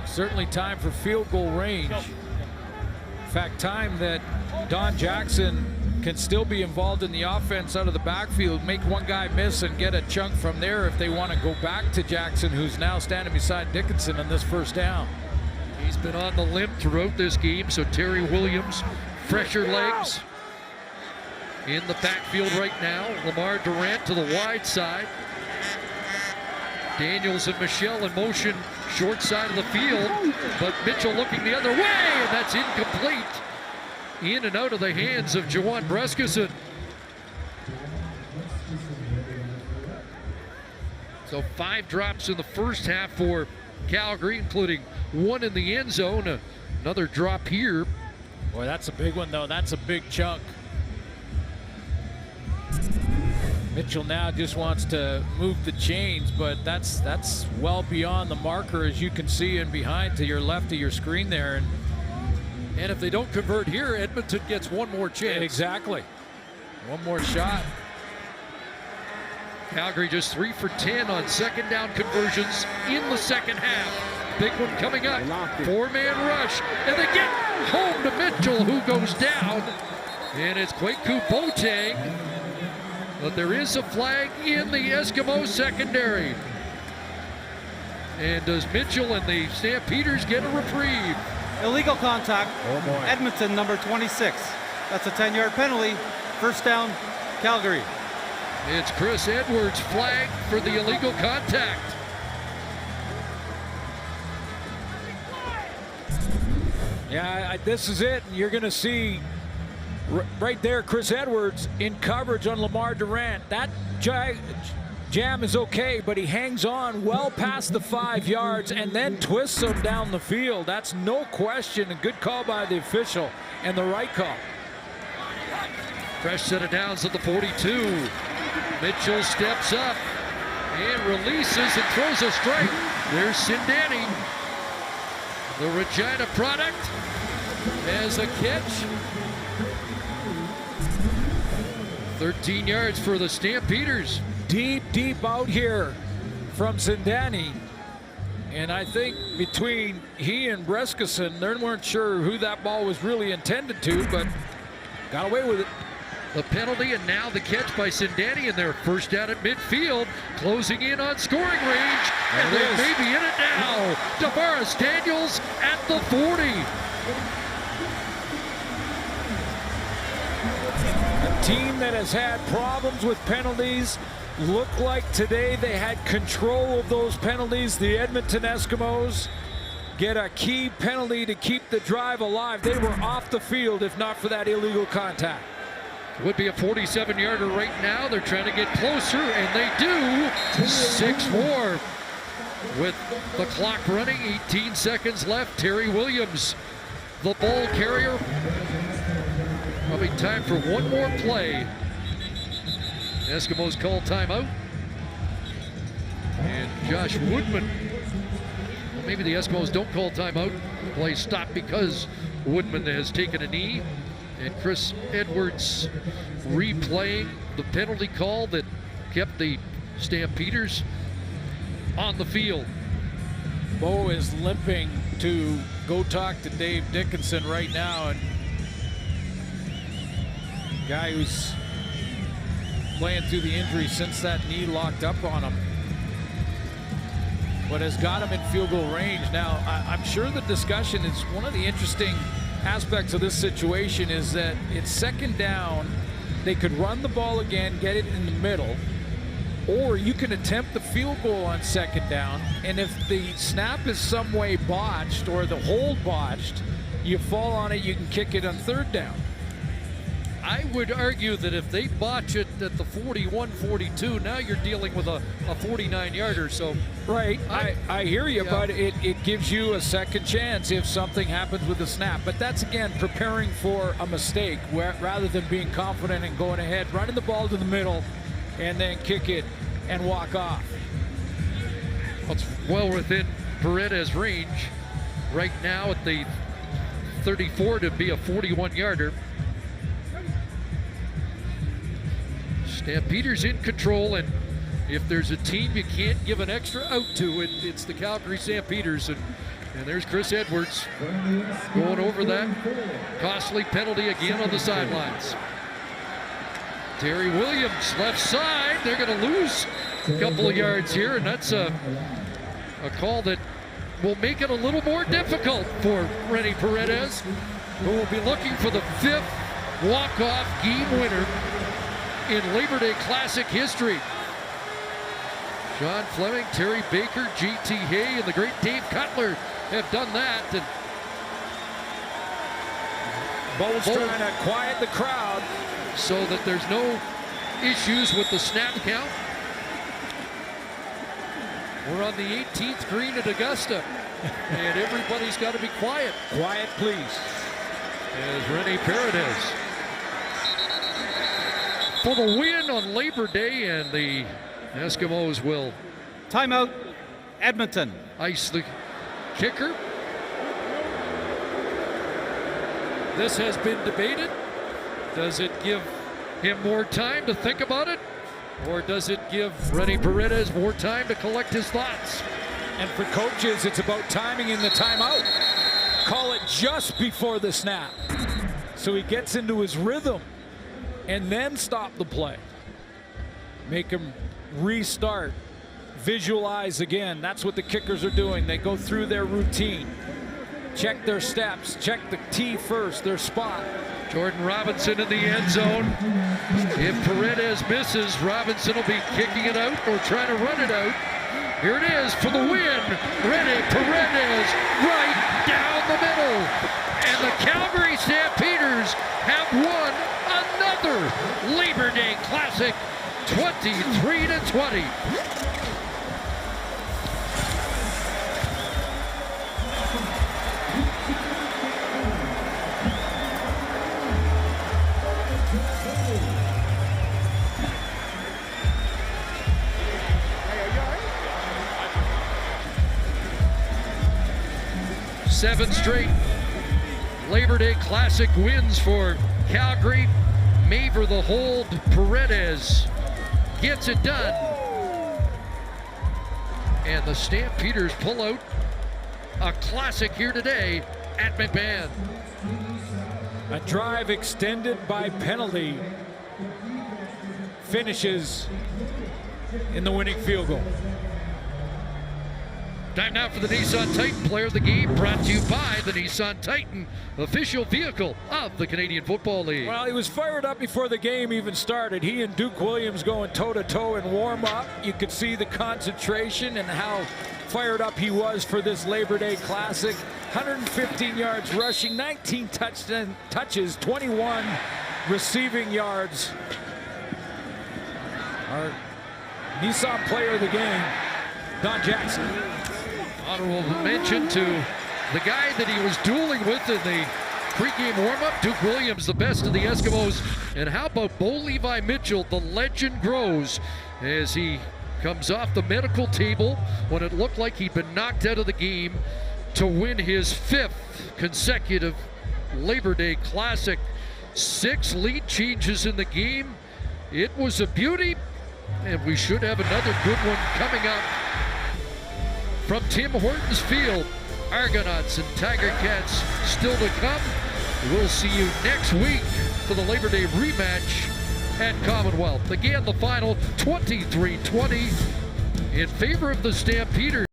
Certainly time for field goal range. In fact, time that Don Jackson can still be involved in the offense out of the backfield, make one guy miss and get a chunk from there if they want to go back to Jackson, who's now standing beside Dickinson on this 1st down.
He's been on the limp throughout this game, so Terry Williams, fresher legs in the backfield right now. Lamar Durant to the wide side. Daniels and Michelle in motion short side of the field, but Mitchell looking the other way, and that's incomplete. In and out of the hands of Jawan Brescison. So 5 drops in the 1st half for Calgary, including 1 in the end zone. Another drop here.
Boy, that's a big one, though. That's a big chunk. Mitchell now just wants to move the chains, but that's well beyond the marker, as you can see, and behind to your left of your screen there.
And if they don't convert here, Edmonton gets 1 more chance.
Exactly. 1 more shot.
Calgary just 3 for 10 on 2nd down conversions in the 2nd half. Big one coming up. 4-man rush. And they get home to Mitchell, who goes down. And it's Kwaku Boateng. But there is a flag in the Eskimo secondary. And does Mitchell and the Stampeders get a reprieve?
Illegal contact.
Oh boy.
Edmonton, number 26. That's a 10-yard penalty. 1st down, Calgary.
It's Chris Edwards flagged for the illegal contact.
Yeah, this is it. You're going to see right there Chris Edwards in coverage on Lamar Durant. That jam is okay, but he hangs on well past the 5 yards and then twists him down the field. That's no question. A good call by the official and the right call.
Fresh set of downs at the 42. Mitchell steps up and releases and throws a strike. There's Sindani. The Regina product has a catch 13 yards for the Stampeders.
Deep out here from Zindani. And I think between he and Breskison, they weren't sure who that ball was really intended to, but got away with it.
The penalty and now the catch by Zindani in their first down at midfield, closing in on scoring range, and they may be in it now. Tavares Daniels at the 40.
A team that has had problems with penalties. Looked like today they had control of those penalties. The Edmonton Eskimos get a key penalty to keep the drive alive. They were off the field if not for that illegal contact.
Would be a 47-yarder right now. They're trying to get closer, and they do. 6 more with the clock running. 18 seconds left. Terry Williams, the ball carrier. Probably time for one more play. Eskimos call timeout. And Josh Woodman. Well, maybe the Eskimos don't call timeout. The play stopped because Woodman has taken a knee. And Chris Edwards replaying the penalty call that kept the Stampeders on the field.
Bo is limping to go talk to Dave Dickinson right now. And guy who's playing through the injury since that knee locked up on him, but has got him in field goal range. Now, I'm sure the discussion is one of the interesting aspects of this situation is that it's second down. They could run the ball again, get it in the middle, or you can attempt the field goal on second down, and if the snap is some way botched or the hold botched, you fall on it, you can kick it on third down.
I would argue that if they botch it at the 41-42, now you're dealing with a 49-yarder. So,
right, I hear you, but it gives you a second chance if something happens with the snap. But that's, again, preparing for a mistake rather than being confident and going ahead, running the ball to the middle, and then kick it and walk off.
It's well within Paredes' range right now at the 34 to be a 41-yarder. Stampeders in control, and if there's a team you can't give an extra out to, it's the Calgary Stampeders. And there's Chris Edwards going over that costly penalty again on the sidelines. Terry Williams, left side. They're going to lose a couple of yards here, and that's a call that will make it a little more difficult for Rennie Paredes, who will be looking for the 5th walk-off game winner in Labor Day Classic history. Sean Fleming, Terry Baker, G.T. Hay, and the great Dave Cutler have done that. And
Bo's trying to quiet the crowd
so that there's no issues with the snap count. We're on the 18th green at Augusta, and everybody's got to be quiet.
Quiet, please.
As Rennie Paredes for the win on Labor Day, and the Eskimos will
timeout. Edmonton.
Ice the kicker. This has been debated. Does it give him more time to think about it, or does it give Rennie Paredes more time to collect his thoughts?
And for coaches, it's about timing in the timeout. Call it just before the snap, so he gets into his rhythm, and then stop the play. Make him restart, visualize again. That's what the kickers are doing. They go through their routine, check their steps, check the tee first, their spot.
Jordan Robinson in the end zone. If Paredes misses, Robinson will be kicking it out or trying to run it out. Here it is for the win. Rennie Paredes right down the middle. And the Calgary Stampeders have won another Labor Day Classic, 23-20. Seven straight Labor Day Classic wins for Calgary. Maver the hold. Paredes gets it done. And the Stampeders pull out a classic here today at McMahon.
A drive extended by penalty finishes in the winning field goal.
Time now for the Nissan Titan Player of the Game, brought to you by the Nissan Titan, official vehicle of the Canadian Football League.
Well, he was fired up before the game even started. He and Duke Williams going toe-to-toe in warm-up. You could see the concentration and how fired up he was for this Labor Day Classic. 115 yards rushing, 19 touches, 21 receiving yards. Our Nissan Player of the Game, Don Jackson.
Honorable mention to the guy that he was dueling with in the pregame warm-up, Duke Williams, the best of the Eskimos. And how about Bo Levi Mitchell? The legend grows as he comes off the medical table when it looked like he'd been knocked out of the game to win his 5th consecutive Labor Day Classic. 6 lead changes in the game. It was a beauty, and we should have another good one coming up. From Tim Hortons Field, Argonauts and Tiger Cats still to come. We'll see you next week for the Labor Day rematch at Commonwealth. Again, the final 23-20 in favor of the Stampeders.